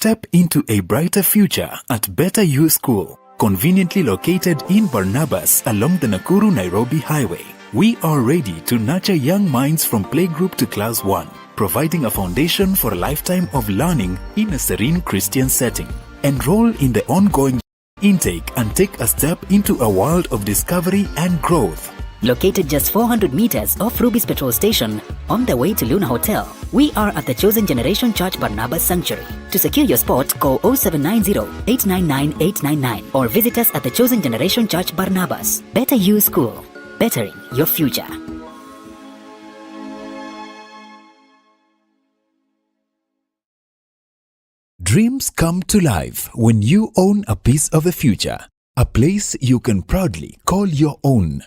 Step into a brighter future at Better You School, conveniently located in Barnabas along the Nakuru-Nairobi Highway. We are ready to nurture young minds from playgroup to class 1, providing a foundation for a lifetime of learning in a serene Christian setting. Enroll in the ongoing intake and take a step into a world of discovery and growth. Located just 400 meters off Ruby's petrol station on the way to Luna Hotel, we are at the Chosen Generation Church Barnabas Sanctuary. To secure your spot, call 0790-899-899 or visit us at the Chosen Generation Church Barnabas. Better You School, bettering your future. Dreams come to life when you own a piece of the future, a place you can proudly call your own.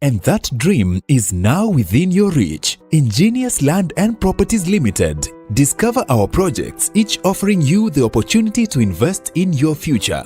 And that dream is now within your reach. Ingenious Land and Properties Limited. Discover our projects, each offering you the opportunity to invest in your future.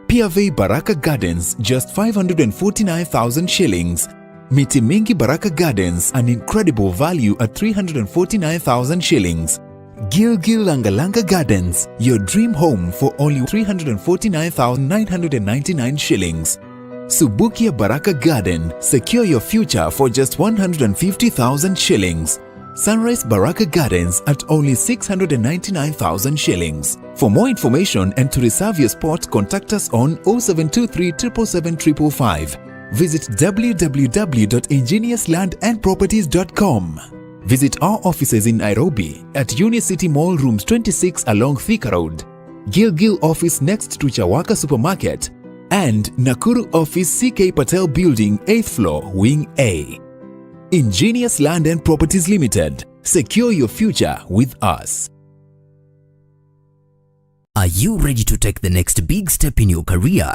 Piave Baraka Gardens, just 549,000 shillings. Miti Mingi Baraka Gardens, an incredible value at 349,000 shillings. Gilgil Langalanga Gardens, your dream home for only 349,999 shillings. Subukia Baraka Garden, secure your future for just 150,000 shillings. Sunrise Baraka Gardens at only 699,000 shillings. For more information and to reserve your spot, contact us on 0723 777 555. Visit www.ingeniuslandandproperties.com. Visit our offices in Nairobi at Unicity Mall Rooms 26 along Thika Road, Gilgil office next to Chawaka Supermarket, and Nakuru office CK Patel Building 8th floor Wing A. Ingenious Land and Properties Limited. Secure your future with us. Are you ready to take the next big step in your career?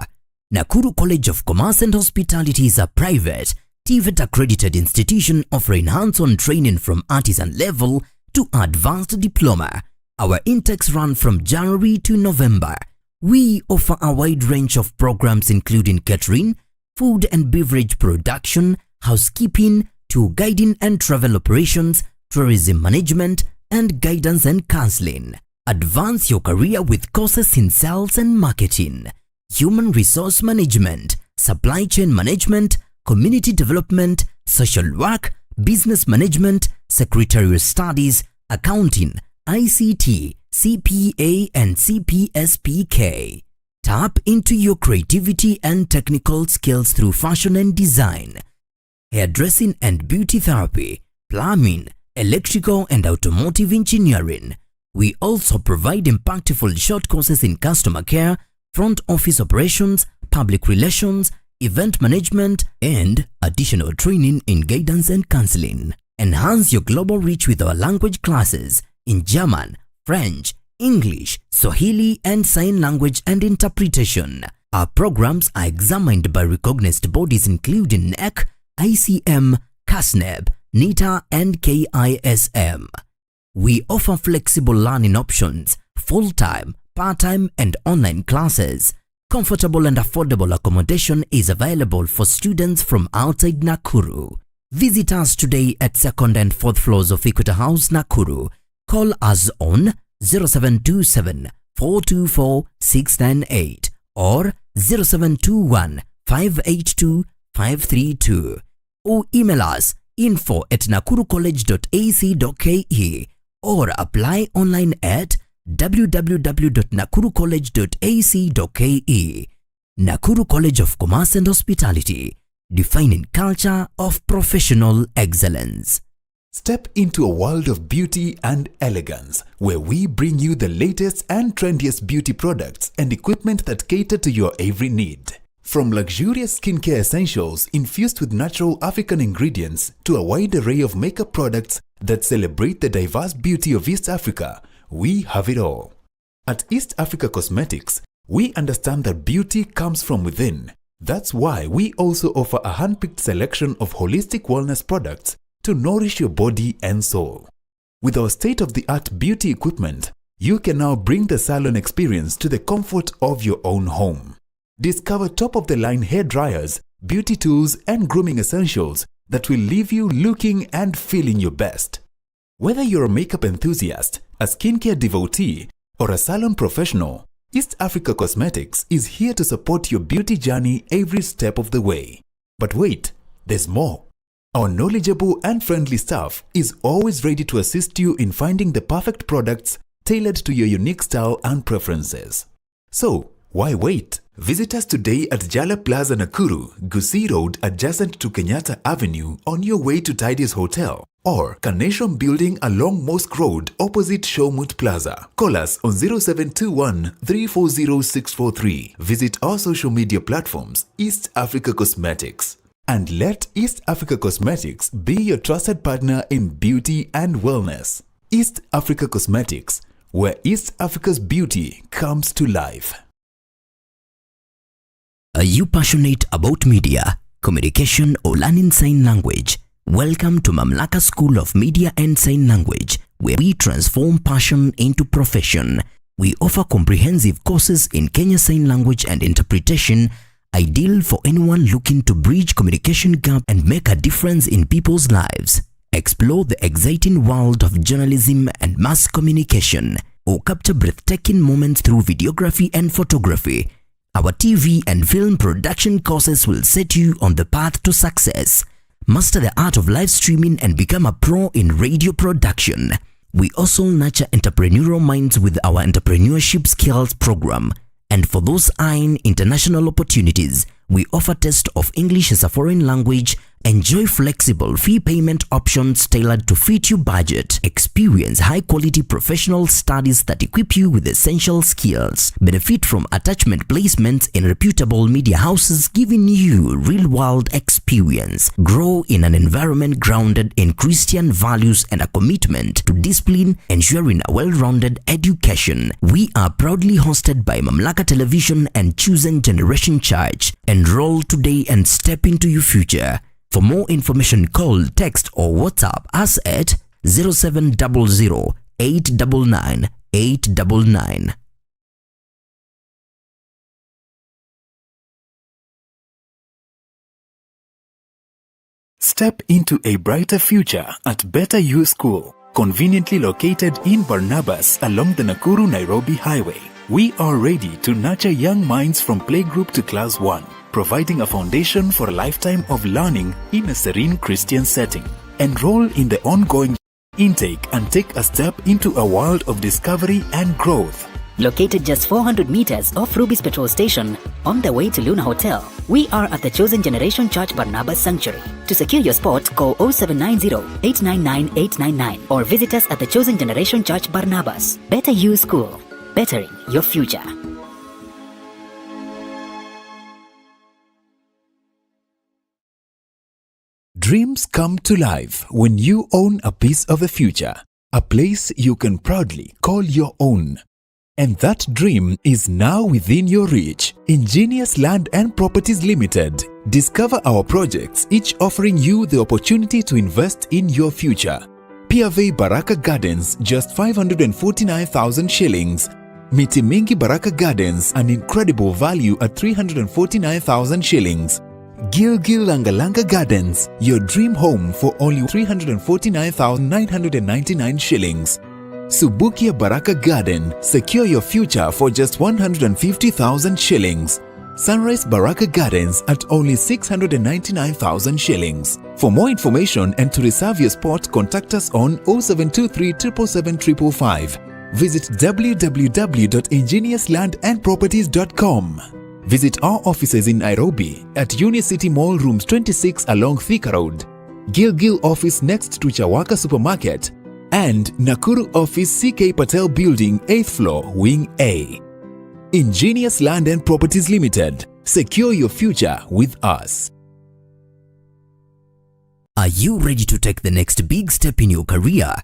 Nakuru College of Commerce and Hospitality is a private, TVET accredited institution offering hands-on training from artisan level to advanced diploma. Our intakes run from January to November. We offer a wide range of programs including catering, food and beverage production, housekeeping, tour guiding and travel operations, tourism management, and guidance and counseling. Advance your career with courses in sales and marketing, human resource management, supply chain management, community development, social work, business management, secretarial studies, accounting, ICT, CPA and CPSPK. Tap into your creativity and technical skills through fashion and design, hairdressing and beauty therapy, plumbing, electrical and automotive engineering. We also provide impactful short courses in customer care, front office operations, public relations, event management, and additional training in guidance and counseling. Enhance your global reach with our language classes in German, French, English, Swahili, and Sign Language and Interpretation. Our programs are examined by recognized bodies including NEC, ICM, CASNEB, NITA, and KISM. We offer flexible learning options, full-time, part-time, and online classes. Comfortable and affordable accommodation is available for students from outside Nakuru. Visit us today at 2nd and 4th floors of Equator House, Nakuru. Call us on 0727 424 698 or 0721 582 532 or email us info@nakurucollege.ac.ke or apply online at www.nakurucollege.ac.ke. Nakuru College of Commerce and Hospitality, defining culture of professional excellence. Step into a world of beauty and elegance, where we bring you the latest and trendiest beauty products and equipment that cater to your every need. From luxurious skincare essentials infused with natural African ingredients to a wide array of makeup products that celebrate the diverse beauty of East Africa, we have it all. At East Africa Cosmetics, we understand that beauty comes from within. That's why we also offer a hand-picked selection of holistic wellness products to nourish your body and soul. With our state-of-the-art beauty equipment, you can now bring the salon experience to the comfort of your own home. Discover top-of-the-line hair dryers, beauty tools, and grooming essentials that will leave you looking and feeling your best. Whether you're a makeup enthusiast, a skincare devotee, or a salon professional, East Africa Cosmetics is here to support your beauty journey every step of the way. But wait, there's more. Our knowledgeable and friendly staff is always ready to assist you in finding the perfect products tailored to your unique style and preferences. So, why wait? Visit us today at Jala Plaza Nakuru, Gusii Road adjacent to Kenyatta Avenue on your way to Tidy's Hotel, or Carnation Building along Mosque Road opposite Showmut Plaza. Call us on 0721 340 643. Visit our social media platforms, East Africa Cosmetics. And let East Africa Cosmetics be your trusted partner in beauty and wellness. East Africa Cosmetics, where East Africa's beauty comes to life. Are you passionate about media, communication, or learning sign language? Welcome to Mamlaka School of Media and Sign Language, where we transform passion into profession. We offer comprehensive courses in Kenya Sign Language and Interpretation, ideal for anyone looking to bridge communication gap and make a difference in people's lives. Explore the exciting world of journalism and mass communication, or capture breathtaking moments through videography and photography. Our TV and film production courses will set you on the path to success. Master the art of live streaming and become a pro in radio production. We also nurture entrepreneurial minds with our entrepreneurship skills program. And for those eyeing international opportunities, we offer test of English as a foreign language. Enjoy flexible fee payment options tailored to fit your budget. Experience high-quality professional studies that equip you with essential skills. Benefit from attachment placements in reputable media houses, giving you real-world experience. Grow in an environment grounded in Christian values and a commitment to discipline, ensuring a well-rounded education. We are proudly hosted by Mamlaka Television and Chosen Generation Church. Enroll today and step into your future. For more information, call, text, or WhatsApp us at 0700 899 899. Step into a brighter future at Better You School, conveniently located in Barnabas along the Nakuru-Nairobi Highway. We are ready to nurture young minds from playgroup to class 1, providing a foundation for a lifetime of learning in a serene Christian setting. Enroll in the ongoing intake and take a step into a world of discovery and growth. Located just 400 meters off Ruby's petrol station, on the way to Luna Hotel, we are at the Chosen Generation Church Barnabas Sanctuary. To secure your spot, call 0790 899 899 or visit us at the Chosen Generation Church Barnabas. Better You School, bettering your future. Dreams come to life when you own a piece of the future, a place you can proudly call your own. And that dream is now within your reach. Ingenious Land and Properties Limited. Discover our projects, each offering you the opportunity to invest in your future. Piave Baraka Gardens, just 549,000 shillings. Miti Mingi Baraka Gardens, an incredible value at 349,000 shillings. Gilgil Langalanga Gardens, your dream home for only 349,999 shillings. Subukia Baraka Garden, secure your future for just 150,000 shillings. Sunrise Baraka Gardens at only 699,000 shillings. For more information and to reserve your spot, contact us on 0723 777 555. Visit www.ingeniouslandandproperties.com. Visit our offices in Nairobi at Unicity Mall Rooms 26 along Thika Road, Gilgil office next to Chawaka Supermarket, and Nakuru office CK Patel Building 8th floor Wing A. Ingenious Land and Properties Limited. Secure your future with us. Are you ready to take the next big step in your career?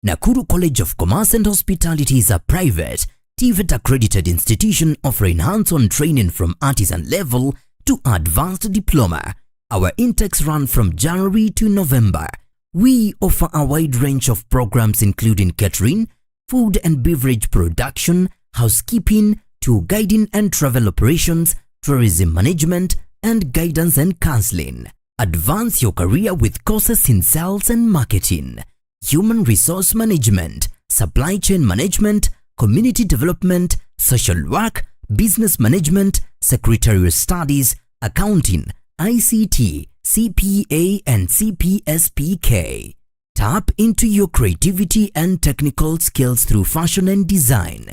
Nakuru College of Commerce and Hospitality is a private, TVET accredited institution offering hands-on training from artisan level to advanced diploma. Our intakes run from January to November. We offer a wide range of programs including catering, food and beverage production, housekeeping, tour guiding and travel operations, tourism management, and guidance and counseling. Advance your career with courses in sales and marketing, human resource management, supply chain management, community development, social work, business management, secretarial studies, accounting, ICT, CPA, and CPSPK. Tap into your creativity and technical skills through fashion and design,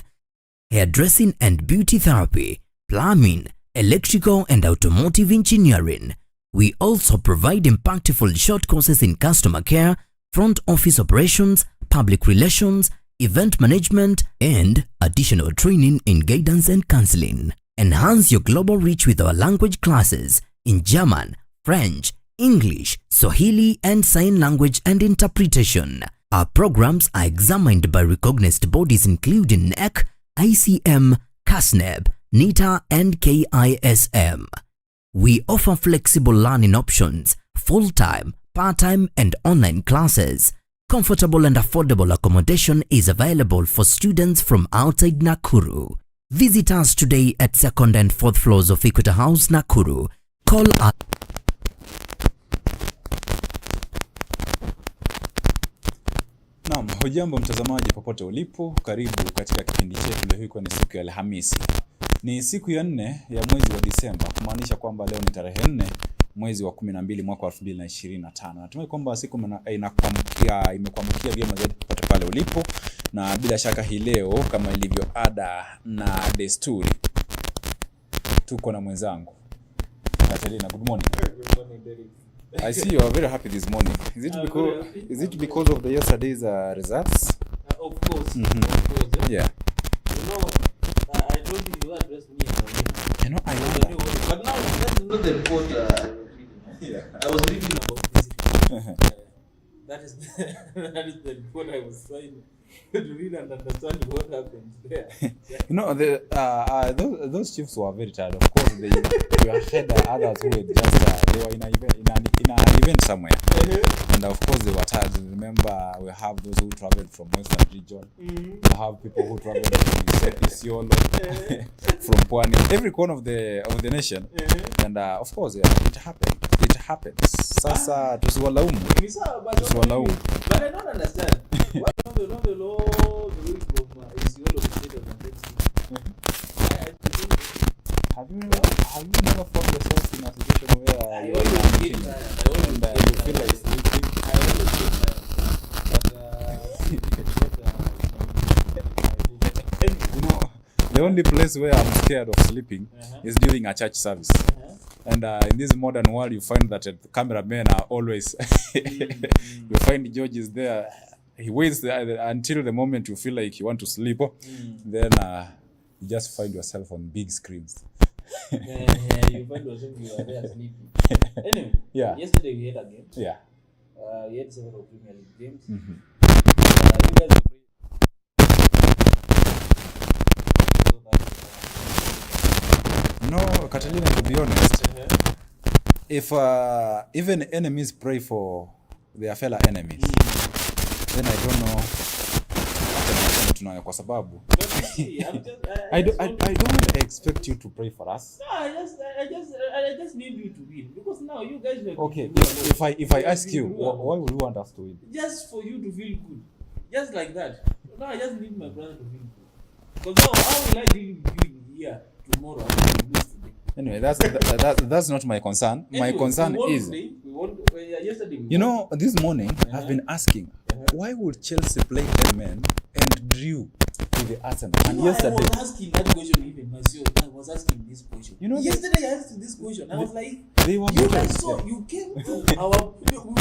hairdressing and beauty therapy, plumbing, electrical and automotive engineering. We also provide impactful short courses in customer care, front office operations, public relations, event management, and additional training in guidance and counseling. Enhance your global reach with our language classes in German, French, English, Swahili, and sign language and interpretation. Our programs are examined by recognized bodies including NEC, ICM, CASNEB, NITA, and KISM. We offer flexible learning options, full-time, part-time, and online classes. Comfortable and affordable accommodation is available for students from outside Nakuru. Visit us today at 2nd and 4th floors of Equator House, Nakuru. Call us. Naam, hujambo mtazamaji popote ulipo, karibu katika kipindi chetu. Leo hii ni siku ya Alhamisi. Ni siku ya 4 ya mwezi wa Disemba, kumaanisha kwamba leo ni tarehe 4 mwezi wa 12 mwaka wa 2025. Natumai kwamba siku imekuamkia vyema zaidi popote pale ulipo, na bila shaka hii leo kama ilivyo ada na desturi tuko na mwenzangu Patriciah. Good morning. Good morning, Derek. I see you are very happy this morning. Is it because of the yesterday's results? Of course. Of course. Yeah. You know, I don't think you address me as a winner. You know, I know. But now that's not the report I was reading. Yeah. I was reading about this. That is the report I was trying to read and understand what happened there. You know, those chiefs were very tired. Of course, they had others who had just they were in an event somewhere, and of course they were tired. Remember, we have those who traveled from Western region. We have people who traveled from Isiolo, from Pwani, every corner of the nation, and of course, it happened. It happens. Sasa tusiwalaumu. But I don't understand. Why don't the law the rules from Isiolo state of Have you never found yourself in a situation where you feel like sleeping? You know, the only place where I'm scared of sleeping is during a church service. And in this modern world, you find that the cameramen are always, you find George is there. He waits until the moment you feel like you want to sleep. Then you just find yourself on big screens. You find yourself you are there sleeping. Anyway, yesterday we had a game. Yeah. We had several Premier League games. You guys were No, Catalina, to be honest, if even enemies pray for their fellow enemies, then I don't know kwa sababu I don't expect you to pray for us. No, I just need you to win, because now you guys were okay. If I ask you, why would you want us to win? Just for you to feel good, just like that. No, I just need my brother to feel good, because now how will I deal with you here tomorrow after you lose today? Anyway, that's not my concern. My concern is, yesterday, you know, this morning I've been asking, why would Chelsea play men and drew with the Arsenal? And yesterday, I was asking that question even myself. I was asking this question. You know, yesterday I asked this question. I was like, they were you guys saw, you came to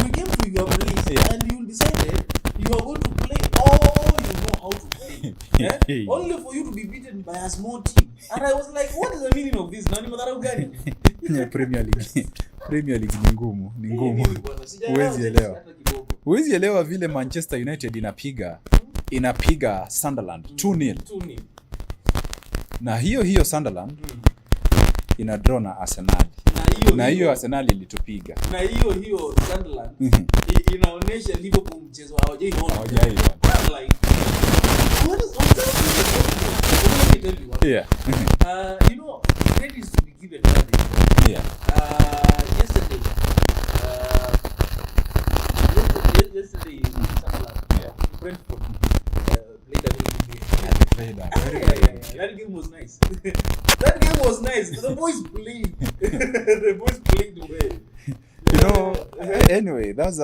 we came to your place, and you decided you are going to play all you know how to play. Only for you to be beaten by a small team. And I was like, what is the meaning of this? Premier League ni ngumu. Huwezi elewa vile Manchester United inapiga Sunderland 2-0. Na hiyo Sunderland ina draw na Arsenal. Na hiyo Arsenal ilitupiga. Na hiyo Sunderland inaonesha Liverpool mchezo hawajaiona. Like, what is on yeah. You know, credit is to be given. Yeah. Yesterday, Sunderland, Brentford played a really good game. Very dark. That game was nice. That game was nice. The boys played. The boys played well. You know, anyway, that's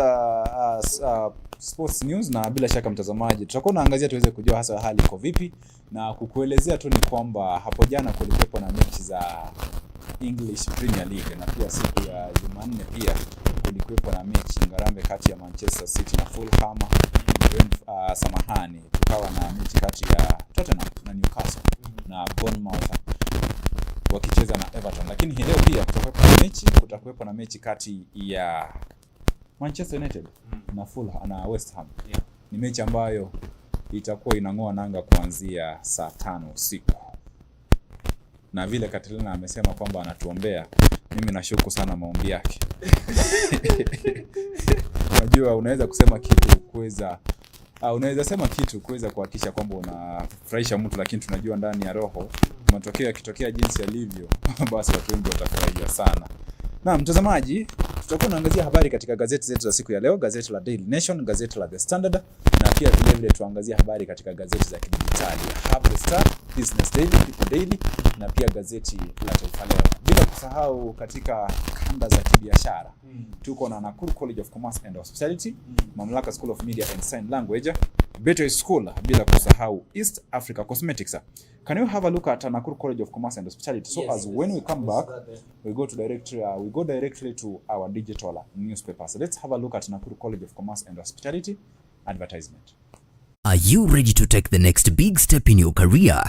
sports news, na bila shaka mtazamaji tutakuwa naangazia tuweze kujua hasa hali iko vipi, na kukuelezea tu ni kwamba hapo jana kulikuwa na mechi za English Premier League, na pia siku ya Jumanne pia kulikuwa na mechi ngarambe kati ya Manchester City na Fulham. Samahani, tukawa na mechi kati ya Tottenham na Newcastle na Bournemouth wakicheza na Everton. Lakini hii leo pia kutakuwepo na mechi kati ya Manchester United na Fulham na West Ham. Ni mechi ambayo itakuwa inang'oa nanga kuanzia saa 5 usiku. Na vile Katrina amesema kwamba anatuombea, mimi nashuku sana maombi yake. Unajua unaweza kusema kitu kuweza kuhakikisha kwamba unafurahisha mtu, lakini tunajua ndani ya roho matokeo yakitokea jinsi yalivyo basi watu wengi watafurahia sana. Na mtazamaji, tutakuwa tunaangazia habari katika gazeti zetu za siku ya leo, gazeti la Daily Nation, gazeti la The Standard, na pia vile tuangazia habari katika gazeti za kidijitali, Harvard Star, Business Daily, People Daily, na pia gazeti la Taifa Leo. Bila kusahau katika kanda za kibiashara, tuko na Nakuru College of Commerce and Hospitality, Mamlaka School of Media and Sign Language, Better School, bila kusahau East Africa Cosmetics. Can you have a look at Nakuru College of Commerce and Hospitality? So yes, when we come back, we go directly to our digital newspapers. Let's have a look at Nakuru College of Commerce and Hospitality advertisement. Are you ready to take the next big step in your career?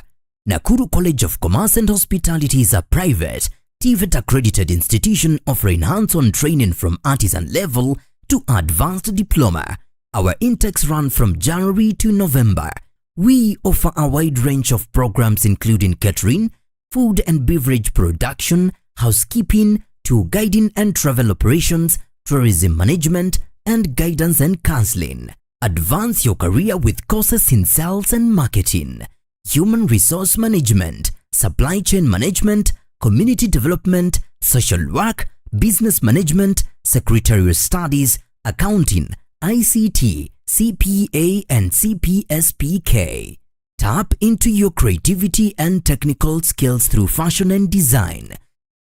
Nakuru College of Commerce and Hospitality is a private, TVET accredited institution offering hands-on training from artisan level to advanced diploma. Our intakes run from January to November. We offer a wide range of programs including catering, food and beverage production, housekeeping, tour guiding and travel operations, tourism management, and guidance and counseling. Advance your career with courses in sales and marketing, human resource management, supply chain management, community development, social work, business management, secretarial studies, accounting, ICT, CPA and CPSPK. Tap into your creativity and technical skills through fashion and design,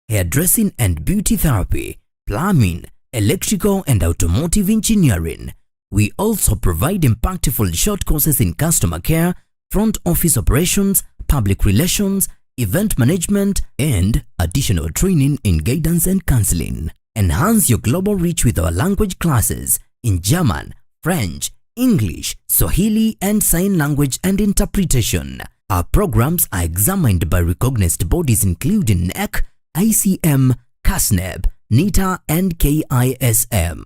hairdressing and beauty therapy, plumbing, electrical and automotive engineering. We also provide impactful short courses in customer care, front office operations, public relations, event management, and additional training in guidance and counseling. Enhance your global reach with our language classes in German, French, English, Swahili, and sign language and interpretation. Our programs are examined by recognized bodies including NEC, ICM, CASNEB, NITA, and KISM.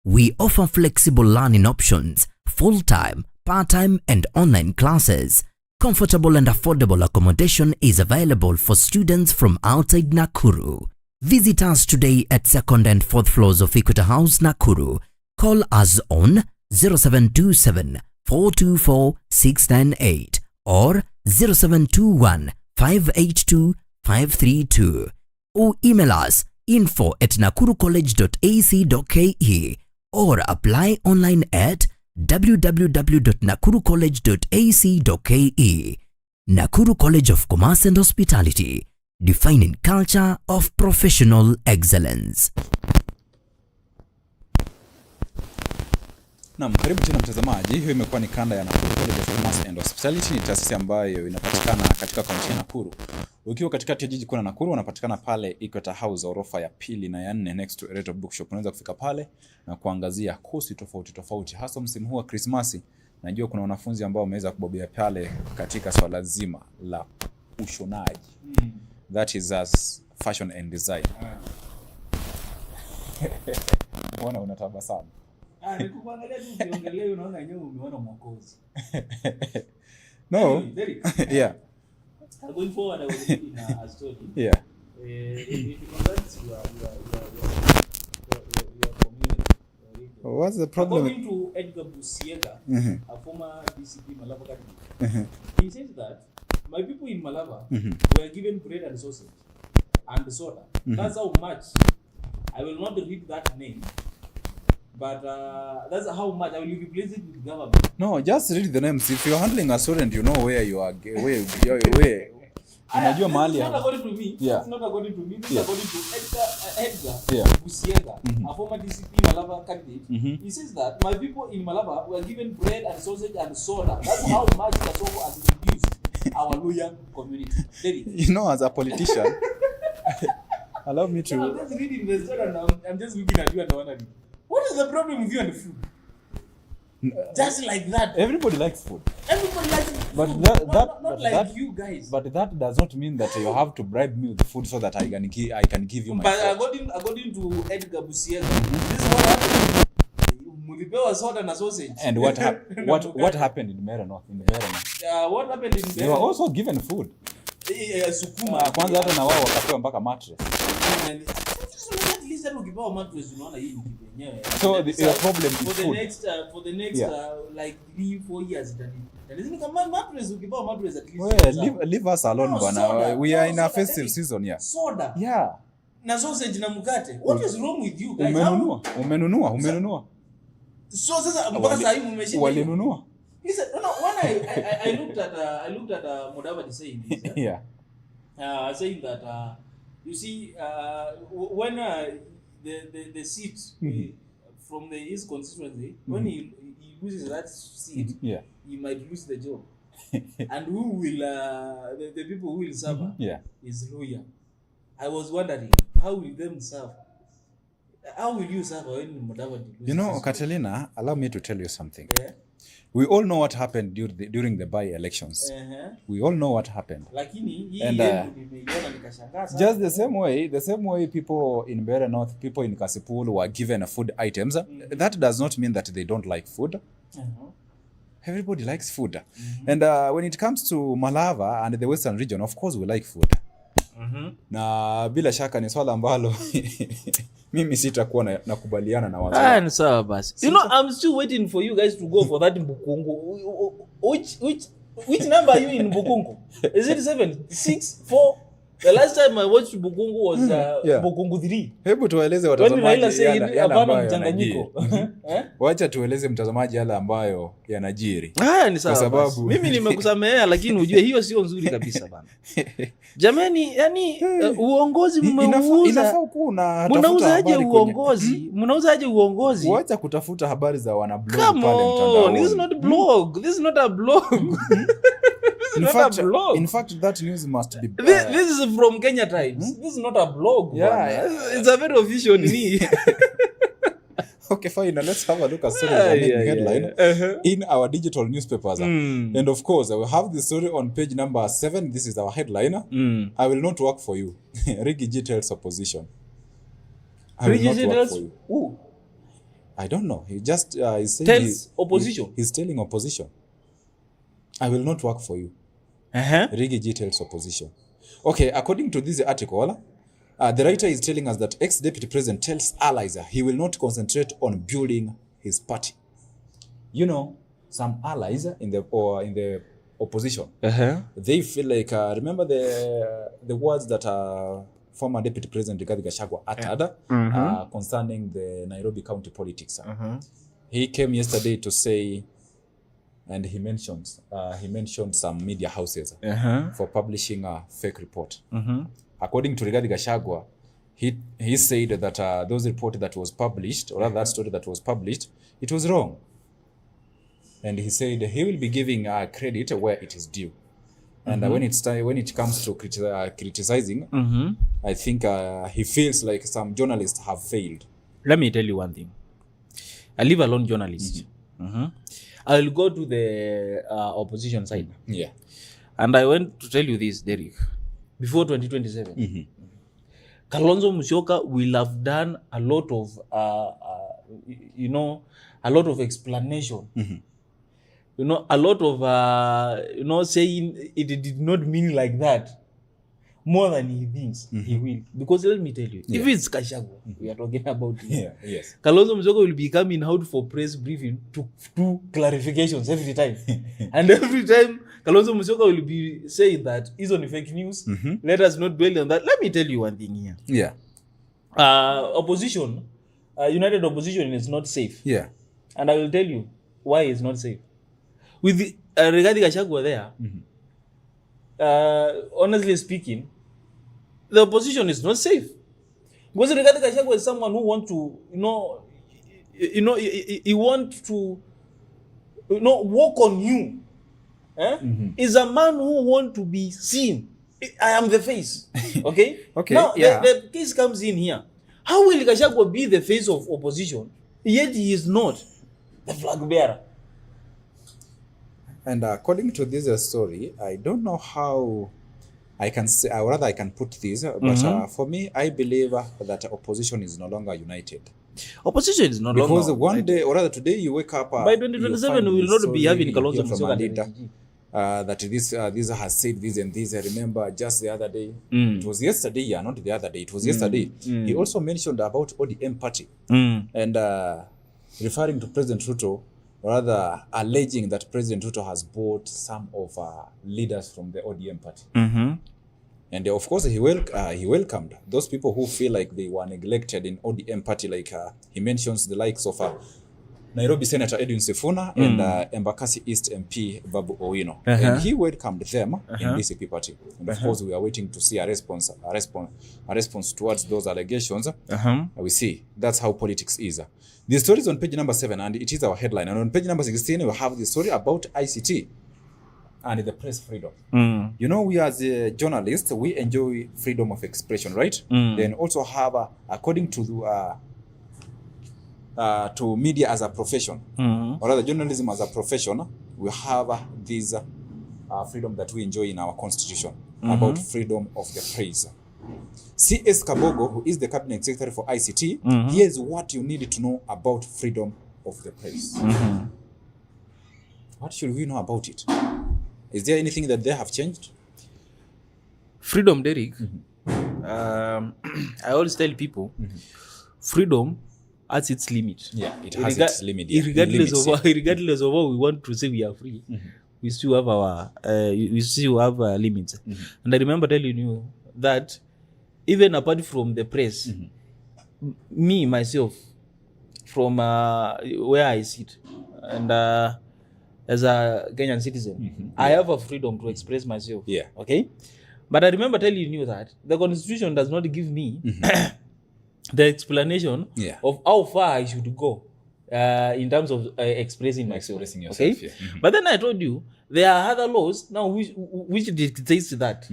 We offer flexible learning options, full-time, part-time, and online classes. Comfortable and affordable accommodation is available for students from outside Nakuru. Visit us today at 2nd and 4th floors of Equator House, Nakuru. Call us on 0727 424 698 or 0721 582 532, or email us info@nakurucollege.ac.ke or apply online at www.nakurucollege.ac.ke. Nakuru College of Commerce and Hospitality, defining culture of professional excellence. Naam, karibu tena mtazamaji. Hiyo imekuwa ni kanda ya Nakuru College of Commerce and Hospitality. Ni taasisi ambayo inapatikana katika kaunti ya Nakuru. Ukiwa katikati ya jiji kuu la Nakuru, unapatikana pale Equator House, orofa ya 2 na ya 4 next to Reto Bookshop. Unaweza kufika pale na kuangazia kosi tofauti hasa msimu huu wa Krismasi. Najua kuna wanafunzi ambao wameweza kubobea pale katika swala zima la ushonaji. That is as fashion and design. Mbona unatabasamu? Nikuangalia tu ukiongelea unaona yenyewe umeona mwokozi. No. Yeah. Going forward, I was reading a story. Yeah. It concerns your community. What's the problem? According to Edgar Busiega, a former DCP Mamlaka TV, he says that my people in Malava were given bread and sausage and soda. That's how much. I will not read that name. But that's how much I will replace it with government. No, just read the names. If you're handling a student, you know where you are. Where. Unajua mahali. It's not according to me. Yeah. It's not according to me. This is according to Edgar Yeah. Busiega, a former DCP Malaba candidate. He says that my people in Malaba were given bread and sausage and soda. That's how much Kasongo has reduced our loyal community. You know, as a politician, allow me to. I'm just reading the story and I'm just looking at you and wondering, what is the problem with you and the food? Just like that. Everybody likes food. Everybody likes food. But not like you guys. But that does not mean that you have to bribe me with food so that I can give you my But according to Edgar Busiega, this is what happened. Mulipewa soda na sausage. And what happened in Mera North? What happened in Mera? You were also given food. Sukuma. Kwanza hata na wao wakapewa mpaka mattress. So your problem is food. For the next like 3-4 years mattress ukipewa mattress at least. Well, leave us alone bwana. We are in a festive season here. Soda. Yeah. Na sausage na mkate. What is wrong with you guys? Umenunua. So sasa mpaka sasa hivi mmeshinda. Walinunua. Listen, no, when I looked at Mudavadi saying this. Yeah. Saying that you see when the seat from his constituency, when he loses that seat, he might lose the job. And who will the people who will suffer is lawyer. I was wondering, how will them suffer? How will you suffer when Mudavadi loses? You know, Catalina, allow me to tell you something. Yeah. We all know what happened during the by-elections. We all know what happened. And just the same way people in Mbeere North, people in Kasipul were given food items. That does not mean that they don't like food. Everybody likes food. And when it comes to Malava and the Western region, of course we like food. Na bila shaka ni swala ambalo mimi sitakuwa nakubaliana na wazee. Ni sawa basi. You know, I'm still waiting for you guys to go for that Mbukungu. Which number are you in Mbukungu? Is it 7, 6, 4? The last time I watched Mbukungu was Mbukungu 3. Hebu tueleze watazamaji wacha tueleze mtazamaji yale ambayo yanajiri. Ni sawa. Kwa sababu mimi nimekusamehea lakini ujue hiyo sio nzuri kabisa bana. Jamani, yani uongozi mmeuza. Inafaa kuna mnauzaje uongozi? Mnauzaje uongozi? Wacha kutafuta habari za wana blog pale mtandaoni. This is not a blog. This is not a blog. In fact, that news must be this is from Kenya Times. This is not a blog. It's a very official news. Okay, fine. Now let's have a look at stories headline in our digital newspapers. And of course, I will have the story on page number 7. This is our headline. I will not work for you. Riggy G tells opposition. I will not work for you. Who? I don't know. He just is saying opposition. He's telling opposition. I will not work for you. Riggy G tells opposition. Okay, according to this article, the writer is telling us that ex-deputy president tells allies he will not concentrate on building his party. You know, some allies in the opposition, they feel like remember the words that former deputy president Rigathi Gachagua uttered concerning the Nairobi county politics. He came yesterday to say, and he mentioned some media houses for publishing a fake report. According to Rigathi Gachagua, he said that those report that was published, or rather that story that was published, it was wrong. And he said he will be giving credit where it is due. And when it comes to criticizing, I think he feels like some journalists have failed. Let me tell you one thing. I leave alone journalists. I will go to the opposition side. Yeah. And I want to tell you this, Derek. Before 2027, Kalonzo Musyoka will have done a lot of, a lot of explanation. A lot of, saying it did not mean like that. More than he thinks he will. Because let me tell you, if it's Gachagua, we are talking about him. Yes. Kalonzo Musyoka will be coming out for press briefing to do clarifications every time. And every time, Kalonzo Musyoka will be saying that he's on fake news. Let us not dwell on that. Let me tell you one thing here. Yeah. Opposition, united opposition is not safe. Yeah. And I will tell you why it's not safe. With the, Rigathi Gachagua there, honestly speaking, the opposition is not safe. Because Rigathi Gachagua is someone who wants to, he wants to, walk on you. Is a man who wants to be seen. I am the face. Okay? Okay. Now, yeah. the case comes in here. How will Gachagua be the face of opposition, yet he is not the flag bearer? And according to this story, I don't know how I can say, or rather I can put this, but for me, I believe that opposition is no longer united. Opposition is no longer. Because one day, or rather today, you wake up. By 2027, we will not be having Kalonzo Musyoka that this has said this and this. I remember just the other day. It was yesterday, not the other day. It was yesterday. He also mentioned about ODM party and referring to President Ruto, rather alleging that President Ruto has bought some of leaders from the ODM party. And of course, he welcomed those people who feel like they were neglected in ODM party. Like he mentions the likes of Nairobi Senator Edwin Sifuna and Embakasi East MP Babu Owino. And he welcomed them in DCP party. And of course, we are waiting to see a response towards those allegations. We see. That's how politics is. The story is on page number 7, and it is our headline. And on page number 16, we have the story about ICT and the press freedom. You know, we as journalists, we enjoy freedom of expression, right? Then also have, according to media as a profession, or rather journalism as a profession, we have this freedom that we enjoy in our constitution about freedom of the press. C.S. Kabogo, who is the cabinet secretary for ICT, here's what you need to know about freedom of the press. What should we know about it? Is there anything that they have changed? Freedom, Derek. I always tell people, freedom has its limit. Yeah, it has its limit. Yeah. Regardless of what we want to say we are free, we still have our limits. And I remember telling you that even apart from the press, me myself, from where I sit, and as a Kenyan citizen, I have a freedom to express myself. Yeah. Okay. But I remember telling you that the Constitution does not give me the explanation of how far I should go in terms of expressing myself. Okay? Yeah. But then I told you there are other laws now which dictates that.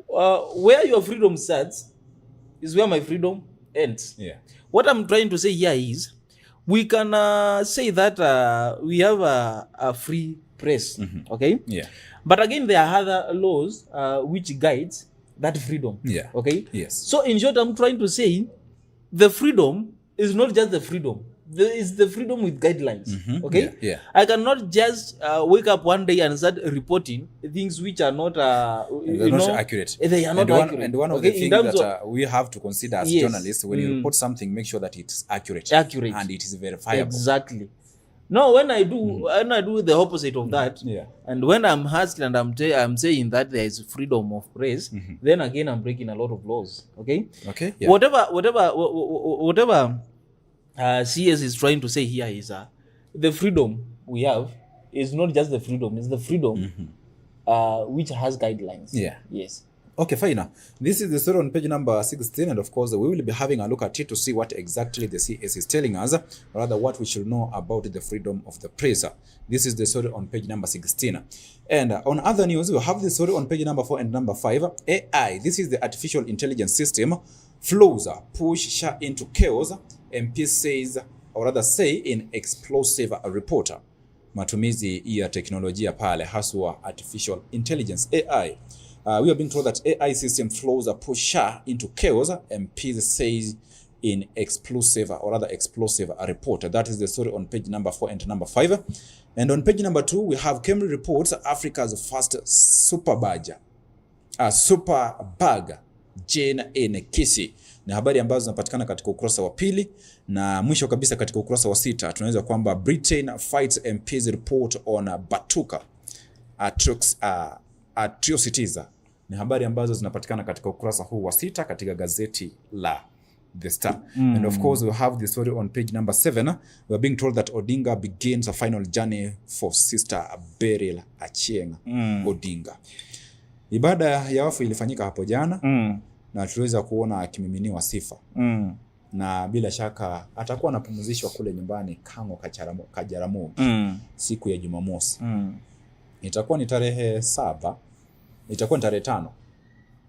Where your freedom starts is where my freedom ends. Yeah. What I'm trying to say here is we can say that we have a free press. Okay? Yeah. But again, there are other laws which guides that freedom. Yeah. Okay? Yes. So in short, I'm trying to say the freedom is not just the freedom. There is the freedom with guidelines. Okay? Yeah. I cannot just wake up one day and start reporting things which are not not accurate. They are not accurate. And one of the things that we have to consider as journalists, when you report something, make sure that it's accurate. And it is verifiable. Exactly. No, when I do the opposite of that, and when I'm asked and I'm saying that there is freedom of press, then again I'm breaking a lot of laws. Okay. Okay. Yeah. Whatever CS is trying to say here is the freedom we have is not just the freedom; it's the freedom which has guidelines. Yeah. Yes. Okay, fine. This is the story on page number 16, and of course, we will be having a look at it to see what exactly the CS is telling us, or rather what we should know about the freedom of the press. This is the story on page number 16. And on other news, we have the story on page number 4 and number 5. AI, this is the artificial intelligence system, flows push Shah into chaos, MP says, or rather say in explosive report. Matumizi ya teknolojia pale, haswa artificial intelligence, AI. We have been told that AI system flows a push Shah into chaos, MP says in explosive report. That is the story on page number 4 and number 5. And on page number 2, we have Camry reports Africa's first super bug Jane in Kisii. Ni habari ambazo zinapatikana katika ukurasa wa 2, na mwisho kabisa katika ukurasa wa 6 tunaweza kwamba Britain fights MP's report on Batuka atrocities. Ni habari ambazo zinapatikana katika ukurasa huu wa 6 katika gazeti la the Star. And of course, we have the story on page number 7. We're being told that Odinga begins a final journey for Sister Beryl Achieng Odinga. Ibada ya wafu ilifanyika hapo jana na tuliweza kuona akimiminiwa sifa. Na bila shaka atakuwa anapumzishwa kule nyumbani Kango Kajaramogi siku ya Jumamosi. Itakuwa ni tarehe 7, itakuwa ni tarehe 5.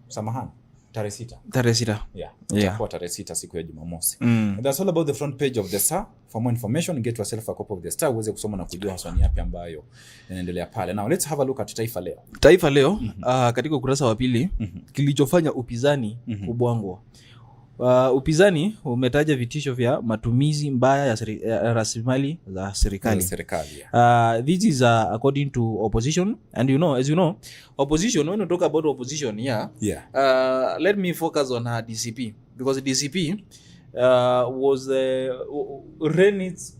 Samahani, tarehe 6. Tarehe 6. Yeah. Itakuwa tarehe 6 siku ya Jumamosi. That's all about the front page of the Star. For more information, get yourself a copy of the Star uweze kusoma na kujua haswa ni yapi ambayo yanaendelea pale. Now let's have a look at Taifa Leo. Taifa Leo katika ukurasa wa pili kilichofanya upinzani kubwangwa. Upinzani umetaja vitisho vya matumizi mbaya ya rasilimali za serikali. This is according to opposition, and as you know, opposition, when you talk about opposition let me focus on DCP, because DCP was ran its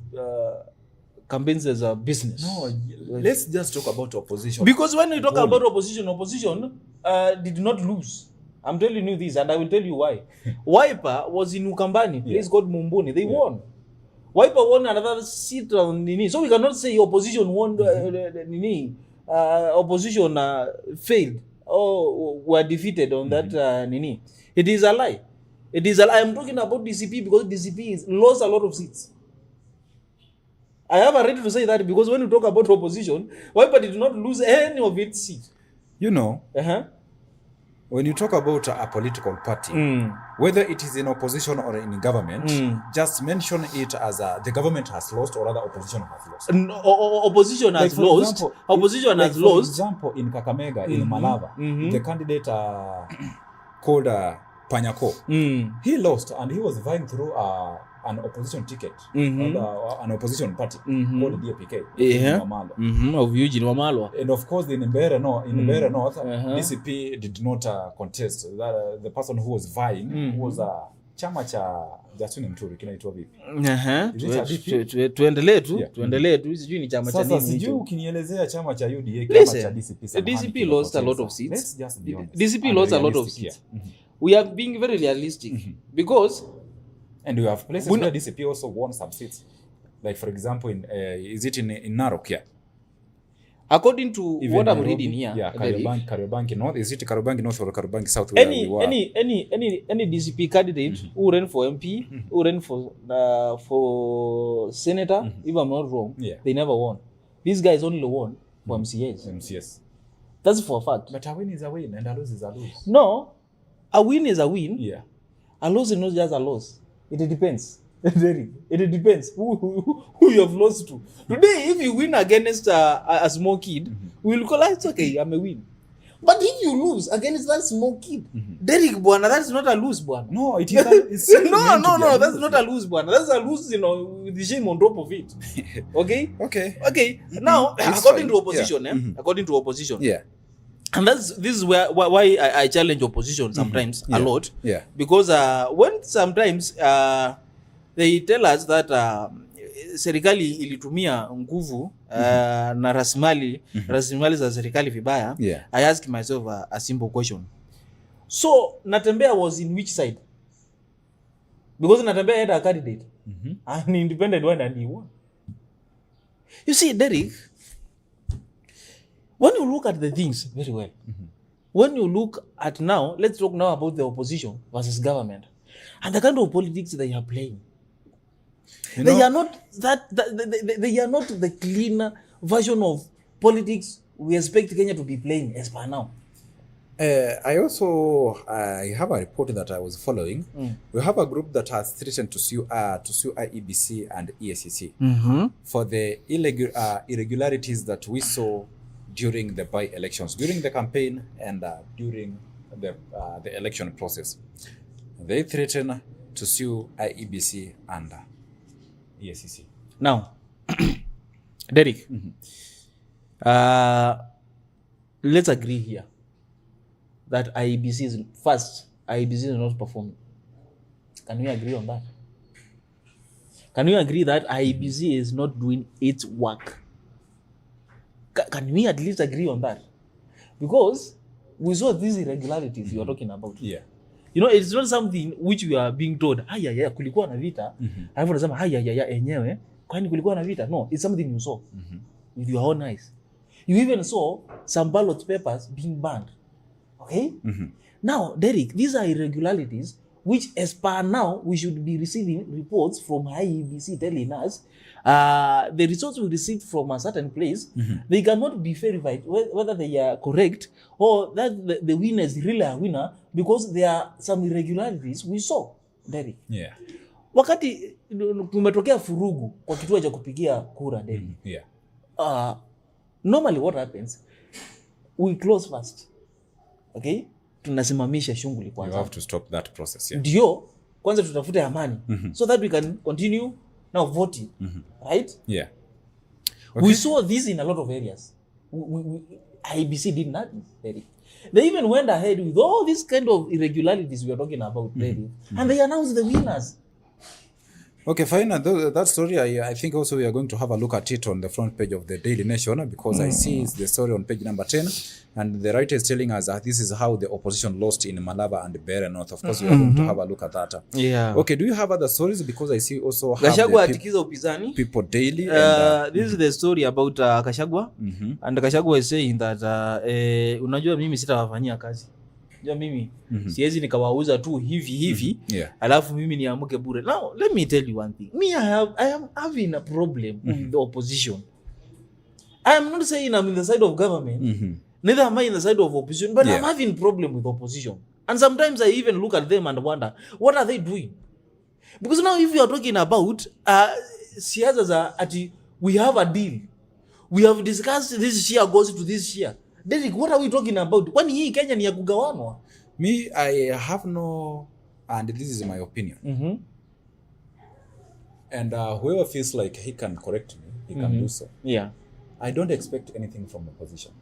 campaigns as a business. No, let's just talk about opposition, because when we talk about opposition did not lose. I'm telling you this, and I will tell you why. Wiper was in Ukambani, place called Mumbuni. They won. Wiper won another seat on Nini. So we cannot say opposition won Nini. Opposition failed or were defeated on that Nini. It is a lie. It is a lie. I'm talking about DCP because DCP lost a lot of seats. I have a right to say that, because when you talk about opposition, Wiper did not lose any of its seats. When you talk about a political party, whether it is in opposition or in government, just mention it as the government has lost or rather opposition has lost. Opposition has lost. Opposition has lost. For example, in Kakamega, in Malava, the candidate called Panyako, he lost and he was vying through an opposition ticket, an opposition party called DEC of Eugene Wamalwa. And of course, in Mbeere North, DCP did not contest. The person who was vying was chama cha Jasuni Mturi, kinaitwa vipi? Tuendelee tu, sijui ni chama cha nini. Sasa sijui ukinielezea chama cha UDA kama cha DCP. DCP lost a lot of seats. DCP lost a lot of seats. We are being very realistic, because and we have places where DCP also won some seats. Like for example, is it in Narok here? According to even what I'm reading here, Kariobangi North. Is it Kariobangi North or Kariobangi South? Any DCP candidate who ran for MP, who ran for senator, if I'm not wrong, they never won. These guys only won for MCAs. That's for a fact. But a win is a win and a lose is a lose. No, a win is a win. Yeah. A loss is not just a loss. It depends. It depends who you have lost to. Today, if you win against a small kid, we will call it okay, I'm a win. But if you lose against that small kid, Derek Bwana, that's not a lose, Bwana. No, it is. No, that's not a lose, Bwana. That's a lose, with the shame on top of it. Okay. Now, according to opposition, according to opposition, and this is why I challenge opposition sometimes a lot. Because when sometimes they tell us that serikali ilitumia nguvu na rasilimali za serikali vibaya, I ask myself a simple question. So Natembea was in which side? Because Natembea had a candidate, an independent one, and he won. You see, Derek, when you look at the things very well, when you look at now, let's talk now about the opposition versus government and the kind of politics they are playing. They are not they are not the clean version of politics we expect Kenya to be playing as per now. I have a report that I was following. We have a group that has threatened to sue IEBC and EACC for the irregularities that we saw during the by-elections, during the campaign and during the election process. They threaten to sue IEBC and EACC. Now, Derek, let's agree here that IEBC is not performing. Can we agree on that? Can we agree that IEBC is not doing its work? Can we at least agree on that? Because we saw these irregularities you are talking about. You know, it's not something which we are being told, haya kulikuwa na vita. Alafu unasema haya enyewe kwani kulikuwa na vita. No, it's something you saw with your own eyes. You even saw some ballot papers being burned. Okay? Now, Derek, these are irregularities which as per now we should be receiving reports from IEBC telling us the results we received from a certain place, they cannot be verified whether they are correct or that the winner is really a winner because there are some irregularities we saw, Derek. Yeah. Wakati kumetokea furugu kwa kituo cha kupigia kura, Derek. Yeah. Normally what happens, we close first. Okay? Tunasimamisha shughuli kwanza. You have to stop that process. Yeah. Ndio kwanza tutafute amani so that we can continue now voting. Right? Yeah. Okay. We saw this in a lot of areas. IBC did nothing. They even went ahead with all these kind of irregularities we are talking about, and they announced the winners. Okay, fine. That story, I think also we are going to have a look at it on the front page of the Daily Nation because I see the story on page number 10 and the writer is telling us that this is how the opposition lost in Malaba and Beira North. Of course, we are going to have a look at that. Yeah. Okay, do you have other stories? Because I see also have Gachagua atikiza upinzani. People Daily. This is the story about Gachagua. And Gachagua is saying that unajua mimi sitawafanyia kazi. Ja mimi siwezi nikawauza tu hivi alafu mimi niamuke bure. Now let me tell you one thing, me I am having a problem with the opposition. I am not saying I'm in the side of government, neither am I in the side of opposition, but I'm having problem with opposition, and sometimes I even look at them and wonder what are they doing, because now if you are talking about siasa za ati we have a deal, we have discussed this share goes to this share. Derek, what are we talking about? Kwani hii Kenya ni ya kugawanwa? Me, I have no, and this is my opinion. And whoever feels like he can correct me, he can do so. Yeah. I don't expect anything from opposition.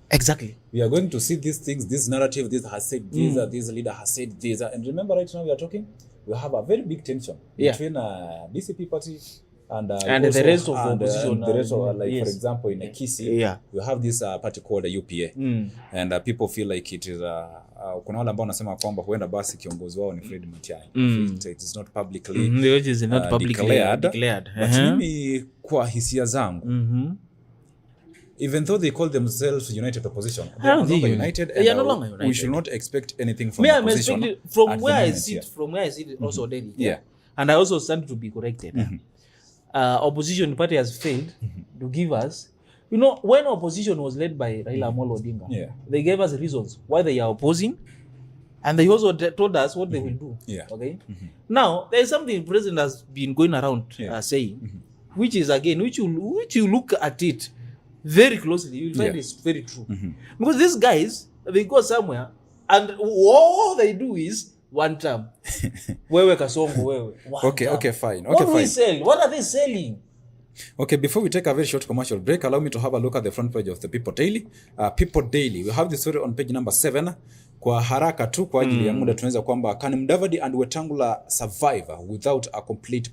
Exactly. We are going to see these things, this narrative, this has said this, this leader has said this. And remember right now we are talking, we have a very big tension between DCP party and the rest of the opposition. And the rest of, like, for example, in Kisi, we have this party called the UPA. And people feel like it is kuna wale ambao wanasema kwamba huenda basi kiongozi wao ni Fred Matiang'i. It is not publicly declared. But mimi kwa hisia zangu, even though they call themselves United Opposition, they are no longer united, and we should not expect anything from the opposition. From where I sit also daily. Yeah. And I also stand to be corrected. Opposition party has failed to give us, you know, when opposition was led by Raila Amolo Odinga, they gave us reasons why they are opposing, and they also told us what they will do. Okay. Now there is something the president has been going around saying, which is again, which you look at it very closely, you will find it's very true. Because these guys, they go somewhere and all they do is one term. Wewe Kasongo, wewe. Okay, fine. What do we sell? What are they selling? Okay, before we take a very short commercial break, allow me to have a look at the front page of the People Daily. People Daily, we have the story on page number 7. Kwa haraka tu kwa ajili ya muda tunaweza kwamba can Mudavadi and Wetangula survive without a complete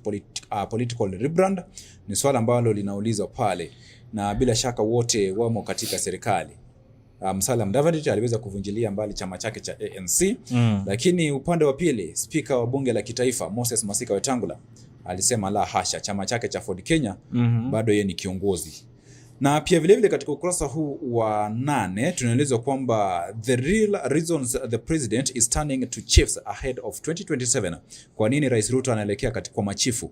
political rebrand? Ni swala ambalo linaulizwa pale, na bila shaka wote wamo katika serikali. Musalia Mudavadi aliweza kuvunjilia mbali chama chake cha ANC, lakini upande wa pili spika wa bunge la kitaifa Moses Masika Wetangula alisema la hasha, chama chake cha Ford Kenya bado yeye ni kiongozi. Na pia vile vile katika ukurasa huu wa 8 tunaelezwa kwamba the real reasons the president is turning to chiefs ahead of 2027. Kwa nini Rais Ruto anaelekea katika machifu?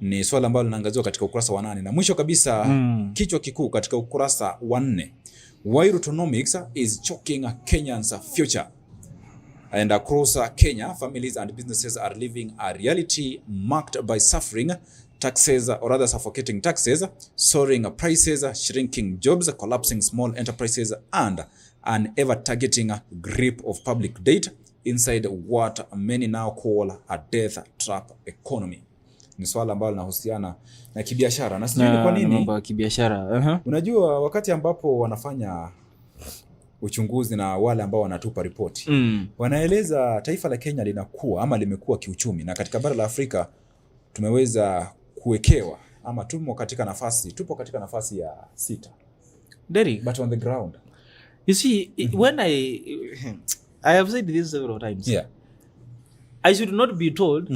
Ni swala ambalo linaangaziwa katika ukurasa wa 8. Na mwisho kabisa kichwa kikuu katika ukurasa wa 4. Why Rutonomics is choking Kenyans' future. And across Kenya, families and businesses are living a reality marked by suffering, taxes, or rather suffocating taxes, soaring prices, shrinking jobs, collapsing small enterprises, and an ever-targeting grip of public debt inside what many now call a death trap economy. Ni swala ambalo linahusiana na kibiashara. Na sijui kwa nini mambo ya kibiashara. Unajua wakati ambapo wanafanya uchunguzi na wale ambao wanatupa ripoti, wanaeleza taifa la Kenya linakuwa ama limekuwa kiuchumi, na katika bara la Afrika tumeweza kuwekewa ama tupo katika nafasi ya 6. Derek, but on the ground, you see, when I have said this several times. I should not be told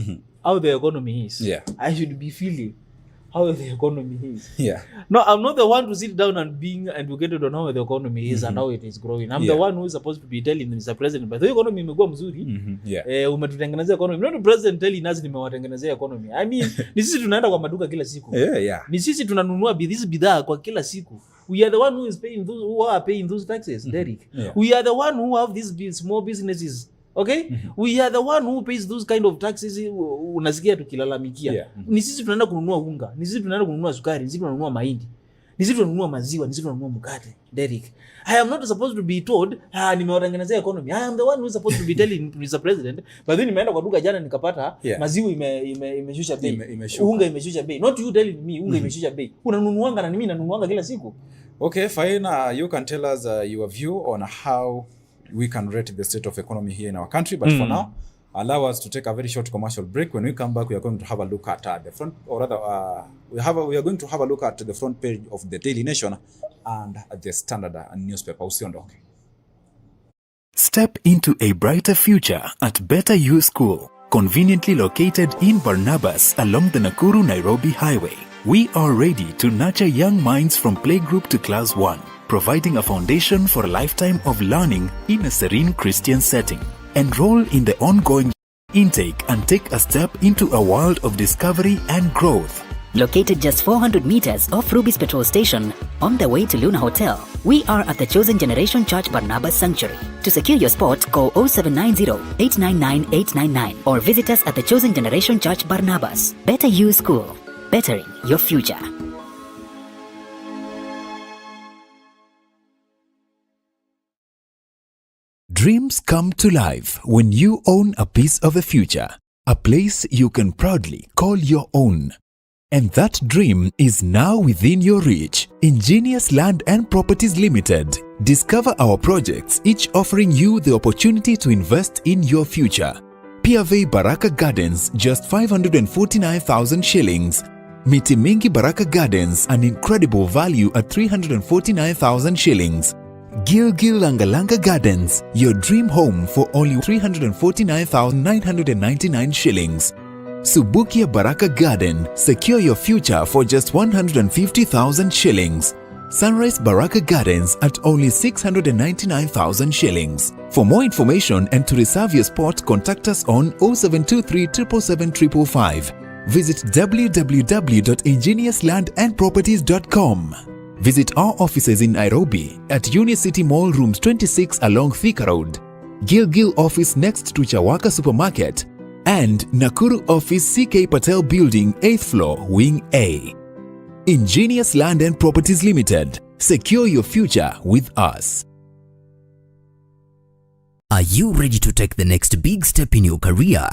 how the economy is. Yeah. I should be feeling how the economy is. Yeah. No, I'm not the one to sit down and being educated on how the economy is and how it is growing. I'm the one who is supposed to be telling Mr. President, but the economy imekuwa mzuri. Yeah. Umetutengenezea economy. Not the president telling us nimewatengenezea economy. I mean, ni sisi tunaenda kwa maduka kila siku. Yeah. Ni sisi tunanunua bidhaa kwa kila siku. We are the one who is paying those who are paying those taxes, Derek. Yeah. We are the one who have these small businesses. Okay? We are the one who pays those kind of taxes. Unasikia tukilalamikia. Yeah. Ni sisi tunaenda kununua unga, ni sisi tunaenda kununua sukari, ni sisi tunanunua mahindi, ni sisi tunanunua maziwa, ni sisi tunanunua mkate. Derek, I am not supposed to be told nimewatengenezea economy. I am the one who is supposed to be telling Mr. President, but then nimeenda kwa duka jana nikapata maziwa imeshusha bei, unga imeshusha bei. Not you telling me unga imeshusha bei. Unanunuanga na mimi nanunuanga kila siku. Okay, fine. You can tell us your view on how we can rate the state of economy here in our country, but for now, allow us to take a very short commercial break. When we come back, we are going to have a look at the front, or rather, we are going to have a look at the front page of the Daily Nation and the Standard newspaper. Usiondoke. Step into a brighter future at Better You School, conveniently located in Barnabas along the Nakuru-Nairobi Highway. We are ready to nurture young minds from playgroup to class 1, providing a foundation for a lifetime of learning in a serene Christian setting. Enroll in the ongoing intake and take a step into a world of discovery and growth. Located just 400 meters off Ruby's petrol station, on the way to Luna Hotel, we are at the Chosen Generation Church Barnabas Sanctuary. To secure your spot, call 0790-899-899 or visit us at the Chosen Generation Church Barnabas. Better You School, bettering your future. Dreams come to life when you own a piece of the future, a place you can proudly call your own. And that dream is now within your reach. Ingenious Land and Properties Limited. Discover our projects, each offering you the opportunity to invest in your future. Piave Baraka Gardens, just 549,000 shillings. Miti Mingi Baraka Gardens, an incredible value at 349,000 shillings. Gilgil Langalanga Gardens, your dream home for only 349,999 shillings. Subukia Baraka Garden, secure your future for just 150,000 shillings. Sunrise Baraka Gardens at only 699,000 shillings. For more information and to reserve your spot, contact us on 0723 777 555. Visit www.ingeniouslandandproperties.com. Visit our offices in Nairobi at Unicity Mall Rooms 26 along Thika Road, Gilgil office next to Chawaka Supermarket, and Nakuru office CK Patel Building 8th floor Wing A. Ingenious Land and Properties Limited. Secure your future with us. Are you ready to take the next big step in your career?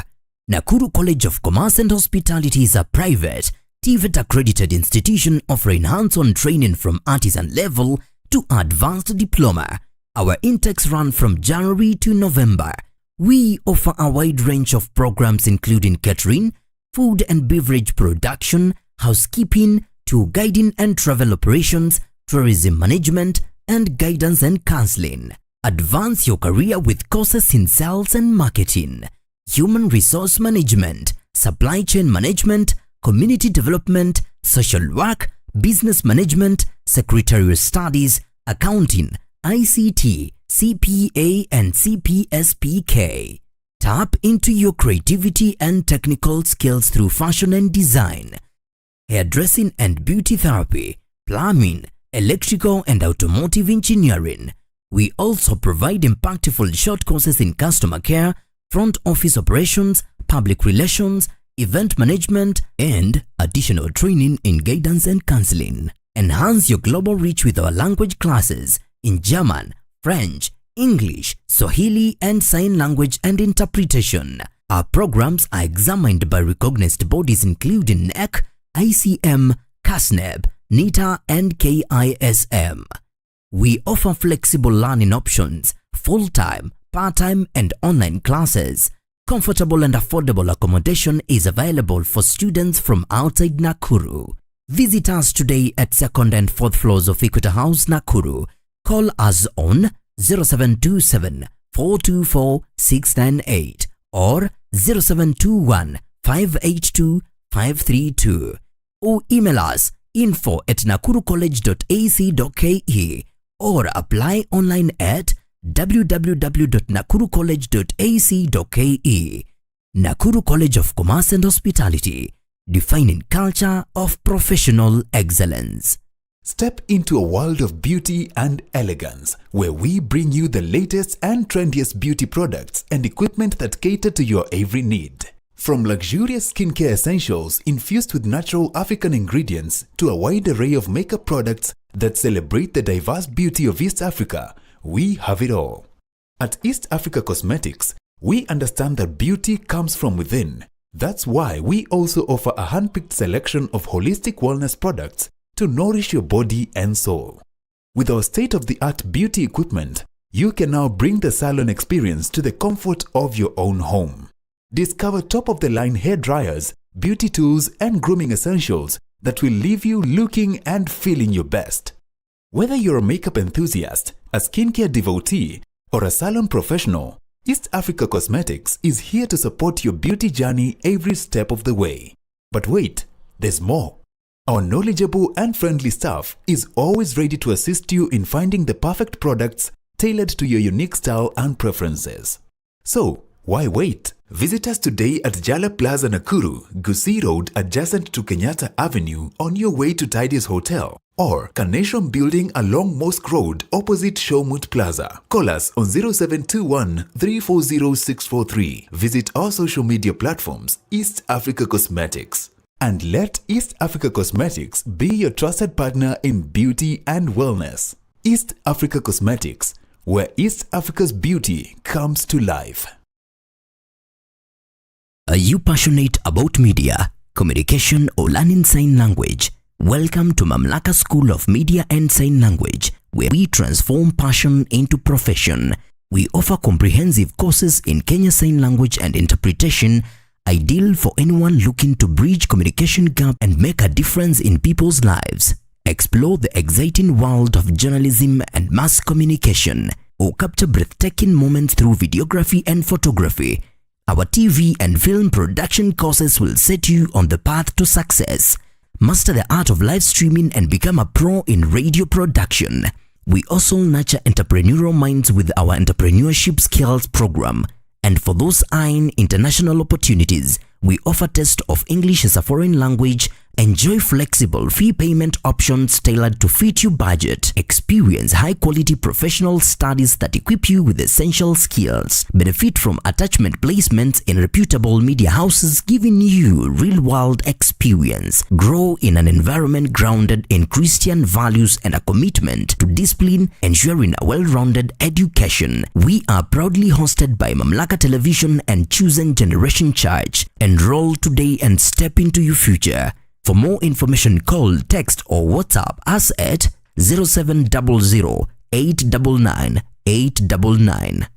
Nakuru College of Commerce and Hospitality is a private, TVET accredited institution offering hands-on training from artisan level to advanced diploma. Our intakes run from January to November. We offer a wide range of programs including catering, food and beverage production, housekeeping, tour guiding and travel operations, tourism management, and guidance and counseling. Advance your career with courses in sales and marketing, human resource management, supply chain management, community development, social work, business management, secretarial studies, accounting, ICT, CPA and CPSPK. Tap into your creativity and technical skills through fashion and design, hairdressing and beauty therapy, plumbing, electrical and automotive engineering. We also provide impactful short courses in customer care, front office operations, public relations, event management, and additional training in guidance and counseling. Enhance your global reach with our language classes in German, French, English, Swahili, and sign language and interpretation. Our programs are examined by recognized bodies including NEC, ICM, CASNEB, NITA, and KISM. We offer flexible learning options, full-time, part-time, and online classes. Comfortable and affordable accommodation is available for students from outside Nakuru. Visit us today at 2nd and 4th floors of Equator House, Nakuru. Call us on 0727 424 698 or 0721 582 532 or email us info@nakurucollege.ac.ke or apply online at www.nakurucollege.ac.ke. Nakuru College of Commerce and Hospitality, defining culture of professional excellence. Step into a world of beauty and elegance, where we bring you the latest and trendiest beauty products and equipment that cater to your every need. From luxurious skincare essentials infused with natural African ingredients to a wide array of makeup products that celebrate the diverse beauty of East Africa, we have it all. At East Africa Cosmetics, we understand that beauty comes from within. That's why we also offer a hand-picked selection of holistic wellness products to nourish your body and soul. With our state-of-the-art beauty equipment, you can now bring the salon experience to the comfort of your own home. Discover top-of-the-line hair dryers, beauty tools, and grooming essentials that will leave you looking and feeling your best. Whether you're a makeup enthusiast, a skincare devotee, or a salon professional, East Africa Cosmetics is here to support your beauty journey every step of the way. But wait, there's more. Our knowledgeable and friendly staff is always ready to assist you in finding the perfect products tailored to your unique style and preferences. So, why wait? Visit us today at Jala Plaza Nakuru, Gusii Road adjacent to Kenyatta Avenue on your way to Tidy's Hotel, or Carnation Building along Mosque Road opposite Showmut Plaza. Call us on 0721 340 643. Visit our social media platforms, East Africa Cosmetics. And let East Africa Cosmetics be your trusted partner in beauty and wellness. East Africa Cosmetics, where East Africa's beauty comes to life. Are you passionate about media, communication, or learning sign language? Welcome to Mamlaka School of Media and Sign Language, where we transform passion into profession. We offer comprehensive courses in Kenya Sign Language and Interpretation, ideal for anyone looking to bridge communication gap and make a difference in people's lives. Explore the exciting world of journalism and mass communication, or capture breathtaking moments through videography and photography. Our TV and film production courses will set you on the path to success. Master the art of live streaming and become a pro in radio production. We also nurture entrepreneurial minds with our entrepreneurship skills program. And for those eyeing international opportunities, we offer test of English as a foreign language. Enjoy flexible fee payment options tailored to fit your budget. Experience high-quality professional studies that equip you with essential skills. Benefit from attachment placements in reputable media houses, giving you real-world experience. Grow in an environment grounded in Christian values and a commitment to discipline, ensuring a well-rounded education. We are proudly hosted by Mamlaka Television and Chosen Generation Church. Enroll today and step into your future. For more information, call, text, or WhatsApp us at 0700 899 899.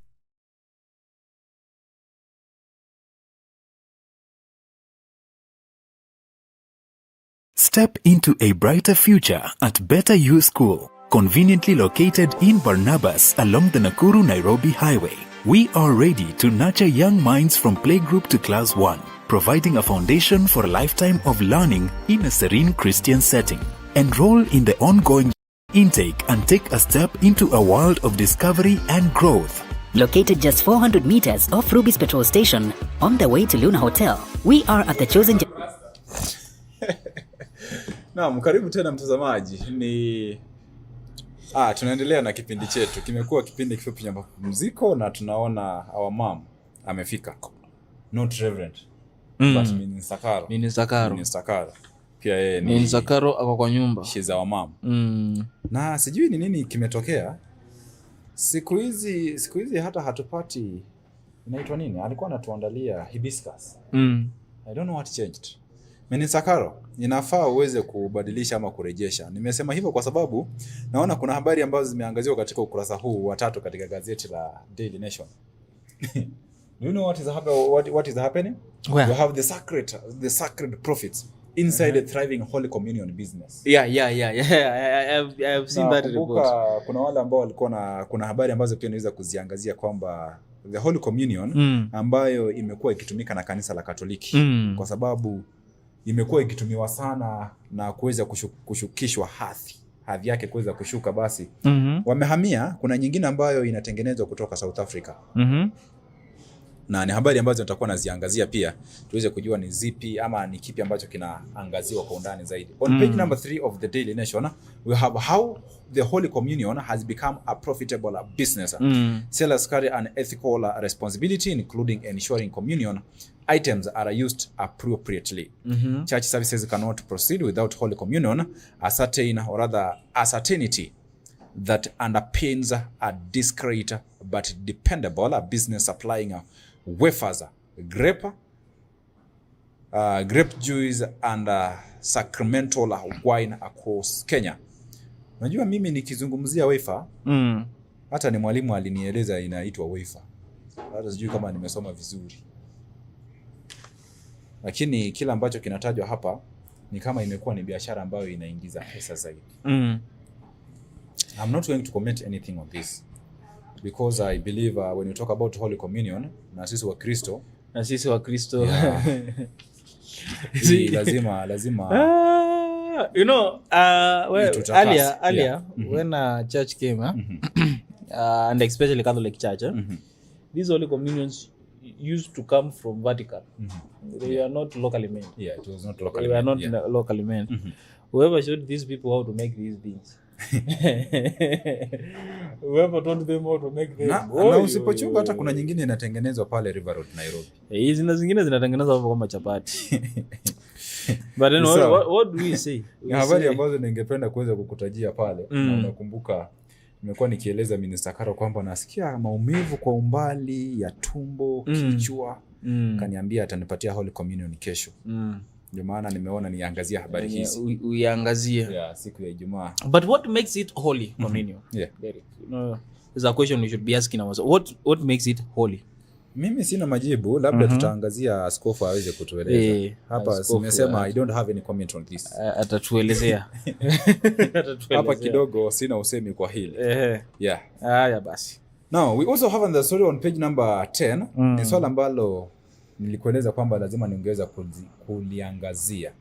Step into a brighter future at Better You School, conveniently located in Barnabas along the Nakuru-Nairobi Highway. We are ready to nurture young minds from playgroup to class 1. Providing a foundation for a lifetime of learning in a serene Christian setting. Enroll in the ongoing intake and take a step into a world of discovery and growth. Located just 400 meters off Ruby's petrol station on the way to Luna Hotel, we are at the chosen... Naam, karibu tena mtazamaji. Tunaendelea na kipindi chetu. Kimekuwa kipindi kifupi cha mapumziko na tunaona our mom amefika. Not Reverend. But Sakaro. Pia yeye ni Sakaro ako kwa nyumba. She's our mom. Na sijui ni nini kimetokea. Siku hizi hata hatupati inaitwa nini? Alikuwa anatuandalia hibiscus. I don't know what changed. Sakaro, inafaa uweze kubadilisha ama kurejesha. Nimesema hivyo kwa sababu naona kuna habari ambazo zimeangaziwa katika ukurasa huu wa 3 katika gazeti la Daily Nation. Do you know what is happening? Where? We have the sacred prophets inside a thriving Holy Communion business. Yeah. I have seen that report. Kuna wale ambao walikuwa kuna habari ambazo pia naweza kuziangazia kwamba the Holy Communion ambayo imekuwa ikitumika na kanisa la Katoliki kwa sababu imekuwa ikitumiwa sana na kuweza kushukishwa hadhi yake kuweza kushuka, basi wamehamia. Kuna nyingine ambayo inatengenezwa kutoka South Africa. Na ni habari ambazo nitakuwa naziangazia pia tuweze kujua ni zipi ama ni kipi ambacho kinaangaziwa kwa undani zaidi. On page number 3 of the Daily Nation, we have how the Holy Communion has become a profitable business. Sellers carry an ethical responsibility, including ensuring communion items are used appropriately. Church services cannot proceed without Holy Communion, a certainty that underpins a discreet but dependable business supplying wafers, grape juice and sacramental wine across Kenya. Unajua mimi nikizungumzia wafer, hata ni mwalimu alinieleza inaitwa wafer. Hata sijui kama nimesoma vizuri. Lakini kila ambacho kinatajwa hapa ni kama imekuwa ni biashara ambayo inaingiza pesa zaidi. I'm not going to comment anything on this because I believe when you talk about Holy Communion, na sisi wa Kristo, yeah. lazima you know, earlier when a church came and especially Catholic Church, these Holy Communions used to come from Vatican. They were not locally made. Yeah, it was not locally made. They were not yeah. locally made. Whoever showed these people how to make these things. Whoever told them how to make them. Na usipochunga hata kuna nyingine inatengenezwa pale Reverend Nairobi. Hizi na zingine zinatengenezwa hapo kama chapati. But then what do we say? Habari ambazo ningependa kuweza kukutajia pale. Na unakumbuka nimekuwa nikieleza Minister Karo kwamba nasikia maumivu kwa umbali ya tumbo, kichwa. Kaniambia atanipatia Holy Communion kesho. Ndio maana nimeona niangazia habari hizi. Uiangazie. Yeah, siku ya Ijumaa. But what makes it Holy Communion? Yeah. There's a question we should be asking ourselves. What makes it holy? Mimi sina majibu, labda tutaangazia askofu aweze kutueleza. Hapa nimesema I don't have any comment on this. Atatuelezea. Hapa kidogo sina usemi kwa hili. Yeah. Haya basi. Now, we also have the story on page number 10. Ni swala ambalo nilikueleza kwamba lazima niongeza kuliangazia.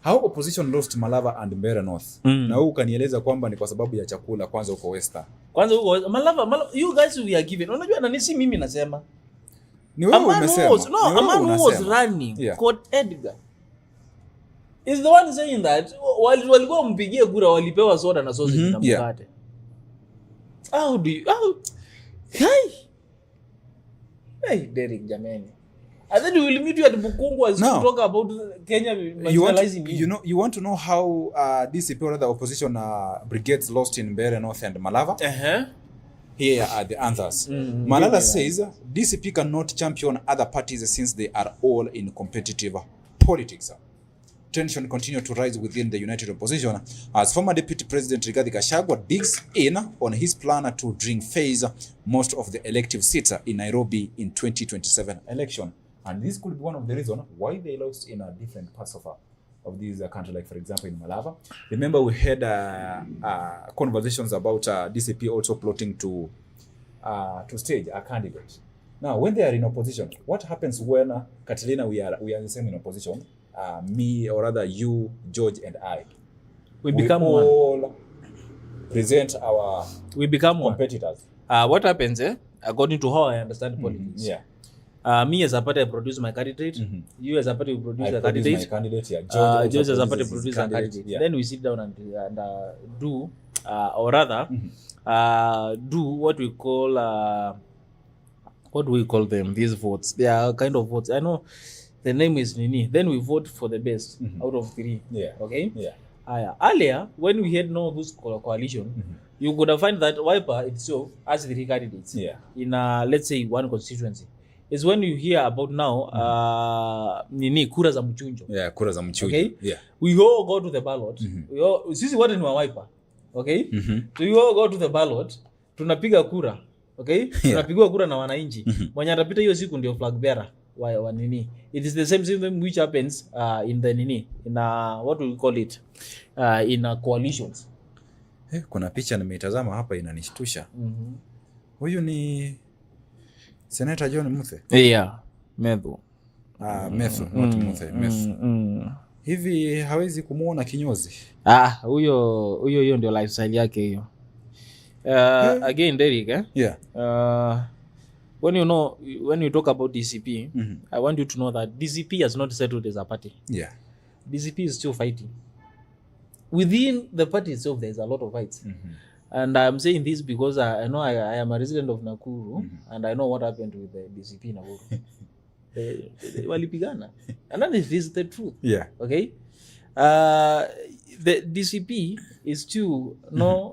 How opposition lost Malava and Mbeere North. Na huko kanieleza kwamba ni kwa sababu ya chakula kwanza huko Western. Kwanza huko Malava, you guys we are given. Unajua nani si mimi nasema. Ni wewe umesema. A man who was running, called Edgar, is the one saying that walikuwa mpigie kura walipewa soda na sausage na mkate. How do you Hey Derek jamani. And then we will meet you at Bukungu as we talk about Kenya marginalizing you want to know how DCP or the opposition brigades lost in Mbeere North and Malava? Here are the answers. Malala says DCP cannot champion other parties since they are all in competitive politics. Tension continued to rise within the united opposition as former Deputy President Rigathi Gachagua digs in on his plan to ring-fence most of the elective seats in Nairobi in 2027 election. And this could be one of the reasons why they lost in different parts of this country, like for example in Malava. Remember we had conversations about DCP also plotting to stage a candidate. Now, when they are in opposition, what happens when Catalina we are the same in opposition? Me, or rather you, George, and I. We become all one. Present our competitors. What happens, according to how I understand politics? Me as a party, I produce my candidate. You as a party, you produce a candidate. My candidate, yeah. George as a party, produce a candidate. Yeah. Then we sit down and do, or rather, do what we call, what do we call them? These votes. They are kind of votes. I know the name is Nini. Then we vote for the best out of 3. Yeah. Okay? Yeah. Earlier, when we had no this coalition, you could have find that Wiper itself has 3 candidates. Yeah. In let's say one constituency. Is when you hear about now Nini kura za mchunjo. Yeah, kura za mchunjo. Okay? Yeah. We all go to the ballot. Sisi wote ni wa Wiper. Okay? So we all go to the ballot. Tunapiga kura. Okay? Tunapigwa kura na wananchi. Mwenye atapita hiyo siku ndio flag bearer. wa nini. It is the same thing which happens in the nini, in what do we call it, in coalitions. Kuna picha nimeitazama hapa inanishtusha. Huyu ni Senator John Muthe. Yeah, Methu. Methu, not Muthe, Methu. Hivi hawezi kumuona kinyozi? Huyo ndio lifestyle yake hiyo. Again Derek, Yeah. When you talk about DCP, I want you to know that DCP has not settled as a party. Yeah. DCP is still fighting. Within the party itself, there's a lot of fights. And I'm saying this because I know I am a resident of Nakuru, and I know what happened with the DCP Nakuru. Walipigana. And that is the truth. Yeah. Okay? The DCP is still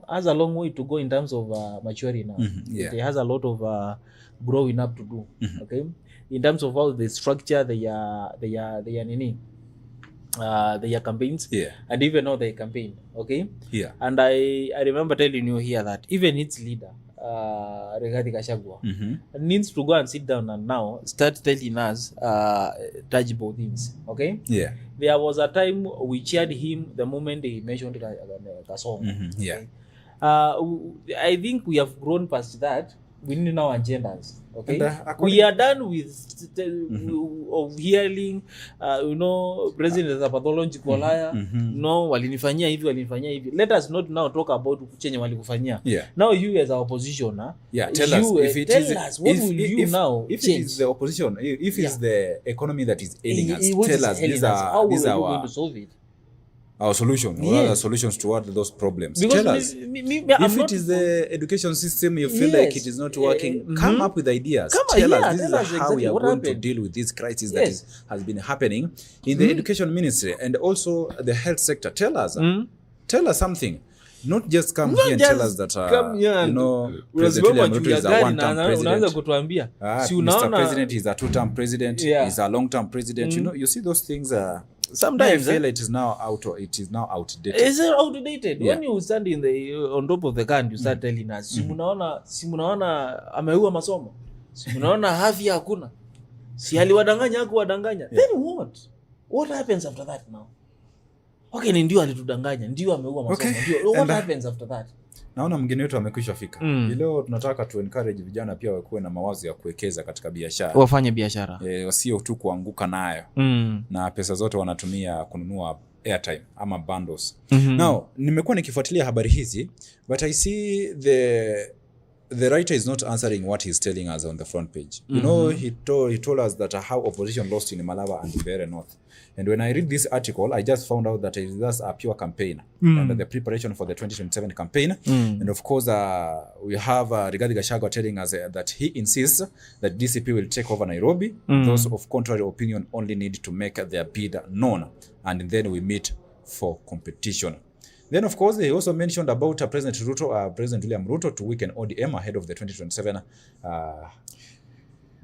has a long way to go in terms of maturing now. Yeah. It has a lot of growing up to do. Okay? In terms of how they structure their campaigns, and even how they campaign. Okay? Yeah. And I remember telling you here that even its leader, Rigathi Gachagua, needs to go and sit down and now start telling us tangible things. Okay? Yeah. There was a time we cheered him the moment he mentioned Kasongo. Yeah. Okay? I think we have grown past that. We need now agendas. Okay, And, we are done with of hearing, president as a pathological liar. No, walinifanyia hivi. Let us not now talk about chenye walikufanyia. Yeah. Now you as our opposition, tell us if it is, what will you now if change? it is the opposition, if it's the economy that is ailing us, tell us these how are are going to solve it? Our solution, or other solutions toward those problems. Because tell us if it is the education system you feel like it is not working, come up with ideas. Tell us this is how we are going to deal with this crisis that has been happening in the education ministry and also the health sector. Tell us something. Not just come here and tell us that President William Ruto is a one-term president. Kutuambia si Mr. President is a two-term president, is a long-term president. You see those things sometimes I feel it is now outdated. Is it outdated? Yeah. When you stand on top of the gun, you start telling us, si munaona ameua masomo, si munaona afya hakuna, si aliwadanganya hakuwadanganya. Then what happens after that now? Okay, ndio alitudanganya, ndio ameua masomo, ndio. What happens after that? Naona mgeni wetu amekwisha fika. Leo tunataka tu encourage vijana pia wakuwe na mawazo ya kuwekeza katika biashara. Wafanye biashara. Wasio tu kuanguka nayo. Na pesa zote wanatumia kununua airtime ama bundles. Now, nimekuwa nikifuatilia habari hizi, but I see the writer is not answering what he's telling us on the front page. He told us that how opposition lost in Malaba and Mbeere North. And when I read this article, I just found out that it is just a pure campaign and the preparation for the 2027 campaign. And of course, we have Rigathi Gachagua telling us that he insists that DCP will take over Nairobi. Those of contrary opinion only need to make their bid known. And then we meet for competition. Then, of course, he also mentioned about President William Ruto to weaken ODM ahead of the 2027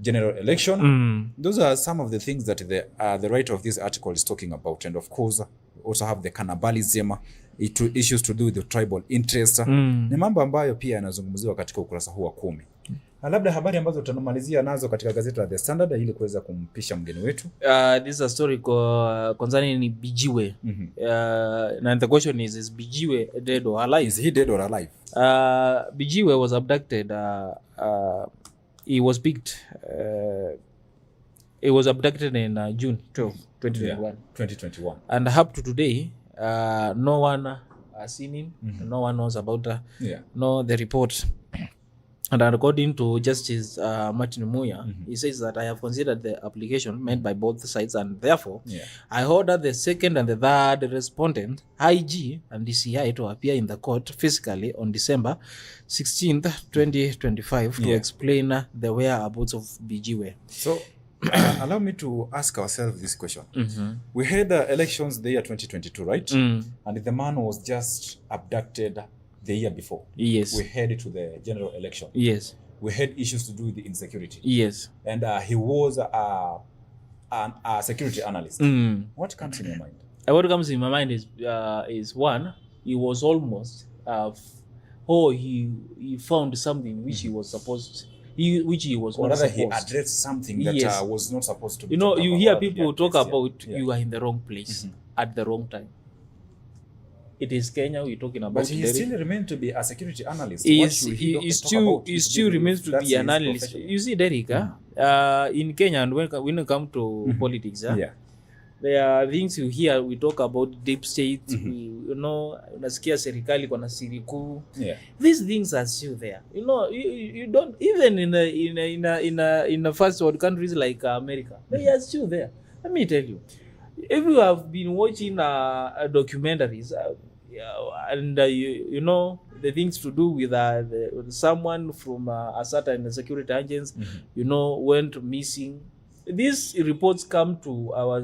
general election. Those are some of the things that the writer of this article is talking about. And of course, we also have the cannibalism, issues to do with the tribal interest. Ni mambo ambayo pia yanazungumziwa katika ukurasa huu wa 10. Labda habari ambazo tunamalizia nazo katika gazeti la The Standard ili kuweza kumpisha mgeni wetu. This is a story concerning Bijiwe. And the question is Bijiwe dead or alive? Is he dead or alive? Bijiwe was abducted. He was picked. He was abducted in June 12, 2021. 2021. And up to today, no one has seen him. No one knows about the report. And according to Justice Martin Muya, he says that I have considered the application made by both sides, and therefore I order the second and the third respondent, IG and DCI, to appear in the court physically on December 16th, 2025 to explain the whereabouts of Bijiwe. So, allow me to ask ourselves this question. We had elections the year 2022, right? And the man was just abducted the year before. Yes. We headed to the general election. Yes. We had issues to do with the insecurity. Yes. And he was a security analyst. What comes in your mind? What comes in my mind is one, he was almost he found something which he was supposed. which he was or not rather supposed. he addressed something that Yes. Was not supposed to be. You know, talked you about hear in people that talk place, about yeah. you are in the wrong place at the wrong time. It is Kenya we're talking about. But he still remains to be a security analyst. He still remains to be an analyst. You see, Derek, in Kenya, and when it comes to politics, there are things you hear. We talk about deep state. You know, unasikia serikali kwa na siri kuu. These things are still there. You know, you don't even in the first world countries like America, they are still there. Let me tell you, if you have been watching documentaries. And you know the things to do with someone from a certain security agents, you know, went missing. These reports come to our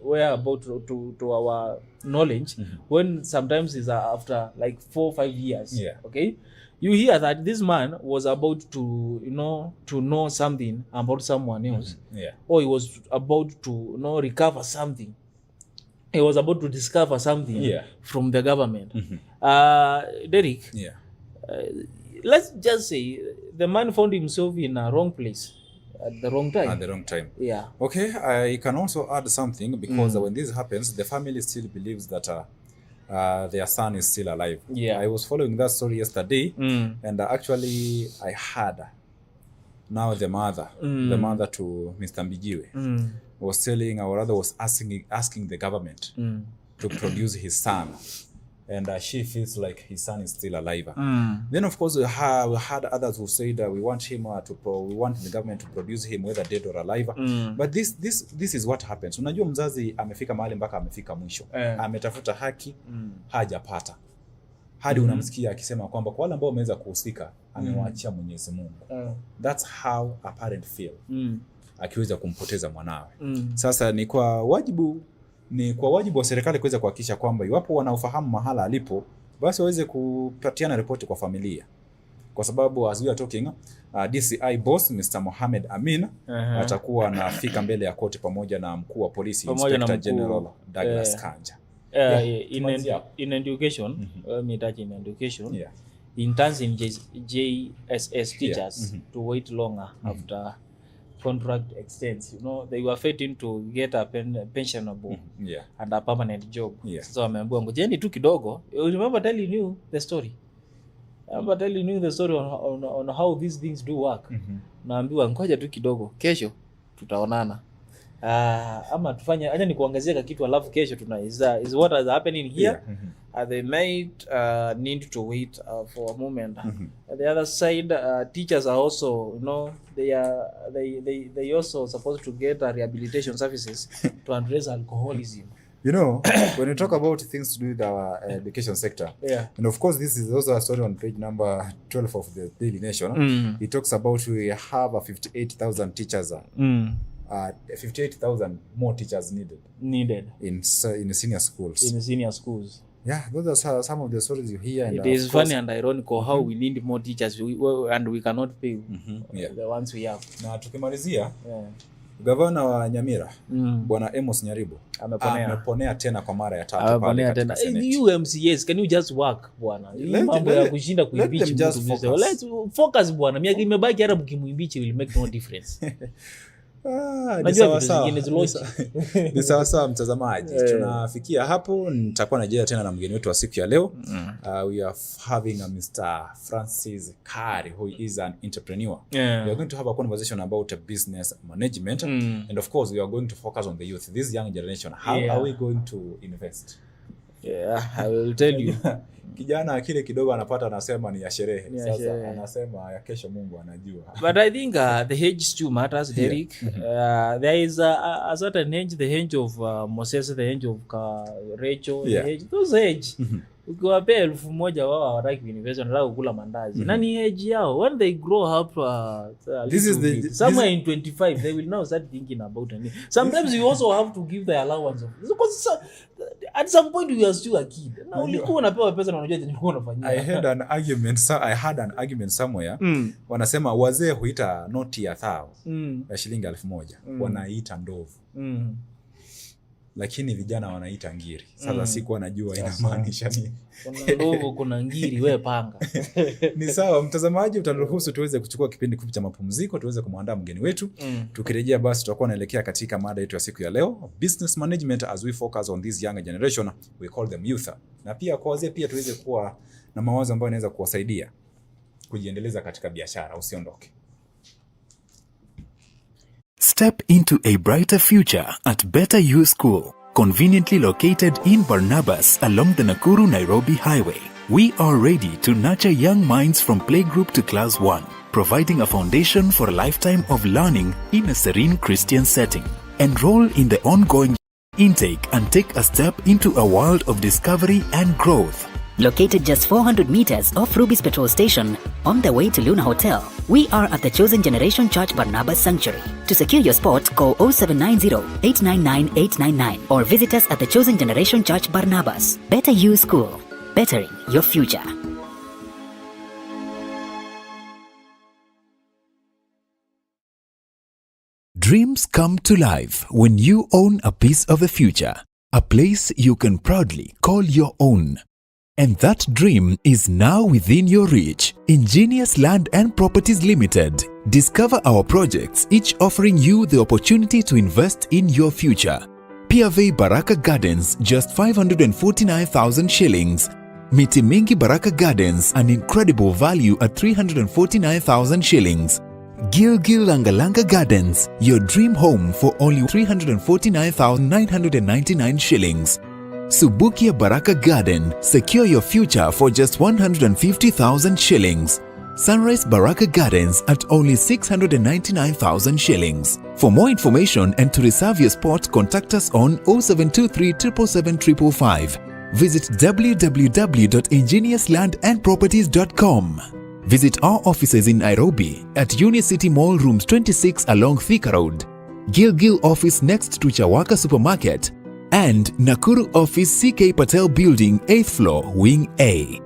whereabout to our knowledge when sometimes is after like 4 or 5 years. Okay, you hear that this man was about to know something about someone else, or he was about to recover something. He was about to discover something from the government. Derek, let's just say the man found himself in a wrong place at the wrong time. At the wrong time. Yeah. Okay, I can also add something because when this happens, the family still believes that their son is still alive. I was following that story yesterday, and actually I heard now the mother to Mr. Mbijiwe, was telling, or rather was asking the government to produce his son, and she feels like his son is still alive. Then of course we had others who said we want him we want the government to produce him whether dead or alive. But this is what happens. Unajua mzazi amefika mahali mpaka amefika mwisho, ametafuta haki, hajapata hadi unamsikia akisema kwamba kwa wale ambao wameweza kuhusika amewaachia Mwenyezi Mungu. That's how a parent feel akiweza kumpoteza mwanawe. Sasa ni kwa wajibu wa serikali kuweza kuhakikisha kwamba iwapo wanaofahamu mahala alipo basi waweze kupatiana ripoti kwa familia, kwa sababu as we are talking DCI boss Mr. Mohamed Amin atakuwa anafika mbele ya koti pamoja na mkuu wa polisi Inspector General Douglas Kanja. In education, me touch in education, interns in JSS teachers to wait longer after contract extends. You know, they were fighting to get a pensionable and a permanent job. So wameambiwa ngojeni tu kidogo. Remember telling you the story. On how these things do work. Naambiwa ngoja tu kidogo, kesho tutaonana. Ama tufanye acha nikuongezea kitu alafu kesho is what is happening here. They might need to wait for a moment. At the other side, teachers are also, you know, they also supposed to get rehabilitation services to address alcoholism. You know, when we talk about things to do with our education sector, and of course this is also a story on page number 12 of the Daily Nation. It talks about we have 58,000 teachers. 58,000 more teachers needed in senior schools. Yeah, those are some of the stories you hear. And it is funny and ironical how we need more teachers and we cannot pay the ones we have. Na tukimalizia, Gavana wa Nyamira, Bwana Amos Nyaribo, ameponea tena kwa mara ya 3 You MCAs, can you just work bwana? Mambo ya kushinda kuimbichi mtu. Let's focus bwana. Miaka imebaki hata mkimuimbichi will make no difference. Ni sawa mtazamaji. Tunafikia hapo, nitakuwa najia tena na mgeni wetu wa siku ya leo. We are having a Mr. Francis Kari, who is an entrepreneur. We are going to have a conversation about business management, and of course we are going to focus on the youth, this young generation. How are we going to invest? I will tell you. Kijana kile kidogo anapata anasema ni ya sherehe. Sasa anasema ya kesho Mungu anajua. But I think the age too matters, Derek. There is a certain age, the age of Moses, the age of Rachel, the age, those age. Ukiwapea 1,000 wao hawataki university, wanataka kukula mandazi. Nani age yao? When they grow up somewhere in 25, they will now start thinking about it. Sometimes you also have to give the allowance of, because at some point you are still a kid. Na ulikuwa unapewa pesa na unajua nilikuwa unafanyia. I had an argument somewhere. Wanasema wazee huita noti ya 1,000 ya shilingi 1,000. Wanaita ndovu. lakini vijana wanaita ngiri. Sasa sikuwa najua inamaanisha nini. Kuna ndovu, kuna ngiri, wewe panga. Ni sawa mtazamaji, utaruhusu tuweze kuchukua kipindi kifupi cha mapumziko, tuweze kumwandaa mgeni wetu. Tukirejea basi tutakuwa naelekea katika mada yetu ya siku ya leo, business management as we focus on this younger generation, we call them youth. Na pia kwa wazee pia tuweze kuwa na mawazo ambayo yanaweza kuwasaidia kujiendeleza katika biashara. Usiondoke. Step into a brighter future at Better You School, conveniently located in Barnabas along the Nakuru-Nairobi Highway. We are ready to nurture young minds from playgroup to class 1, providing a foundation for a lifetime of learning in a serene Christian setting. Enroll in the ongoing intake and take a step into a world of discovery and growth. Located just 400 meters off Ruby's petrol station, on the way to Luna Hotel, we are at the Chosen Generation Church Barnabas Sanctuary. To secure your spot, call 0790-899-899 or visit us at the Chosen Generation Church Barnabas. Better You School, bettering your future. Dreams come to life when you own a piece of the future, a place you can proudly call your own. And that dream is now within your reach. Ingenious Land and Properties Limited. Discover our projects, each offering you the opportunity to invest in your future. Piave Baraka Gardens, just 549,000 shillings. Miti Mingi Baraka Gardens, an incredible value at 349,000 shillings. Gilgil Langalanga Gardens, your dream home for only 349,999 shillings. Subukia Baraka Garden, secure your future for just 150,000 shillings. Sunrise Baraka Gardens at only 699,000 shillings. For more information and to reserve your spot, contact us on 0723 777 555. Visit www.ingeniuslandandproperties.com. Visit our offices in Nairobi at Unicity Mall Rooms 26 along Thika Road, Gilgil office next to Chawaka Supermarket, and Nakuru office CK Patel Building 8th floor Wing A.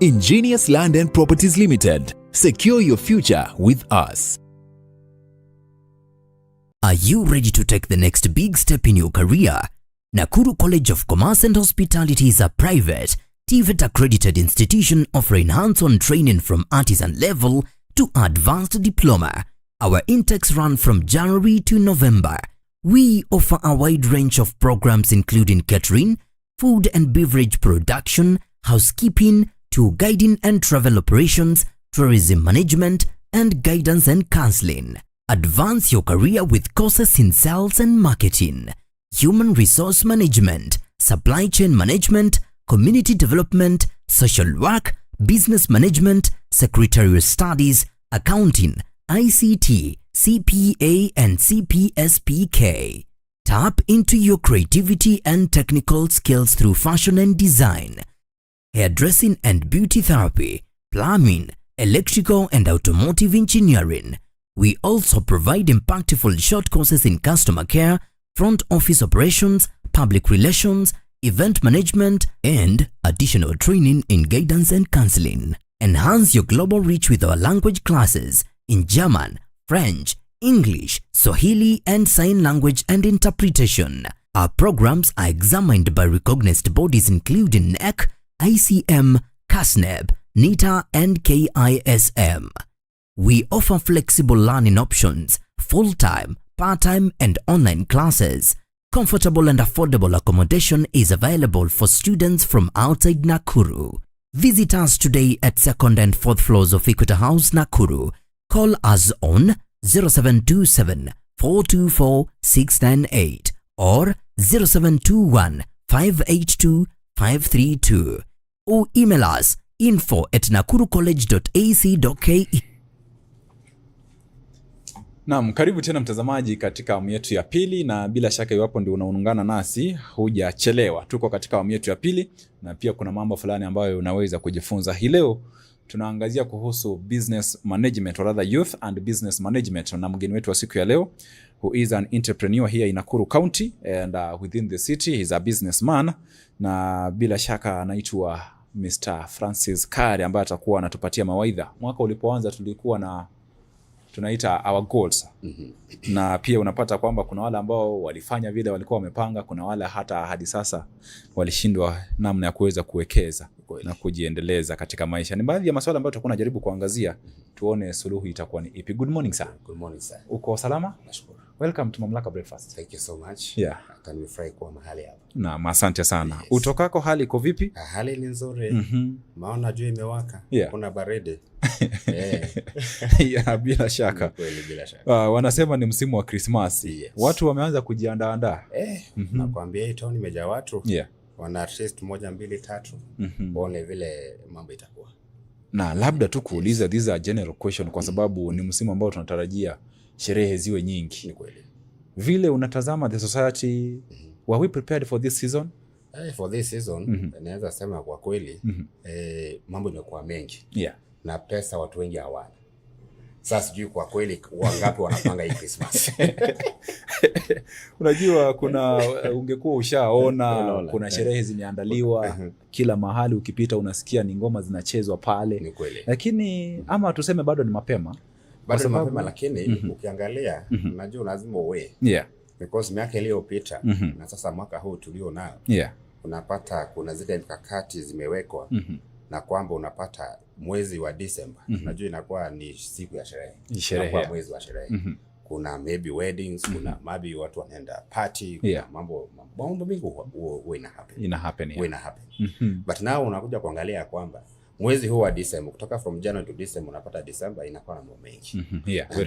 Ingenious Land and Properties Limited. Secure your future with us. Are you ready to take the next big step in your career? Nakuru College of Commerce and Hospitality is a private, TVET accredited institution offering hands-on training from artisan level to advanced diploma. Our intakes run from January to November. We offer a wide range of programs including catering, food and beverage production, housekeeping, tour guiding and travel operations, tourism management, and guidance and counseling. Advance your career with courses in sales and marketing, human resource management, supply chain management, community development, social work, business management, secretarial studies, accounting, ICT, CPA and CPSPK. Tap into your creativity and technical skills through fashion and design, hairdressing and beauty therapy, plumbing, electrical and automotive engineering. We also provide impactful short courses in customer care, front office operations, public relations, event management, and additional training in guidance and counseling. Enhance your global reach with our language classes in German, French, English, Swahili, and Sign Language and Interpretation. Our programs are examined by recognized bodies including NEC, ICM, CASNEB, NITA, and KISM. We offer flexible learning options, full-time, part-time, and online classes. Comfortable and affordable accommodation is available for students from outside Nakuru. Visit us today at 2nd and 4th floors of Equator House, Nakuru. Call us on 0727 424 698 or 0721 582 532 or email us info@nakurucollege.ac.ke. Naam, karibu tena mtazamaji katika awamu yetu ya pili, na bila shaka iwapo ndio unaungana nasi hujachelewa. Tuko katika awamu yetu ya pili na pia kuna mambo fulani ambayo unaweza kujifunza. Hii leo tunaangazia kuhusu business management or rather youth and business management, na mgeni wetu wa siku ya leo who is an entrepreneur here in Nakuru County and within the city. He's a businessman na bila shaka anaitwa Mr. Francis Kare ambaye atakuwa anatupatia mawaidha. Mwaka ulipoanza tulikuwa tunaita our goals. Na pia unapata kwamba kuna wale ambao walifanya vile walikuwa wamepanga, kuna wale hata hadi sasa walishindwa namna ya kuweza kuwekeza na kujiendeleza katika maisha. Ni baadhi ya masuala ambayo tutakuwa tunajaribu kuangazia, tuone suluhu itakuwa ni ipi. Good morning sir. Good morning sir. Uko salama? Nashukuru. Welcome to Mamlaka Breakfast. Thank you so much. Yeah. Nimefurahi kuwa mahali hapa. Na asante sana. Yes. Utokako hali iko vipi? Hali ni nzuri. Maana jua imewaka. Yeah. Kuna baridi. Yeah, bila shaka. Kweli bila shaka. Wanasema ni msimu wa Christmas. Yes. Watu wameanza kujiandaa. Nakwambia hii town imejaa watu. Yeah. Wana at least 1, 2, 3. Waone vile mambo itakuwa. Na labda tu kuuliza, these are general question kwa sababu ni msimu ambao tunatarajia sherehe ziwe nyingi. Ni kweli. Vile unatazama the society, were we prepared for this season? For this season, naweza sema kwa kweli mambo imekuwa mengi. Yeah. Na pesa watu wengi hawana. Sasa sijui kwa kweli wangapi wanapanga hii Christmas. Unajua kuna ungekuwa ushaona kuna sherehe zimeandaliwa kila mahali, ukipita unasikia ni ngoma zinachezwa pale. Ni kweli. Lakini ama tuseme bado ni mapema. Bado ni mapema, lakini ukiangalia unajua lazima uwe. Yeah. Because miaka iliyopita na sasa mwaka huu tulio nao. Yeah. Unapata kuna zile mikakati zimewekwa na kwamba unapata mwezi wa December unajua inakuwa ni siku ya sherehe. Inakuwa mwezi wa sherehe. Kuna maybe weddings, kuna maybe watu wanaenda party, kuna mambo mingi huwa ina happen. But now unakuja kuangalia kwamba mwezi huu wa December, kutoka from January to December, unapata December inakuwa na mambo mengi.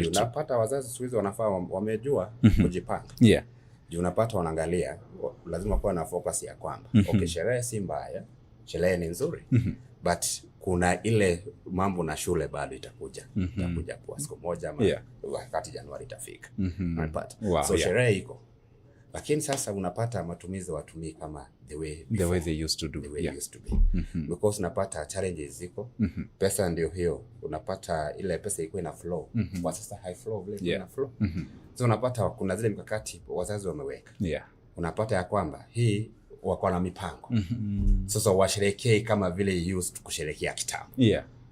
Unapata wazazi siku hizi wanafaa wamejua kujipanga. Yeah. Unapata wanaangalia lazima kuwa na focus ya kwamba okay, sherehe si mbaya, sherehe ni nzuri. But kuna ile mambo na shule bado itakuja kwa siku moja ama wakati Januari itafika. Unapata. So sherehe iko. Lakini sasa unapata matumizi watumii kama the way they used to do. Because unapata challenges ziko. Pesa ndio hiyo. Unapata ile pesa iko ina flow. Kwa sasa high flow vile ina flow. So unapata kuna zile mikakati wazazi wameweka. Unapata ya kwamba hii wako na mipango. Sasa washerekee kama vile used kusherekea kitambo.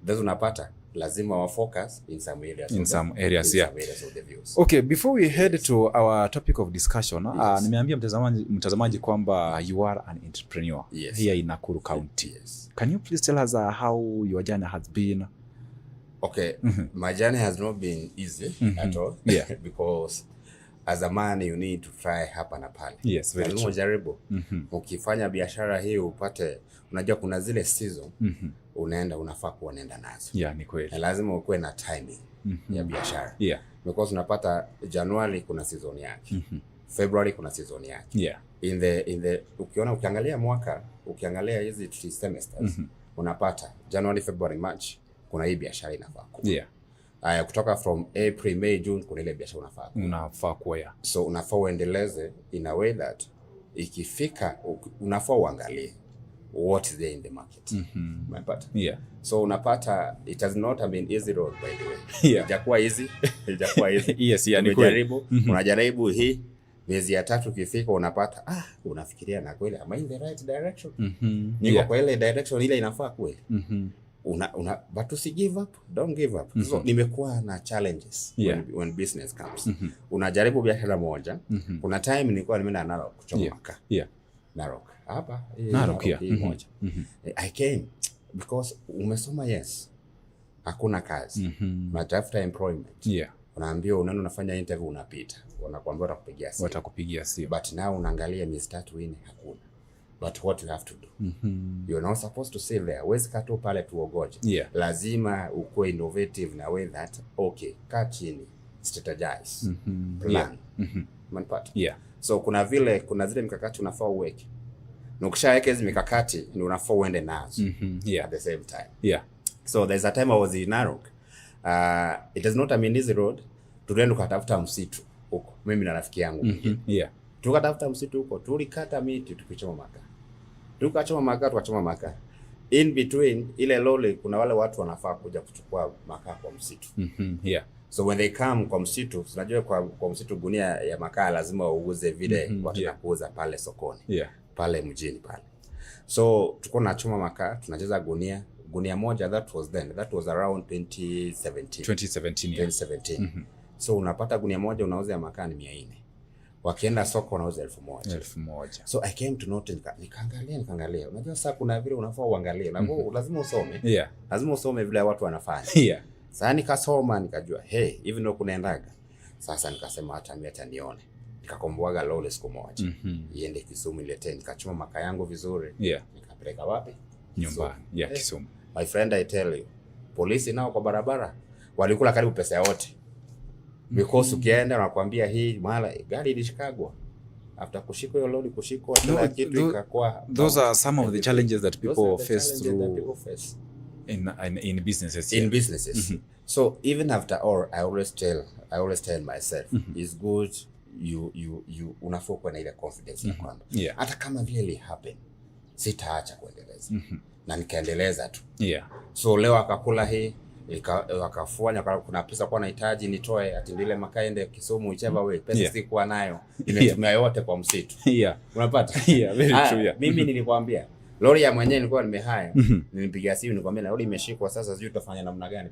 That's unapata lazima wa focus in some areas of the views. Okay, before we head to our topic of discussion, nimeambia mtazamaji kwamba you are an entrepreneur here in Nakuru County. Can you please tell us how your journey has been? Okay, my journey has not been easy at all. Because as a man you need to try hapa na pale. Yes, very true. Jaribu. Ukifanya biashara hii upate, unajua kuna zile season unaenda unafaa kuwa nenda nazo. Yeah, ni kweli. Lazima ukuwe na timing ya biashara. Because unapata January kuna season yake. February kuna season yake. In the ukiangalia mwaka, ukiangalia hizi 3 semesters, unapata January, February, March kuna hii biashara inafaa kuwa. Kutoka from April, May, June kuna ile biashara unafaa kuwa. So unafaa uendeleze in a way that ikifika unafaa uangalie what is there in the market. Unapata? So unapata it has not been easy road by the way. Ijakuwa easy. Yes, yani kujaribu. Unajaribu hii miezi ya 3 ukifika unapata unafikiria na kweli am I in the right direction? Niko kwa ile direction ile inafaa kweli. But to give up, don't give up. So nimekuwa na challenges when business comes. Unajaribu biashara moja. Kuna time nilikuwa nimeenda Narok kuchoma makaa. Narok. Hapa Narok moja. I came because umesoma hakuna kazi. Unatafuta employment. Unaambia unaenda unafanya interview unapita. Wanakuambia watakupigia simu. But now unaangalia miezi 3 4 hakuna. But what you have to do. You're not supposed to sit there. Wezi kato pale tuogoje. Lazima ukue innovative na way that okay, kaa chini, strategize, plan. Manipata. So kuna zile mikakati unafaa uweke. Na ukishaweka hizo mikakati ni unafaa uende nazo at the same time. So there's a time I was in Narok. It is not a easy road. Tulienda kutafuta msitu huko. Mimi na rafiki yangu. Tukatafuta msitu huko, tulikata miti tukichoma makaa. Tukachoma makaa. In between ile lole kuna wale watu wanafaa kuja kuchukua makaa kwa msitu. So when they come kwa msitu, unajua kwa msitu gunia ya makaa lazima uuze vile watu nakuuza pale sokoni. Pale mjini pale. So tuko na choma makaa, tunacheza gunia moja, that was around 2017. Yeah. 2017. So unapata gunia moja unauza ya makaa ni 400. Wakienda soko wanauza 1000. So I came to note, nikaangalia. Unajua sasa kuna vile unafaa uangalie. Na lazima usome. Yeah. Lazima usome vile watu wanafanya. Yeah. Sasa nikasoma nikajua, hivi ndio kunaendaga. Sasa nikasema hata mimi nione. Nikakomboaga lole siku moja. Iende Kisumu niletee, nikachoma makaa yangu vizuri. Yeah. Nikapeleka wapi? Nyumbani. Yeah, Kisumu. My friend, I tell you, polisi nao kwa barabara walikula karibu pesa yote. Because ukienda wanakuambia hii mara gari ilishikagwa. After kushikwa hiyo lori kushikwa kila kitu ikakuwa. Those are some of the challenges that people face through in businesses. In businesses. So even after all, I always tell myself, it's good you unafaa kuwa na ile confidence ya kwamba hata kama vile li happen sitaacha kuendeleza. Na nikaendeleza tu. Yeah. So leo akakula hii wakafanya kuna pesa kwa nahitaji nitoe atindile makaende Kisumu whichever way pesa sikuwa nayo nimetumia yote kwa msitu. Yeah. Unapata? Yeah, very true. Yeah. Mimi nilikwambia lori ya mwenyewe nilikuwa nimehaya. Nilipigia simu nikwambia na lori imeshikwa sasa sijui tutafanya namna gani.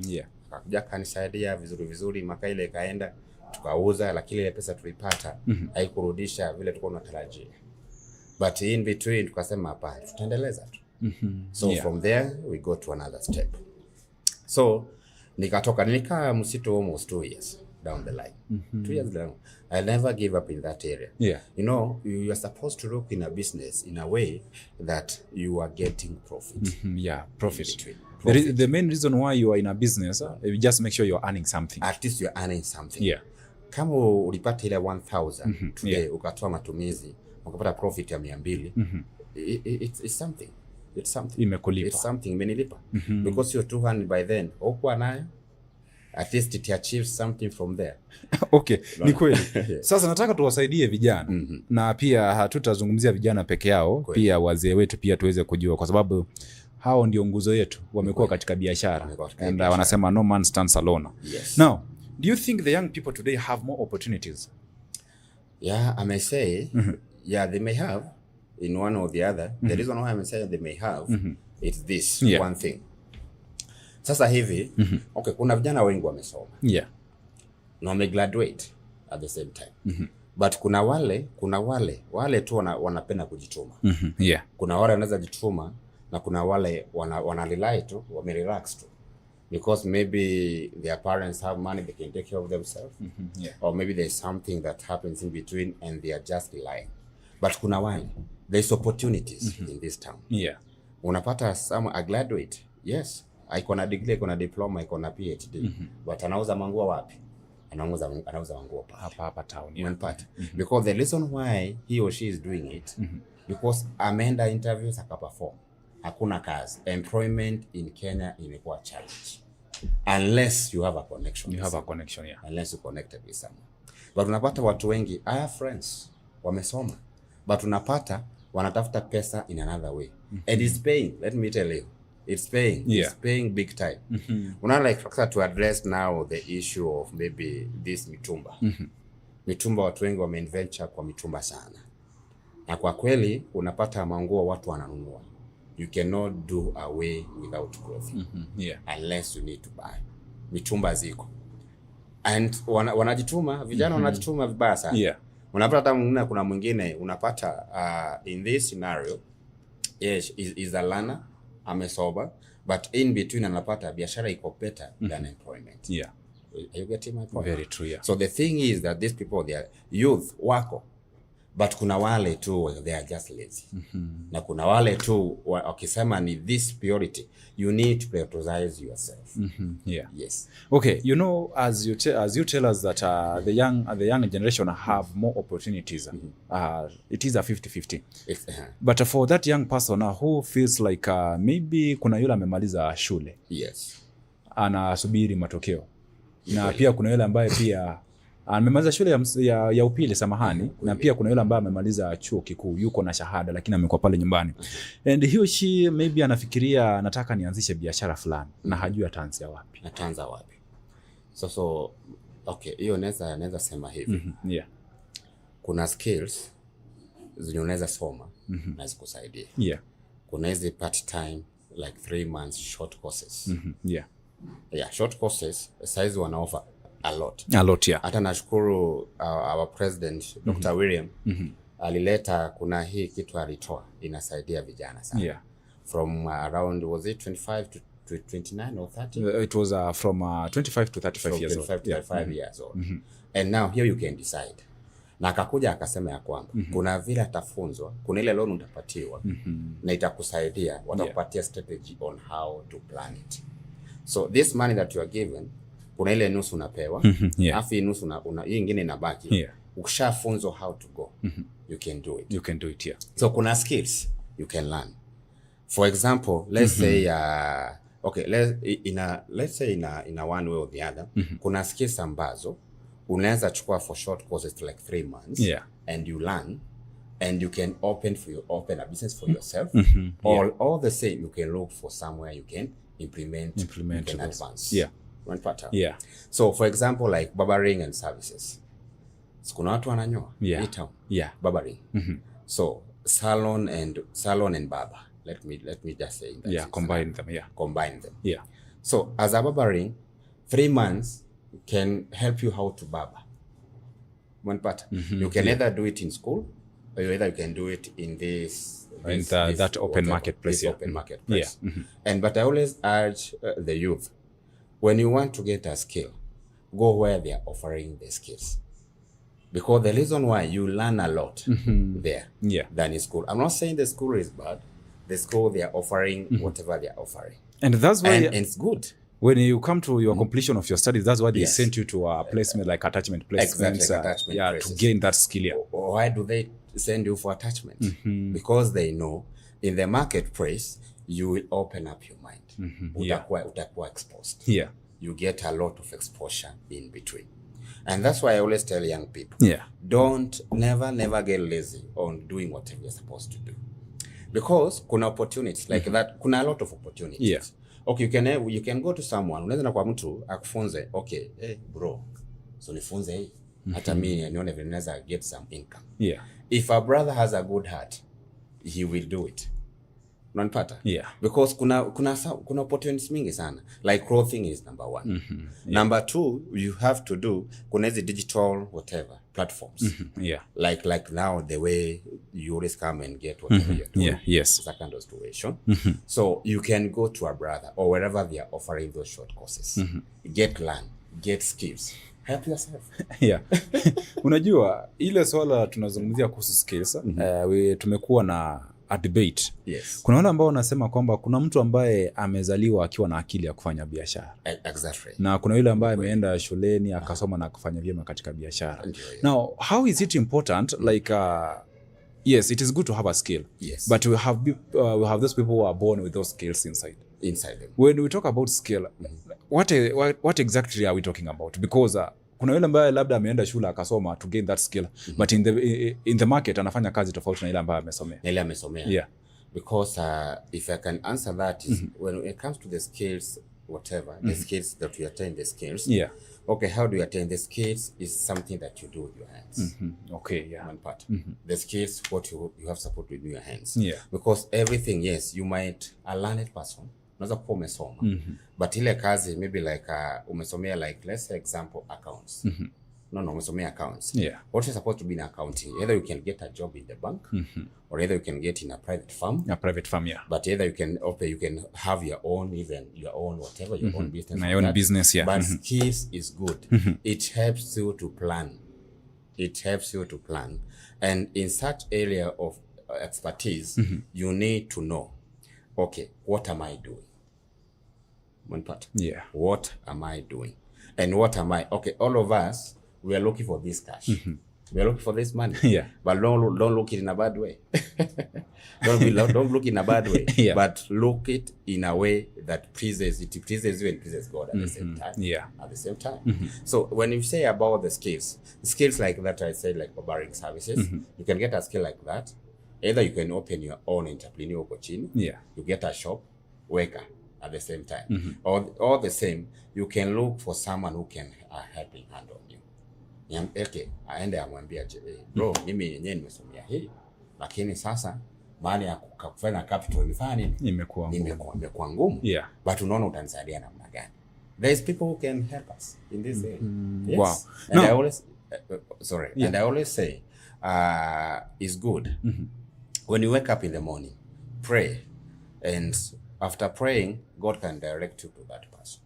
Yeah. Akakuja kanisaidia vizuri makaa ile kaenda tukauza, lakini ile pesa tulipata haikurudisha vile tulikuwa tunatarajia. But in between tukasema hapana, tutaendeleza tu. So from there we go to another step. So nikaa msitu almost 2 years down the line. 2 years down. I never give up in that area. Yeah. You know, you are supposed to look in a business in a way that you are getting profit. Yeah, profit. The main reason why you are in a business, you just make sure you're earning something. At least you're earning something. Yeah. Kama ulipata ile 1000 today ukatoa matumizi ukapata profit ya 200, it's something. It's something. Imekulipa. It's something imenilipa. Because you're 200 by then. Okuwa nayo. At least it achieves something from there. Okay, ni kweli. Sasa nataka tuwasaidie vijana. Na pia hatutazungumzia vijana peke yao, pia wazee wetu pia tuweze kujua kwa sababu hao ndio nguzo yetu. Wamekuwa katika biashara. And wanasema no man stands alone. Yes. Now, do you think the young people today have more opportunities? Yeah, I may say, yeah, they may have. In one or the other. The reason why I'm saying they may have, it's this one thing. Sasa hivi, okay, kuna vijana wengi wamesoma. Yeah. Na wamegraduate at the same time. But kuna wale tu wanapenda kujituma. Yeah. Kuna wale wanaweza jituma na kuna wale wanalilai tu, wamerelax tu. Because maybe their parents have money, they can take care of themselves. Yeah. Or maybe there's something that happens in between and they are just relying. But kuna wale, there's opportunities in this town. Yeah. Unapata a graduate, yes, iko na degree, iko na diploma, iko na PhD. But anauza manguo wapi? Anauza manguo hapa town. Unapata? Because the reason why he or she is doing it, because ameenda interviews akaperform. Hakuna kazi. Employment in Kenya imekuwa challenge. Unless you have a connection. You have a connection, yeah. Unless you connected with someone. But unapata watu wengi, I have friends, wamesoma. But unapata wanatafuta pesa in another way. And it's paying, let me tell you. It's paying. Yeah. It's paying big time. Like to address now the issue of maybe this mitumba. Mitumba watu wengi wameinventure kwa mitumba sana. Na kwa kweli unapata manguo watu wananunua. You cannot do away without clothing. Yeah. Unless you need to buy. Mitumba ziko. And wanajituma, vijana wanajituma vibaya sana. Yeah. Unapata hata kuna mwingine unapata in this scenario, yes, is a learner, amesoba, but in between anapata biashara iko better than employment. Yeah. Are you getting my point? Very true, yeah. So the thing is that these people, they are youth, wako, but kuna wale tu, they are just lazy. Na kuna wale tu, wakisema ni this priority, you need to prioritize yourself. Yeah. Yes. Okay, you know, as you tell us that the young generation have more opportunities, it is a 50-50. But for that young person who feels like maybe kuna yule amemaliza shule. Yes. Anasubiri matokeo. Na pia kuna yule ambaye pia amemaliza shule ya upili, samahani, na pia kuna yule ambaye amemaliza chuo kikuu, yuko na shahada lakini amekuwa pale nyumbani. And he or she maybe anafikiria nataka nianzishe biashara fulani na hajui ataanzia wapi. Ataanza wapi? So okay, hiyo naweza sema hivi. Yeah. Kuna skills zenye unaweza soma na zikusaidie. Yeah. Kuna hizi part time like 3 months short courses. Yeah. Yeah, short courses, size one offer a lot. A lot, yeah. Hata nashukuru our president, Dr. William, alileta kuna hii kitu alitoa inasaidia vijana sana. Yeah. From around, was it 25 to 29 or 30? It was from 25 to 35 years old. 25 to 35 years old. And now here you can decide. Na akakuja akasema ya kwamba kuna vile atafunzwa, kuna ile loan utapatiwa na itakusaidia, watakupatia strategy on how to plan it. So this money that you are given, kuna ile nusu unapewa, afi nusu hii nyingine inabaki. Ukishafunzwa how to go, you can do it. You can do it, yeah. So kuna skills you can learn. For example, let's say okay, let's say in a one way or the other, kuna skills ambazo unaweza chukua for short courses like 3 months, and you learn, and you can open a business for yourself. All the same, you can look for somewhere you can implement you can advance. Yeah. One pattern. Yeah. So for example, like barbering and services. Kuna watu wananyoa. Yeah. Barbering. So salon and barber. Let me just say that. Yeah, combine them. Yeah. Combine them. Yeah. So as a barbering, 3 months can help you how to barber. One part. You can either do it in school, or either you can do it in that open marketplace. Open marketplace. But I always urge the youth, when you want to get a skill, go where they are offering the skills. Because the reason why you learn a lot there than in school. I'm not saying the school is bad. The school, they are offering whatever they are offering. And that's why... And it's good. When you come to your completion of your studies, that's why they sent you to a placement like attachment placements. Exactly, to gain that skill. Yeah. Why do they send you for attachment? Because they know in the marketplace, you will open up your mind. Utakuwa exposed. Yeah. You get a lot of exposure in between. And that's why I always tell young people, never get lazy on doing whatever you're supposed to do. Because kuna opportunities like that, kuna a lot of opportunities. Yeah. Okay, you can go to someone, unaweza na kwa mtu akufunze, okay, hey bro, so nifunze hii, hata mimi nione vile naweza get some income. Yeah. If a brother has a good heart, he will do it. Unanipata? Yeah. Because kuna opportunities mingi sana. Like clothing is number 1. Number 2, you have to do kuna hizi digital whatever platforms. Yeah. Like now the way you always come and get whatever you're doing. Yeah. Yes. That kind of situation. So you can go to a brother or wherever they are offering those short courses. Get skills. Help yourself. Yeah. Unajua ile swala tunazungumzia kuhusu skills, tumekuwa na a debate. Yes. Kuna wale ambao wanasema kwamba kuna mtu ambaye amezaliwa akiwa na akili ya kufanya biashara. Exactly. Na kuna yule ambaye ameenda shuleni akasoma na kufanya vyema katika biashara. Now, how is it important like yes, it is good to have a skill. Yes. But we have those people who are born with those skills inside them. When we talk about skill, what exactly are we talking about? Because kuna yule ambaye labda ameenda shule akasoma to gain that skill, but in the market anafanya kazi tofauti na ile ambayo amesomea. Yeah. Because if I can answer that is when it comes to the skills, whatever, the skills that you attain the skills. Yeah. Okay, how do you attain the skills is something that you do with your hands. Okay, yeah. One part. The skills, what you have support with your hands. Yeah. Because everything, yes, you might a learned person. Unaweza kuwa umesoma. But ile kazi maybe like umesomea like let's say example accounts. No, umesomea accounts. Yeah. What you're supposed to be in accounting, either you can get a job in the bank or either you can get in a private firm. A private firm, yeah. But either you can have your own whatever, your own business. My own business, yeah. But skills is good. It helps you to plan. And in such area of expertise, you need to know, okay, what am I doing? One part. Yeah. What am I doing? And what am I? Okay, all of us, we are looking for this cash. We are looking for this money. Yeah. But don't look it in a bad way. don't look in a bad way. Yeah. But look it in a way that pleases you and pleases God at the same time. Yeah. At the same time. So when you say about the skills like that, I say like barbering services, you can get a skill like that. Either you can open your own entrepreneur opportunity. Yeah. You get a shop, worker at the same time. Or the same, you can look for someone who can helping hand on you. Okay, aende amwambia bro, mimi yenyewe nimesomea hii, lakini sasa maana ya kufanya capital imefanya nini? Imekuwa ngumu. Yeah. But unaona utanisaidia namna gani? There is people who can help us in this area. Yes. Wow. And I always and I always say it's good when you wake up in the morning, pray, and after praying, God can direct you to that person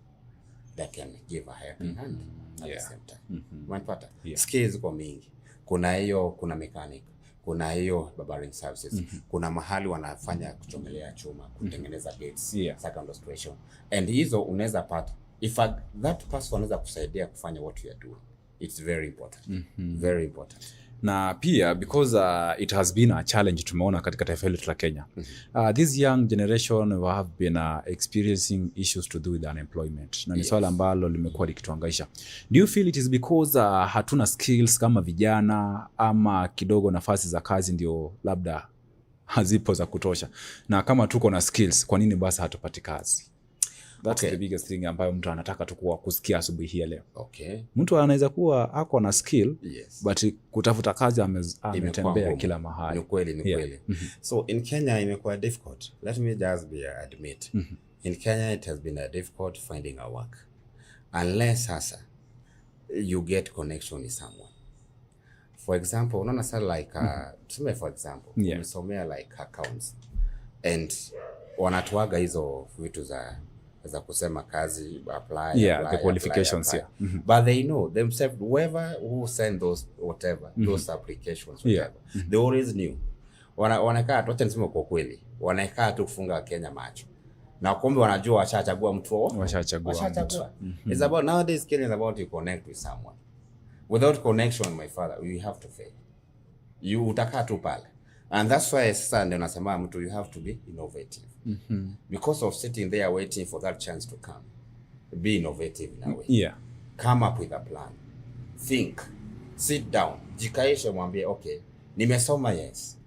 that can give a helping hand at the same time. Unapata? Skills kwa mingi. Kuna mechanic, kuna hiyo barbering services, kuna mahali wanafanya kuchomelea chuma, kutengeneza gates, second restoration. And hizo unaweza pata. If that person anaweza kusaidia kufanya what you are doing, it's very important. Very important. Na pia because it has been a challenge tumeona katika taifa letu la Kenya. This young generation have been experiencing issues to do with unemployment. Na ni swala ambalo limekuwa likituangaisha. Do you feel it is because hatuna skills kama vijana ama kidogo nafasi za kazi ndio labda hazipo za kutosha? Na kama tuko na skills, kwa nini basi hatupati kazi? That's the biggest thing ambayo mtu anataka tu kusikia asubuhi hii leo. Mtu anaweza kuwa ako na skill, but kutafuta kazi ametembea kila mahali. Ni kweli. So in Kenya imekuwa difficult. Let me just admit. In Kenya it has been difficult finding a work. Unless sasa you get connection with someone. For example, unaona sasa like for example, umesomea like accounts and wanatuaga hizo vitu za kusema kazi, apply, the qualifications, but they know themselves, whoever who send those whatever those applications, whatever, they always knew. Wanakaa tu, niseme kwa kweli, wanakaa tu kufunga Kenya macho na kumbe wanajua washachagua mtu washachagua. It's about nowadays Kenya is about to connect with someone. Without connection, my father, you have to fail. You utakaa tu pale. And that's why sasa ndio nasema mtu you have to be innovative. Because of sitting there waiting for that chance to come. Be innovative in a way. Come up with a plan. Think. Sit down. Jikaishe mwambie, okay, nimesoma, yes.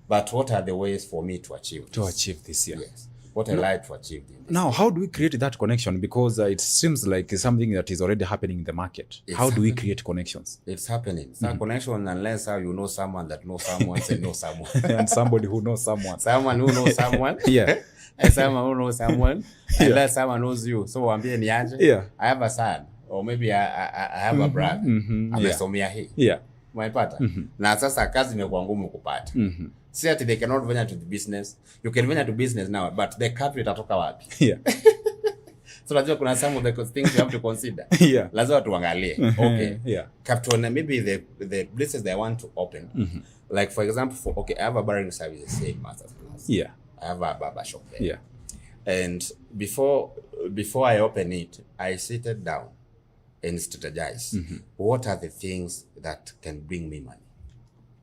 But what are the ways for me to achieve this? To achieve this, Yes. What I like to achieve this. Now, how do we create that connection? Because it seems like it's something that is already happening in the market. How do we create connections? It's happening. It's not connection unless you know someone that knows someone and knows someone. And somebody who knows someone. Someone who knows someone. And someone who knows someone. Unless someone knows you. So wambie ni aje. I have a son. Or maybe I have a brother. Amesomea hii. Mwaipata. Na sasa kazi imekuwa ngumu kupata. See that they cannot venture to the business. You can venture to business now, but the capital itatoka wapi? So lazima kuna some of the things you have to consider. Lazima tuangalie. Capital, maybe the places they want to open. Like for example, I have a barbering service, say master's class. I have a barber shop there. And before I open it, I sit down and strategize. What are the things that can bring me money?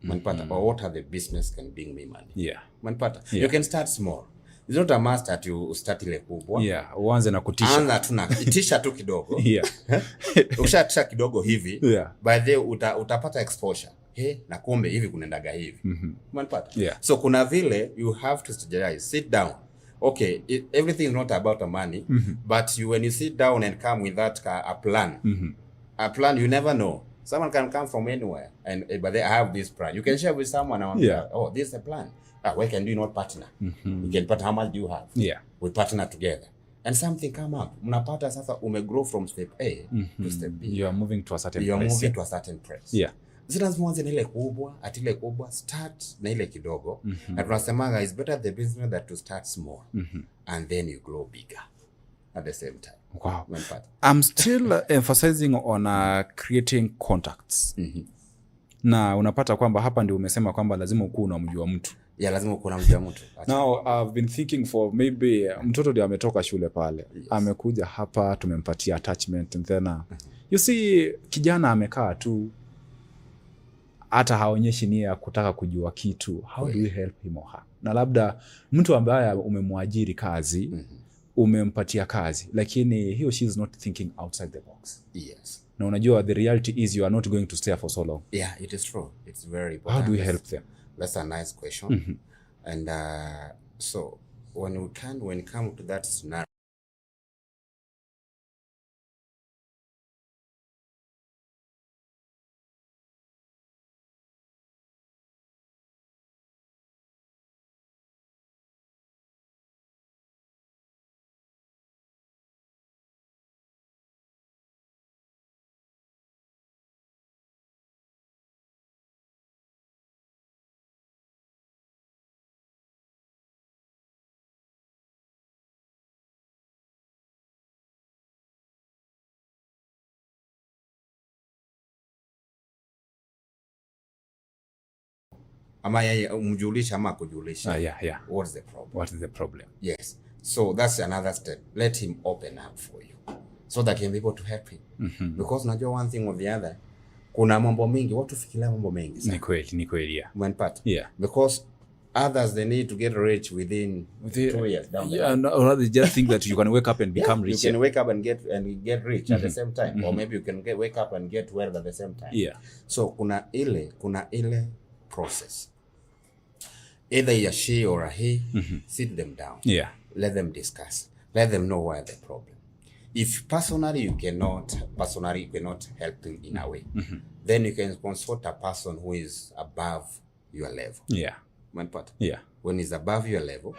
Manpata, or what are the business can bring me money? Manpata. You can start small. It's not a must that you start ile kubwa. Uanze na kutisha. Anza tu na itisha tu kidogo. Ukishatisha kidogo hivi, by the utapata exposure. Na kumbe hivi kunaendaga hivi. Manpata. So kuna vile you have to strategize. Sit down. Okay, everything is not about the money, but when you sit down and come with that a plan, a plan, you never know. Someone can come from anywhere, but I have this plan. You can share with someone. Oh, this is a plan. Why can you not partner? You can partner. How much do you have? We partner together, and something come up. Mnapata sasa grow from step A to step B. You are moving to a certain place. You are moving to a certain place. Zina mwanzo na ile kubwa, atile kubwa, start na ile kidogo. Na tunasemaga is better the business that to start small and then you grow bigger at the same time. Wow. I'm still emphasizing on creating contacts. Na unapata kwamba hapa ndio umesema kwamba lazima ukue unamjua mtu. Lazima ukue unamjua mtu. Now I've been thinking for maybe mtoto ndio ametoka shule pale. Amekuja hapa, tumempatia attachment and then you see kijana amekaa tu, hata haonyeshi nia ya kutaka kujua kitu. How do we help him or her? Na labda mtu ambaye umemwajiri kazi, umempatia kazi, lakini he or she is not thinking outside the box. Na unajua the reality is you are not going to stay for so long. It is true. It's very important. How do we help them? That's a nice question. And so when we come to that scenario, ama yeye umjulisha ama kujulisha. Yeah. What's the problem? What is the problem? Yes. So that's another step. Let him open up for you so that you can be able to help him. Because najua one thing or the other, kuna mambo mengi, watu fikiria mambo mengi sana. Ni kweli, yeah. Umenipata? Yeah. Because others, they need to get rich within 2 years down the line. Or they just think that you can wake up and become rich. You can wake up and get rich at the same time, or maybe you can wake up and get wealth at the same time. Yeah. So kuna ile process. Either a she or a he, sit them down. Yeah. Let them discuss. Let them know why the problem. If personally you cannot help them in a way, then you can consult a person who is above your level. Yeah. Yeah. When it's above your level,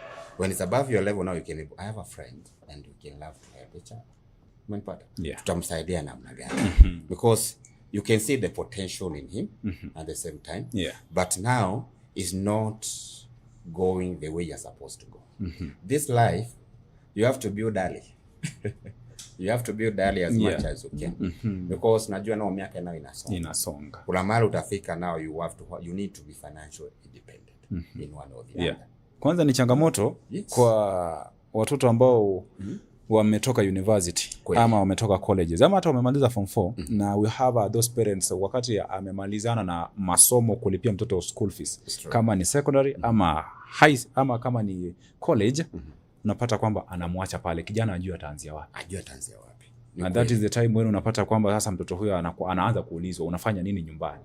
now you can, I have a friend and you can love to help each other. Yeah. Tutamsaidia namna gani? Because you can see the potential in him at the same time. Yeah. But now is not going the way you're supposed to go. This life, you have to build early. You have to build early as much as you can. Because najua nao miaka nao inasonga. Kuna mahali utafika now you need to be financially independent in one or the other. Kwanza ni changamoto kwa watoto ambao wametoka university ama wametoka colleges ama hata wamemaliza form 4 na we have those parents wakati amemalizana na masomo kulipia mtoto school fees kama ni secondary ama high ama kama ni college unapata kwamba anamwacha pale, kijana ajue ataanzia wapi. And that is the time when unapata kwamba sasa mtoto huyo anaanza kuulizwa unafanya nini nyumbani.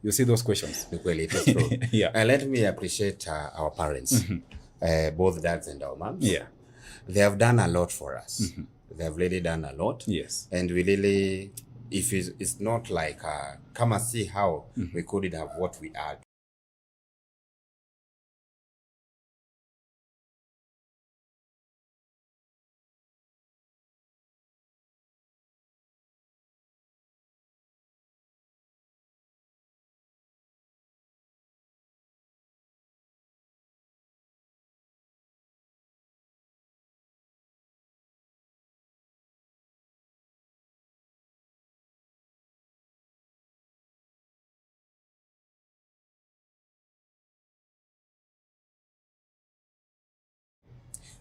You see those questions. Ni kweli, it is true. Yeah. And let me appreciate our parents, both dads and our moms. Yeah. They have done a lot for us. They have really done a lot. Yes. And we really, if it's not like, come and see how we couldn't have what we are.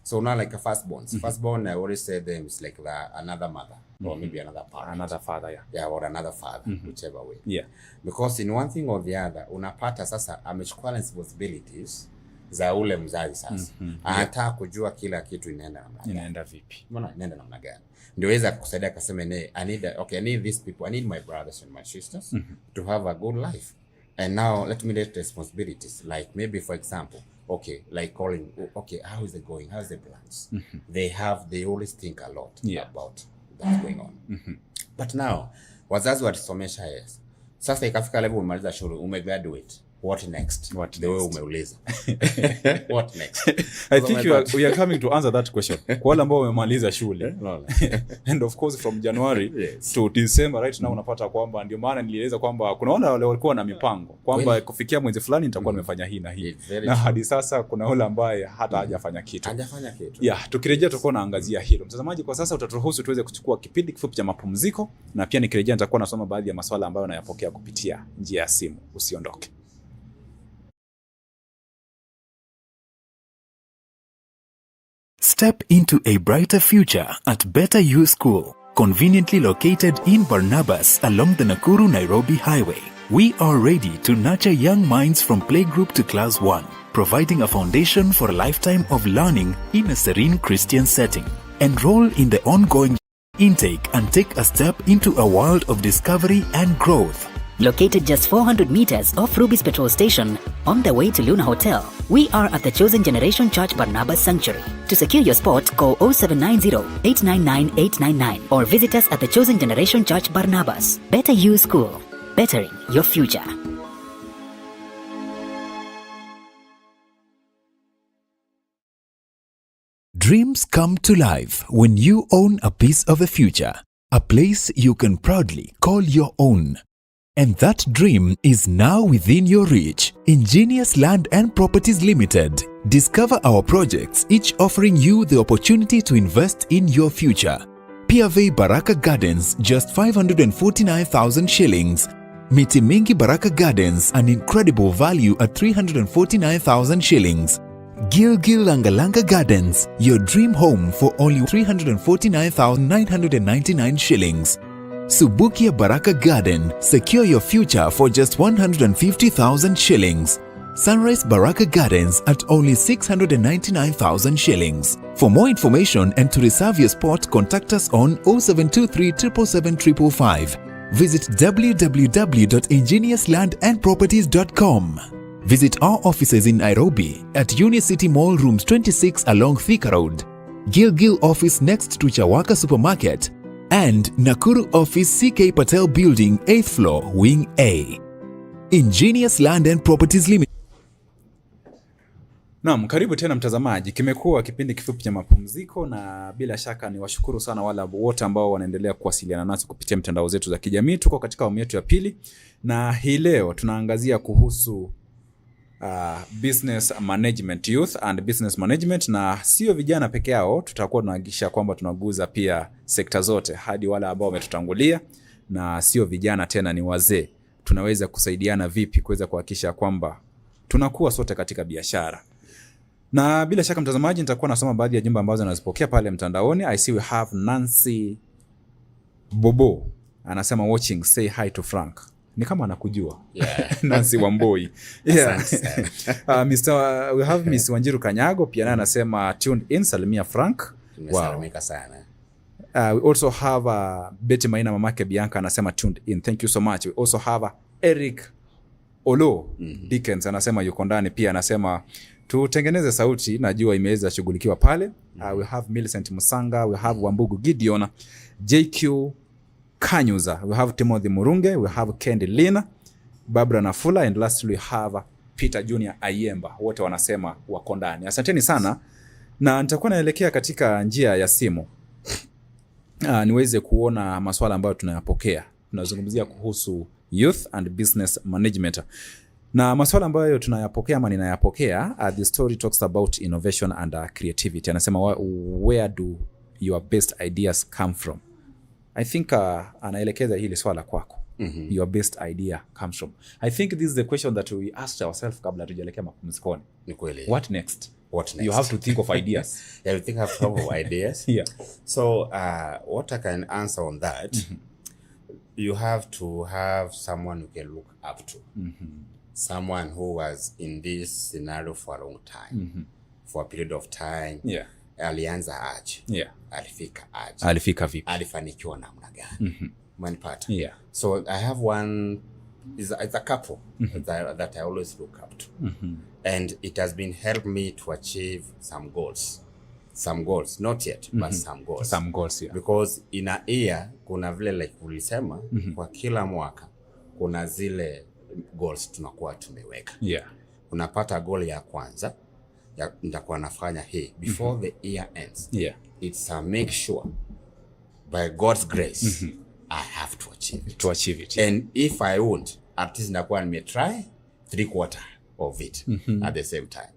So now like a firstborn, I always say them is like another mother or maybe another parent. Another father, yeah. Yeah, or another father, whichever way. Yeah. Because in one thing or the other, unapata sasa amechukua responsibilities za ule mzazi sasa. Anataka kujua kila kitu inaenda vipi. Mbona inaenda namna gani? Ndio weza kusaidia akasema I need these people, I need my brothers and my sisters to have a good life. And now let me let responsibilities, like maybe for example, okay, like calling, okay, how is it going? How's the plans? They always think a lot about what's going on. But now, wazazi watisomesha yes. Sasa ikafika level umaliza shule, umegraduate. What next? The way umeuliza. What next? I think we are coming to answer that question. Kwa wale ambao wamemaliza shule. And of course from January to December right now unapata kwamba ndio maana nilieleza kwamba kuna wale walikuwa na mipango kwamba kufikia mwezi fulani nitakuwa nimefanya hii na hii. Na hadi sasa kuna wale ambaye hata hajafanya kitu. Yeah, tukirejea tutakuwa naangazia hilo. Mtazamaji, kwa sasa utaturuhusu tuweze kuchukua kipindi kifupi cha mapumziko na pia nikirejea nitakuwa nasoma baadhi ya maswala ambayo nayapokea kupitia njia ya simu. Usiondoke. Step into a brighter future at Better You School, conveniently located in Barnabas along the Nakuru-Nairobi Highway. We are ready to nurture young minds from playgroup to class 1, providing a foundation for a lifetime of learning in a serene Christian setting. Enroll in the ongoing intake and take a step into a world of discovery and growth. Located just 400 meters off Ruby's petrol station, on the way to Luna Hotel, we are at the Chosen Generation Church Barnabas Sanctuary. To secure your spot, call 0790-899-899 or visit us at the Chosen Generation Church Barnabas. Better You School, bettering your future. Dreams come to life when you own a piece of the future, a place you can proudly call your own. And that dream is now within your reach. Ingenious Land and Properties Limited. Discover our projects, each offering you the opportunity to invest in your future. Piave Baraka Gardens, just 549,000 shillings. Miti Mingi Baraka Gardens, an incredible value at 349,000 shillings. Gilgil Langalanga Gardens, your dream home for only 349,999 shillings. Subukia Baraka Garden, secure your future for just 150,000 shillings. Sunrise Baraka Gardens at only 699,000 shillings. For more information and to reserve your spot, contact us on 0723 777 555. Visit www.ingeniuslandandproperties.com. Visit our offices in Nairobi at Unicity Mall Rooms 26 along Thika Road, Gilgil office next to Chawaka Supermarket, and Nakuru office CK Patel Building 8th floor Wing A. Ingenious Land and Properties Limited. Naam, karibu tena mtazamaji. Kimekuwa kipindi kifupi cha mapumziko na bila shaka ni washukuru sana wale wote ambao wanaendelea kuwasiliana nasi kupitia mitandao zetu za kijamii. Tuko katika awamu yetu ya pili na hii leo tunaangazia kuhusu business management, youth and business management, na sio vijana peke yao. Tutakuwa tunahakikisha kwamba tunaguza pia sekta zote hadi wale ambao wametutangulia, na sio vijana tena, ni wazee. Tunaweza kusaidiana vipi kuweza kuhakikisha kwamba tunakuwa sote katika biashara. Na bila shaka mtazamaji, nitakuwa nasoma baadhi ya jumbe ambazo nazipokea pale mtandaoni. I see we have Nancy Bobo anasema watching, say hi to Frank. Ni kama anakujua. Yeah. Nancy Wamboi. Yeah. We have Miss Wanjiru Kanyago pia naye anasema tuned in, salimia Frank. Tumesalimika sana. We also have Betty Maina mamake Bianca anasema tuned in. Thank you so much. We also have Eric Olo Dickens anasema yuko ndani pia, anasema tutengeneze sauti, najua imeweza shughulikiwa pale. We have Millicent Musanga, we have Wambugu Gideon, JQ Kanyuza, we have Timothy Murunge, we have Kendi Lina, Barbara Nafula, and lastly we have Peter Junior Ayemba. Wote wanasema wako ndani. Asanteni sana, na nitakuwa naelekea katika njia ya simu niweze kuona maswala ambayo tunayapokea. Tunazungumzia kuhusu youth and business management. Na maswala ambayo tunayapokea ama ninayapokea, the story talks about innovation and creativity. Anasema where do your best ideas come from? I think anaelekeza hili swala kwako. Your best idea comes from. I think this is the question that we asked ourselves kabla tujaelekea mapumzikoni. Ni kweli. What next? What next? You have to think of ideas. Yeah, you think of ideas. Yeah. So what I can answer on that, you have to have someone you can look up to. Someone who was in this scenario for a long time, for a period of time. Yeah. Alianza aje. Yeah. Alifika aje. Alifika vipi. Alifanikiwa namna gani. Manipata. Yeah. So I have one, it's a couple that I always look up to. And it has been helped me to achieve some goals. Some goals, not yet, but some goals. Some goals, yeah. Because in a year, kuna vile like ulisema, kwa kila mwaka, kuna zile goals tunakuwa tumeweka. Yeah. Unapata goal ya kwanza, nitakuwa nafanya hii before the year ends. Yeah. It's a make sure by God's grace I have to achieve it. To achieve it. Yeah. And if I won't, at least nitakuwa nimetry 3/4 of it at the same time.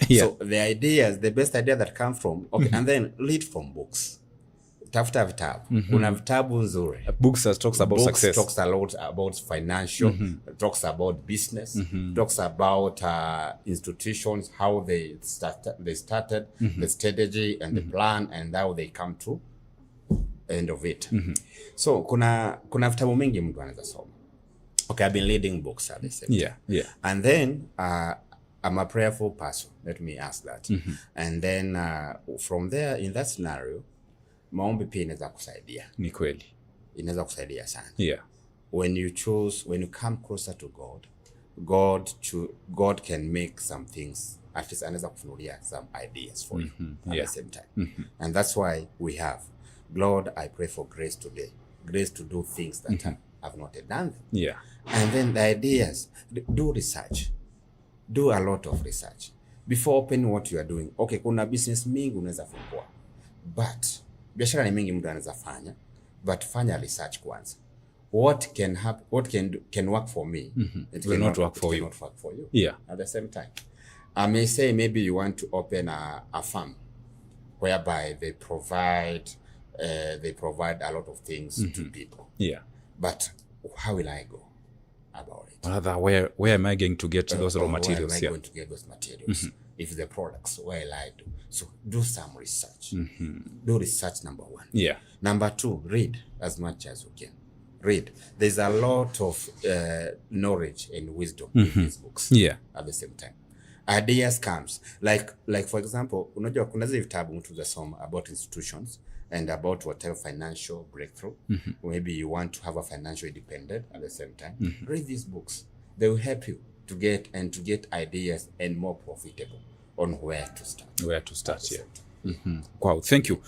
Yeah. So the ideas, the best idea that come from, and then lead from books. Tafuta vitabu. Kuna vitabu nzuri. Books that talks about success. Talks a lot about financial, talks about business, talks about institutions, how they started, the strategy and the plan, and how they come to end of it. So kuna vitabu mingi mtu anaweza soma. Okay, I've been reading books at the same time. Yeah. And then I'm a prayerful person. Let me ask that. And then from there, in that scenario, maombi pia inaweza kusaidia. Ni kweli. Inaweza kusaidia sana. Yeah. When you come closer to God, God can make some things, at least anaweza kufunulia some ideas for you at the same time. And that's why we have, Lord, I pray for grace today. Grace to do things that I've not done them. Yeah. And then the ideas, do research. Do a lot of research. Before opening what you are doing. Okay, kuna business mingi unaweza fungua. But biashara ni mingi mtu anaweza fanya, but fanya research kwanza. What can happen? What can work for me? It will not work for you. Not work for you. Yeah. At the same time, I may say maybe you want to open a farm whereby they provide a lot of things to people. Yeah. But how will I go about it? Rather, where am I going to get those raw materials? Where am I going to get those materials? If the products, where will I do? So do some research. Do research, number one. Yeah. Number two, read as much as you can. Read. There's a lot of knowledge and wisdom in these books. Yeah. At the same time, ideas comes like for example, unajua kuna zile vitabu mtu zasoma about institutions and about whatever financial breakthrough. Maybe you want to have a financial independent at the same time. Read these books. They will help you to get ideas and more profitable on where to start. Where to start, yeah. Wow, thank you.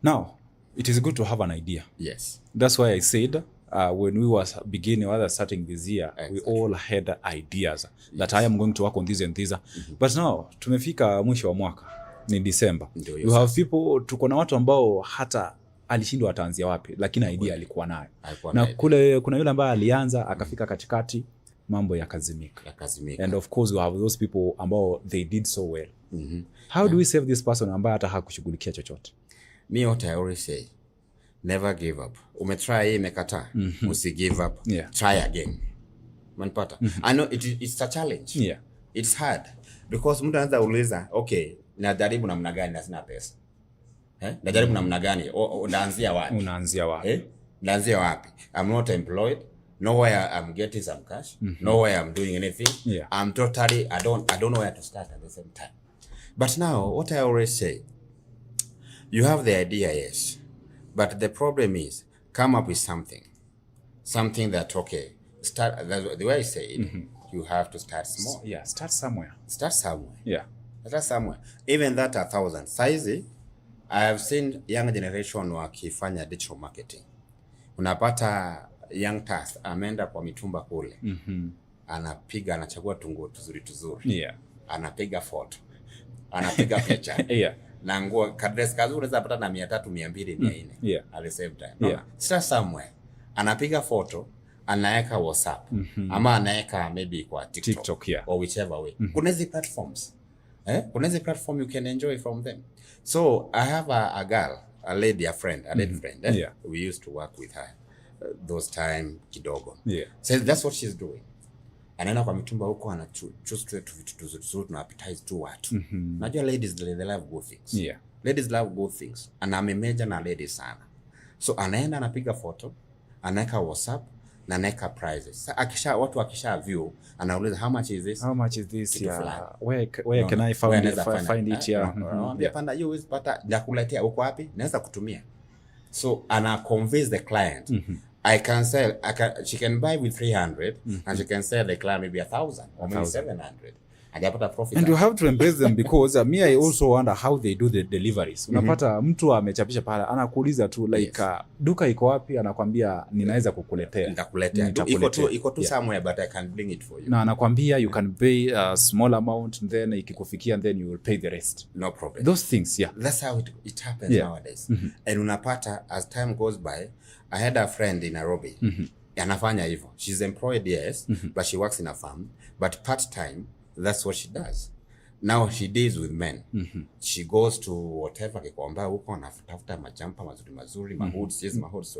Now, it is good to have an idea. Yes. That's why I said when we were beginning or starting this year, exactly, we all had ideas that I am going to work on this and this. But now, tumefika mwisho wa mwaka, ni December. You have people, tuko na watu ambao hata alishindwa ataanzia wapi, lakini idea alikuwa nayo. Na kule kuna yule ambaye alianza akafika katikati, mambo yakazimika. And of course we have those people ambao they did so well. How do we save this person ambaye hata hakushughulikia chochote? Me, what I always say, never give up. Umetry imekata, usi give up. Yeah. Try again. Manpata. I know it's a challenge. Yeah. It's hard because mtu anaanza uliza, okay, najaribu namna gani na sina pesa. Najaribu namna gani? Unaanzia wapi? Unaanzia wapi? I'm not employed. Nowhere I'm getting some cash. Nowhere I'm doing anything. Yeah. I'm totally, I don't know where to start at the same time. But now, what I always say, you have the idea, yes. But the problem is, come up with something that, okay, start, that's the way I say it, you have to start small. Yeah, start somewhere. Yeah. Start somewhere. Even that 1,000. Saizi, I have seen young generation wakifanya digital marketing. Unapata young task, ameenda kwa mitumba kule. Anapiga, anachagua tunguo tuzuri. Yeah. Anapiga photo. Anapiga picha. Yeah. Na nguo kadres kazuri unaweza pata na 300, 200, 400. Yeah. At the same time. Yeah. Start somewhere. Anapiga photo, anaweka WhatsApp. Ama anaweka maybe kwa TikTok, yeah. Or whichever way. Kuna hizi platforms. Kuna hizi platform you can enjoy from them. So I have a girl, a lady friend. Yeah. We used to work with her those time kidogo. Yeah. So that's what she's doing. Anaenda kwa mitumba huko ana choose tu vitu tuzuri na appetize tu watu. Najua ladies they love good things. Yeah. Ladies love good things. Ana amemeja na ladies sana. So anaenda anapiga photo, anaweka WhatsApp na anaweka prices. Watu akisha view, anauliza how much is this? How much is this? Yeah. Where can I find it? Yeah. Panda you is pata nakuletea uko wapi? Naweza kutumia. So ana convince the client. I can sell. She can buy with 300, and she can sell the client maybe 1,000 or maybe 700, and they put a profit. And you have to embrace them because me, I also wonder how they do the deliveries. Unapata mtu amechapisha pale, anakuuliza tu like duka iko wapi, anakwambia ninaweza kukuletea. Nitakuletea. Iko tu somewhere, but I can bring it for you. Na anakwambia you can pay a small amount, then ikikufikia, then you will pay the rest. No problem. Those things, yeah. That's how it happens nowadays. And unapata as time goes by. I had a friend in Nairobi. Anafanya hivyo. She's employed, yes, but she works in a farm. But part-time, that's what she does. Now she deals with men. She goes to whatever kikomba huko, anatafuta majampa mazuri, mahoods, yes, mahoods,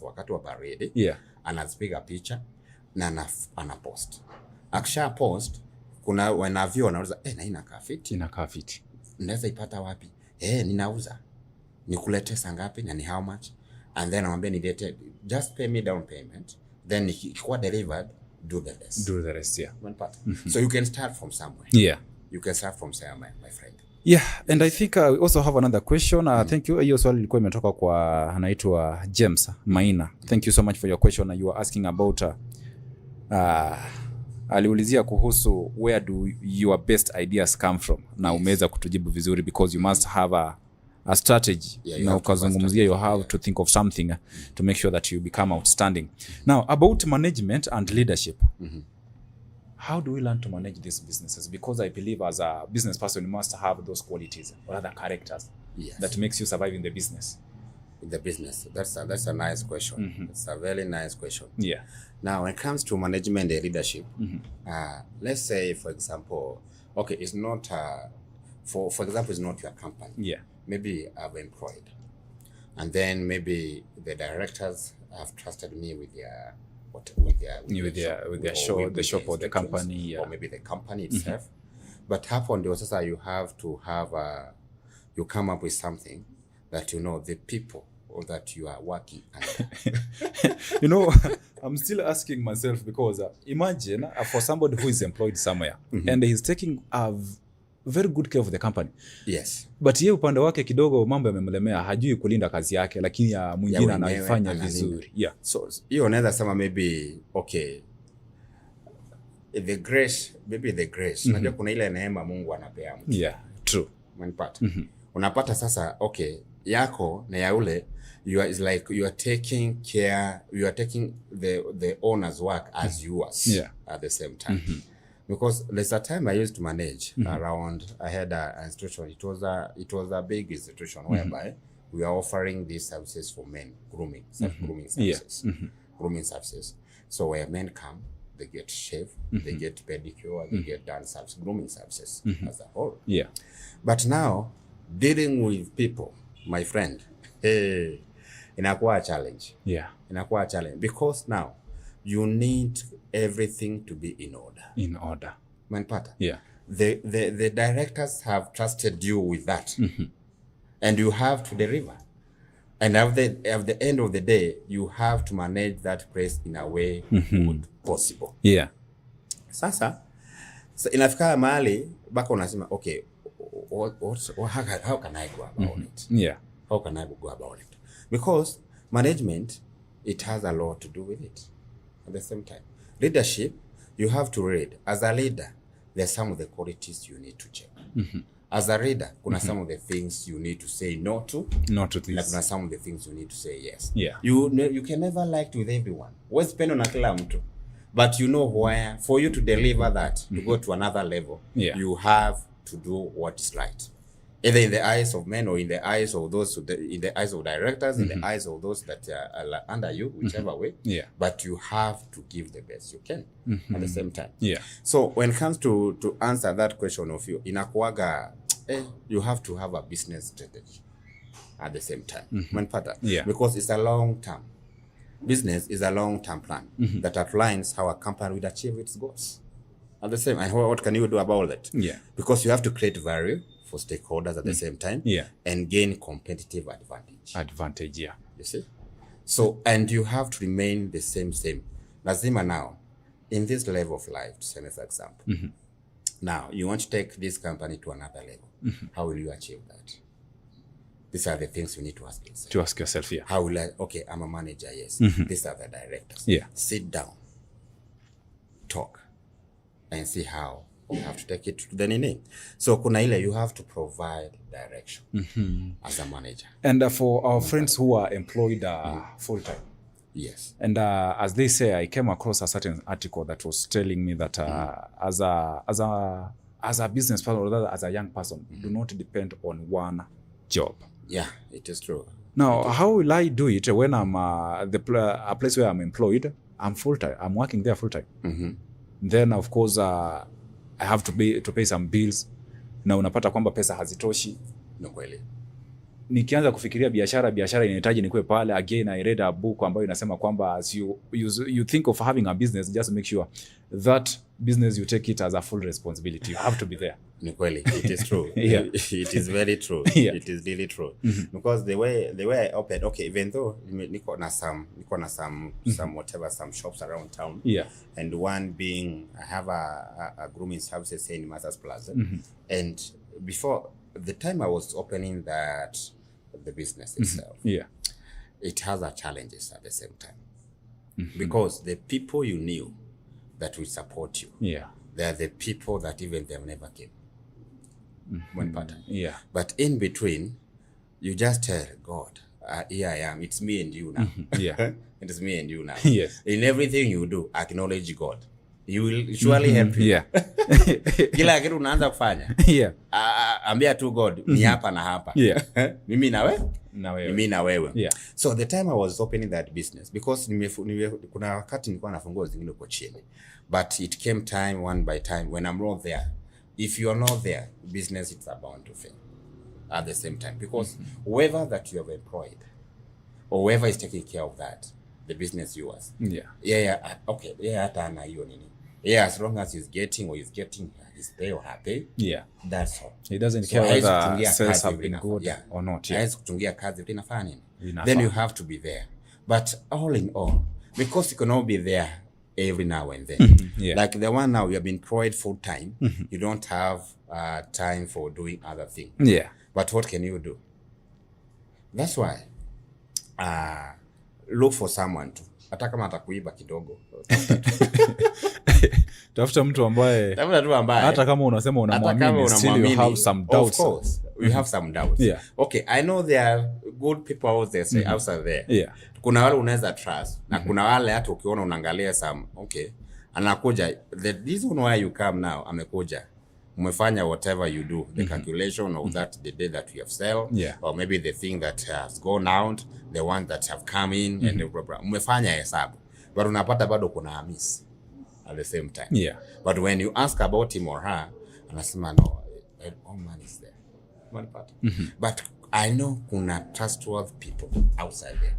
wakati wa baridi. Yeah. Anazipiga picha, na anapost. Akisha post, kuna wanavyo wanauza, na inakaa fiti. Naweza ipata wapi? Ninauza. Nikulete sangapi na ni how much? And then I'm being just pay me down payment. Then if you delivered, do the rest. Yeah. One part. So you can start from somewhere. Yeah. You can start from somewhere, my friend. Yeah, and I think we also have another question. Thank you. Hiyo swali ilikuwa imetoka kwa anaitwa James Maina. Thank you so much for your question. You are asking about aliulizia kuhusu where do your best ideas come from. Na umeweza kutujibu vizuri because you must have a strategy. Na ukazungumzia you have to think of something to make sure that you become outstanding. Now, about management and leadership. How do we learn to manage these businesses? Because I believe as a business person, you must have those qualities or other characters that makes you survive in the business. In the business, that's a nice question. It's a very nice question. Yeah. Now, when it comes to management and leadership, let's say, for example, okay, it's not for example, it's not your company. Yeah. Maybe I've employed, and then maybe the directors have trusted me with with their show, the shop or the company, or maybe the company itself. But hapo ndio sasa you have to have you come up with something that the people that you are working under. I'm still asking myself because imagine for somebody who is employed somewhere and he's taking a very good care of the company. Yes. But yeye upande wake kidogo mambo yamemlemea, hajui kulinda kazi yake, lakini ya mwingine anaifanya vizuri. Yeah. So hiyo unaweza sema maybe the grace. Unajua kuna ile neema Mungu anapea mtu. Yeah, true. Unapata. Unapata sasa yako na ya ule is like you are taking care, you are taking the owner's work as yours at the same time. Because there's a time I used to manage around, I had an institution, it was a big institution whereby we are offering these services for men, grooming services. Grooming services. So where men come, they get shaved, they get pedicure, they get done service, grooming services as a whole. Yeah. But now, dealing with people, my friend, inakuwa a challenge. Yeah. Inakuwa a challenge because now you need everything to be in order. In order. Manpata. Yeah. The directors have trusted you with that. And you have to deliver. And at the end of the day, you have to manage that place in a way good possible. Yeah. Sasa inafika mahali baka unasema okay, how can I go about it? Yeah. How can I go about it? Because management, it has a lot to do with it. At the same time, leadership, you have to read. As a leader, there are some of the qualities you need to check. As a leader, kuna some of the things you need to say no to. No to this. Like kuna some of the things you need to say yes. Yeah. You can never like with everyone. What's spend on kila mtu. But you know where, for you to deliver that, to go to another level, you have to do what is right. Either in the eyes of men or in the eyes of those, in the eyes of directors, in the eyes of those that are under you, whichever way. Yeah. But you have to give the best you can at the same time. Yeah. So when it comes to answer that question of you, inakuwaga, you have to have a business strategy at the same time. Yeah. Because it's a long term. Business is a long-term plan that outlines how a company will achieve its goals. At the same time, and what can you do about it? Yeah. Because you have to create value for stakeholders at the same time and gain competitive advantage. Yeah. You see? So, and you have to remain the same. Lazima now, in this level of life, to say for example, now you want to take this company to another level. How will you achieve that? These are the things you need to ask yourself. To ask yourself, yeah. How will okay, I'm a manager, yes. These are the directors. Yeah. Sit down, talk, and see how you have to take it to the nini. So kuna ile, you have to provide direction as a manager. And for our friends who are employed full-time. Yes. And as they say, I came across a certain article that was telling me that as a business person, or rather as a young person, do not depend on one job. Yeah, it is true. Now, how will I do it when I'm a place where I'm employed? I'm full-time. I'm working there full-time. Then, of course, I have to pay some bills. Na unapata kwamba pesa hazitoshi. No kweli. Nikianza kufikiria biashara inahitaji nikuwe pale. Again, I read a book ambayo inasema kwamba as you think of having a business, just make sure that business you take it as a full responsibility. You have to be there. Ni kweli, it is true. Yeah. It is very true. Yeah. It is really true. Because the way I opened, okay, even though niko na some whatever, some shops around town. Yeah. And one being, I have a grooming services in Masters Plaza. And before the time I was opening the business itself, it has a challenges at the same time. Because the people you knew that will support you, they're the people that even they've never came. One pattern. Yeah. But in between, you just tell God, here I am. It's me and you now. Yeah. It is me and you now. Yes. In everything you do, acknowledge God. He will surely help you. Yeah. Kila kitu unaanza kufanya. Yeah. Ambia tu God, ni hapa na hapa. Yeah. Mimi na wewe? Na wewe. Mimi na wewe. Yeah. So the time I was opening that business, because kuna wakati nilikuwa nafungua zingine kwa chini. But it came time, one by time, when I'm not there. If you are not there, business is bound to fail at the same time. Because whoever that you have employed, or whoever is taking care of that, the business yours. Yeah. Okay. Yeah, hata ana hiyo nini. Yeah, as long as he's getting his pay or her pay. Yeah. That's all. He doesn't care whether sales have been good or not. Yeah. Kutungia kazi vile inafanya nini. Then you have to be there. But all in all, because you cannot be there every now and then. Like the one now, you have been employed full time. You don't have time for doing other things. Yeah. But what can you do? That's why look for someone to. Hata kama atakuiba kidogo. Tafuta mtu ambaye hata kama unasema unamwamini, still you have some doubts. Of course, you have some doubts. Yeah. Okay, I know there are good people out there, say outside there. Yeah. Kuna wale unaweza trust na kuna wale hata ukiona unaangalia some, okay, anakuja, the reason why you come now, amekuja, umefanya whatever you do, the calculation of that, the day that you have sell, or maybe the thing that has gone out, the ones that have come in, and blah, blah, umefanya hesabu, but unapata bado kuna miss at the same time. Yeah. But when you ask about him or her, anasema no, all money is there. But I know kuna trustworthy people outside there.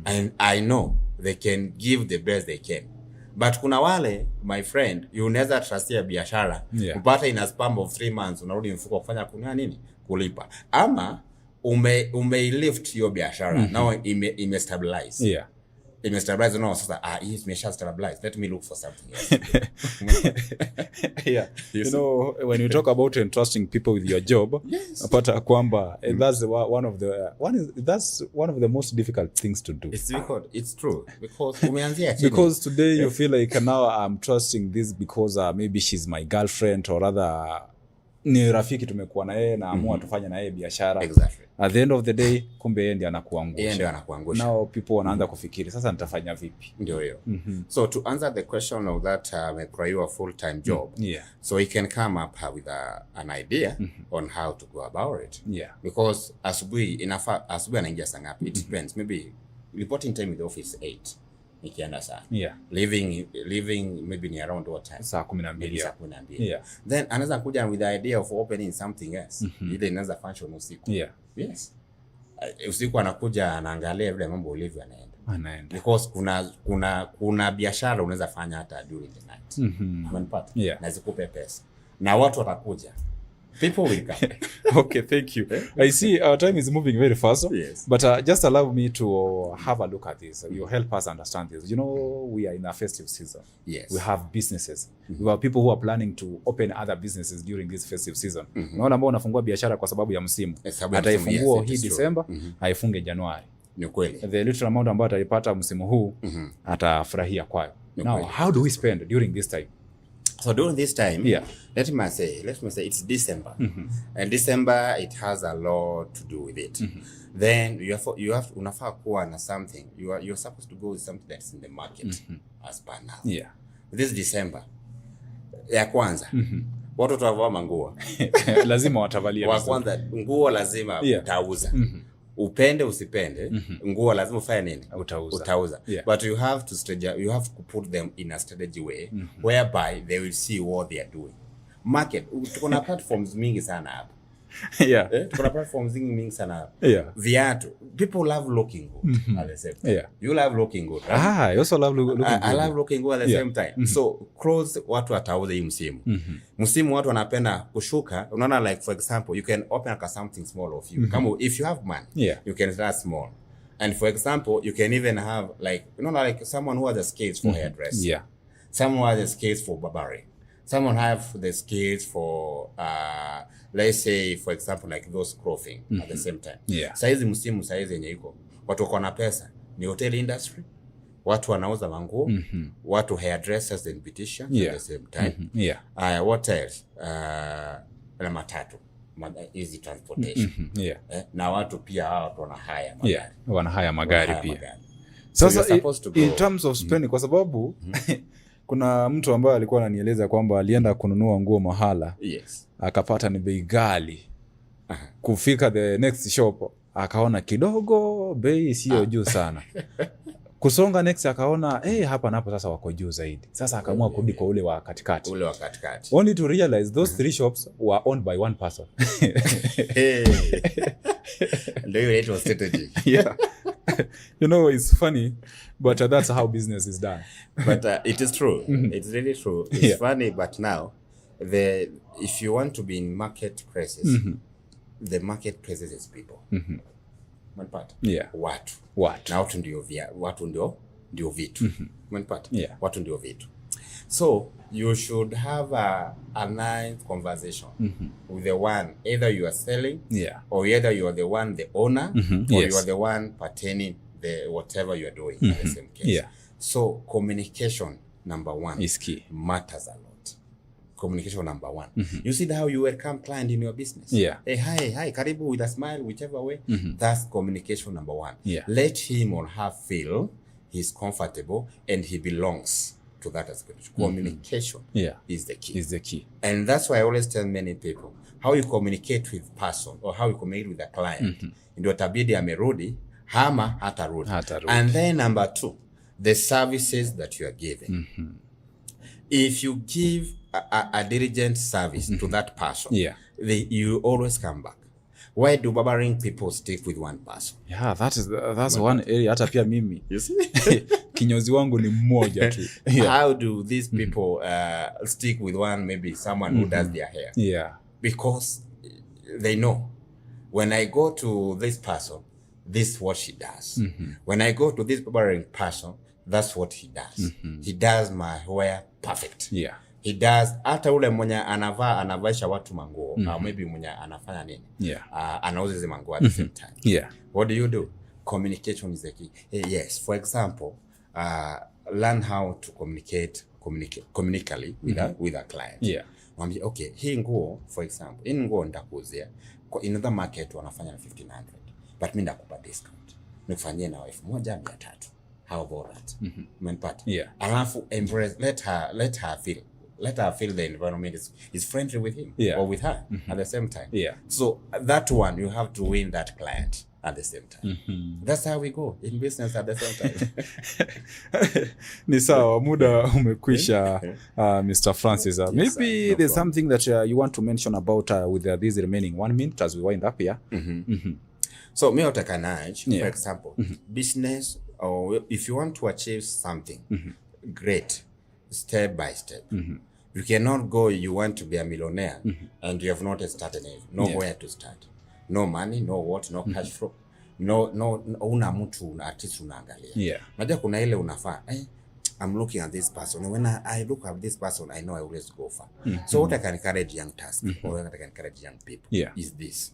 And I know they can give the best they can. But kuna wale, my friend, you never trustia biashara. Upata in a span of 3 months, unarudi mfuko kufanya kuna nini? Kulipa. Ama ume lift your biashara. Now ime stabilize. Yeah. Ime stabilize, no, sasa, hii imesha stabilize. Let me look for something else. Yeah. You know, when you talk about entrusting people with your job, apata kwamba that's one of the most difficult things to do. It's true. Because umeanzia chini. Because today you feel like now I'm trusting this because maybe she's my girlfriend or rather ni rafiki tumekuwa na yeye na amua tufanye na yeye biashara. Exactly. At the end of the day kumbe yeye ndiye anakuangusha. Yeye ndiye anakuangusha. Now people wanaanza kufikiri sasa nitafanya vipi? Ndio hiyo. So to answer the question of that a full-time job. So he can come up with an idea on how to go about it. Because asubuhi anaingia saa ngapi? It depends. Maybe reporting time in the office 8. Nikienda sana. Leaving maybe ni around what time? Saa 12. Then anaweza kuja with the idea of opening something else. Ile inaweza function usiku. Yes. Usiku anakuja anaangalia vile mambo ulivyo anaenda. Because kuna biashara unaweza fanya hata during the night. Unapata? Na zikupe pesa. Na watu watakuja. People will come. Okay, thank you. I see our time is moving very fast. But just allow me to have a look at this. You help us understand this. You know, we are in a festive season. We have businesses. We have people who are planning to open other businesses during this festive season. Unaona ambao unafungua biashara kwa sababu ya msimu. Ataifungua hii December, haifunge January. Ni kweli. The little amount ambayo ataipata msimu huu atafurahia kwayo. Now, how do we spend during this time? So during this time, let me say it's December, and December it has a lot to do with it. Then you have unafaa kuwa na something. You're supposed to go with something that's in the market as per now. This December, ya kwanza, watu watavaa manguo. Lazima watavalia. Wa kwanza nguo lazima utauza. Upende usipende, nguo lazima ufanye nini? Utauza. But you have to put them in a strategy way whereby they will see what they are doing. Market, tuko na platforms mingi sana hapa. Tuko na platforms mingi sana hapa. Viatu, people love looking good at the same time. You love looking good. Right? I also love looking good. I love looking good at the same time. So clothes watu watauza hii msimu. Msimu watu wanapenda kushuka. Unaona, like for example, you can open like something small of you. Come if you have money, you can start small. And for example, you can even have like, you know, like someone who has the skills for hairdressing. Someone who has the skills for barbering. Someone have the skills for let's say for example like those clothing at the same time. Saizi msimu saizi yenye iko watu wako na pesa ni hotel industry, watu wanauza manguo, watu hairdressers and beauticians at the same time. What else? Na matatu, easy transportation. Na watu pia hao watu wanahaya magari. Wanahaya magari pia. Sasa in terms of spending, kwa sababu kuna mtu ambaye alikuwa ananieleza kwamba alienda kununua nguo mahala. Akapata ni bei ghali. Kufika the next shop akaona kidogo bei sio juu sana. Kusonga next akaona hapa napo sasa wako juu zaidi. Sasa akaamua kurudi kwa ule wa katikati. Only to realize those 3 shops were owned by one person. Ndio ile strategy. You know, it's funny, but that's how business is done. But it is true. It's really true. It's funny, but now, if you want to be in marketplaces, the marketplaces is people. Manipata? Yeah. Watu. Na watu ndio vitu. Manipata? Yeah. Watu ndio vitu. So you should have a nice conversation with the one, either you are selling, or either you are the one, the owner, or you are the one pertaining the whatever you are doing in the same case. Yeah. So communication, number one, is key. Matters a lot. Communication number one. You see how you welcome client in your business. Yeah. Hey, hi, karibu, with a smile, whichever way. That's communication number one. Yeah. Let him or her feel he's comfortable and he belongs to that aspect. Communication is the key. Is the key. And that's why I always tell many people, how you communicate with person or how you communicate with a client. Ndio tabidi amerudi, hama hatarudi. And then number two, the services that you are giving. If you give a diligent service to that person, you always come back. Why do barbering people stick with one person? Yeah, that's one area. Hata pia mimi. You see? Kinyozi wangu ni mmoja tu. How do these people stick with one, maybe someone who does their hair? Yeah. Because they know, when I go to this person, this is what she does. When I go to this barbering person, that's what he does. He does my hair perfect. Yeah. He does, hata ule mwenye anavaisha watu manguo, au maybe mwenye anafanya nini. Anauza hizo manguo at the same time. Yeah. What do? Communication is the key. Yes, for example, learn how to communicate communically with a client. Yeah. Mwambie, okay, hii nguo, for example, hii nguo nitakuuzia, in another market wanafanya na 1500, but mimi ndakupa discount. Nikufanyie na 1300. How about that? Umenipata? Yeah. Alafu embrace, let her feel the environment is friendly with him or with her at the same time. Yeah. So that one, you have to win that client at the same time. That's how we go in business at the same time. Ni sawa, muda umekwisha, Mr. Francis. Maybe there's something that you want to mention about with this remaining 1 minute as we wind up here. So me utakanaj, for example, business, or if you want to achieve something great, step by step. You cannot go, you want to be a millionaire and you have not started nowhere to start. No money, no what, no cash flow. No una mtu artist unaangalia. Najua kuna ile unafaa, I'm looking at this person. When I look at this person, I know I always go far. So what I can encourage young task or what I can encourage young people is this.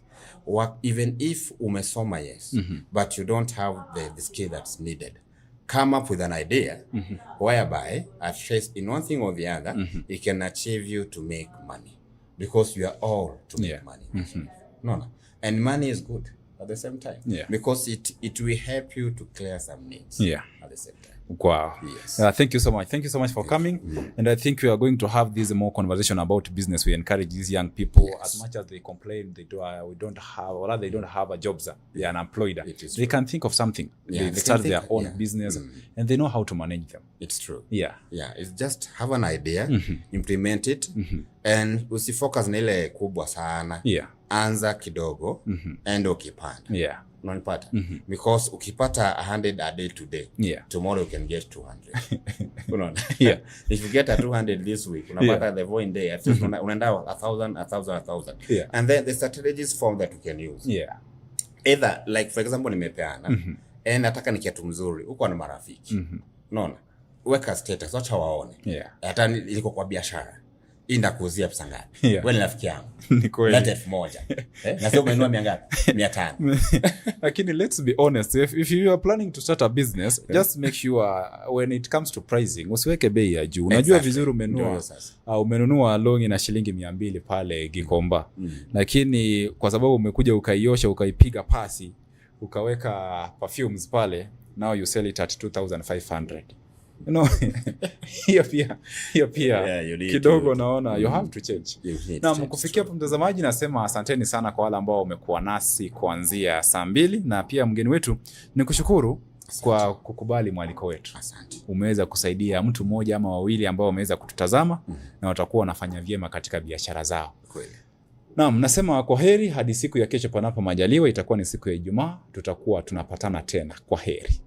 Even if umesoma, yes, but you don't have the skill that's needed, come up with an idea whereby at least in one thing or the other, it can achieve you to make money, because you are all to make money. No. And money is good at the same time, because it will help you to clear some needs at the same time. Wow. Yes. Thank you so much. Thank you so much for coming. And I think we are going to have this more conversation about business. We encourage these young people, as much as they complain, they don't have a jobs, they are unemployed. They can think of something. They start their own business and they know how to manage them. It's true. Yeah. It's just have an idea, implement it, and usifocus na ile kubwa sana. Anza kidogo, and ukipanda. Unanipata? Because ukipata 100 a day today, tomorrow you can get 200. Unaona? If you get a 200 this week, unapata the following day, at least unaenda 1,000. And then the strategies form that you can use. Either, like for example, nimepeana, and nataka ni kitu mzuri, uko na marafiki. Unaona? Weka status, wacha waone. Hata iliko kwa biashara. Inda kuuzia pesa ngapi? Wewe ni rafiki yangu. Ni kweli. Leta 1000. Na sio umenunua 500. Lakini let's be honest, if you are planning to start a business, just make sure when it comes to pricing, usiweke bei ya juu. Unajua vizuri umenunua longi na shilingi 200 pale Gikomba. Lakini kwa sababu umekuja ukaiosha, ukaipiga pasi, ukaweka perfumes pale, now you sell it at 2,500. You know, hiyo pia kidogo naona you have to change. Na mkufikia hapo mtazamaji, nasema asanteni sana kwa wale ambao wamekuwa nasi kuanzia saa 2, na pia mgeni wetu nikushukuru kwa kukubali mwaliko wetu. Asante. Umeweza kusaidia mtu mmoja ama wawili ambao wameweza kututazama na watakuwa wanafanya vyema katika biashara zao. Kweli. Naam, nasema kwa heri hadi siku ya kesho panapo majaliwa. Itakuwa ni siku ya Ijumaa, tutakuwa tunapatana tena. Kwa heri.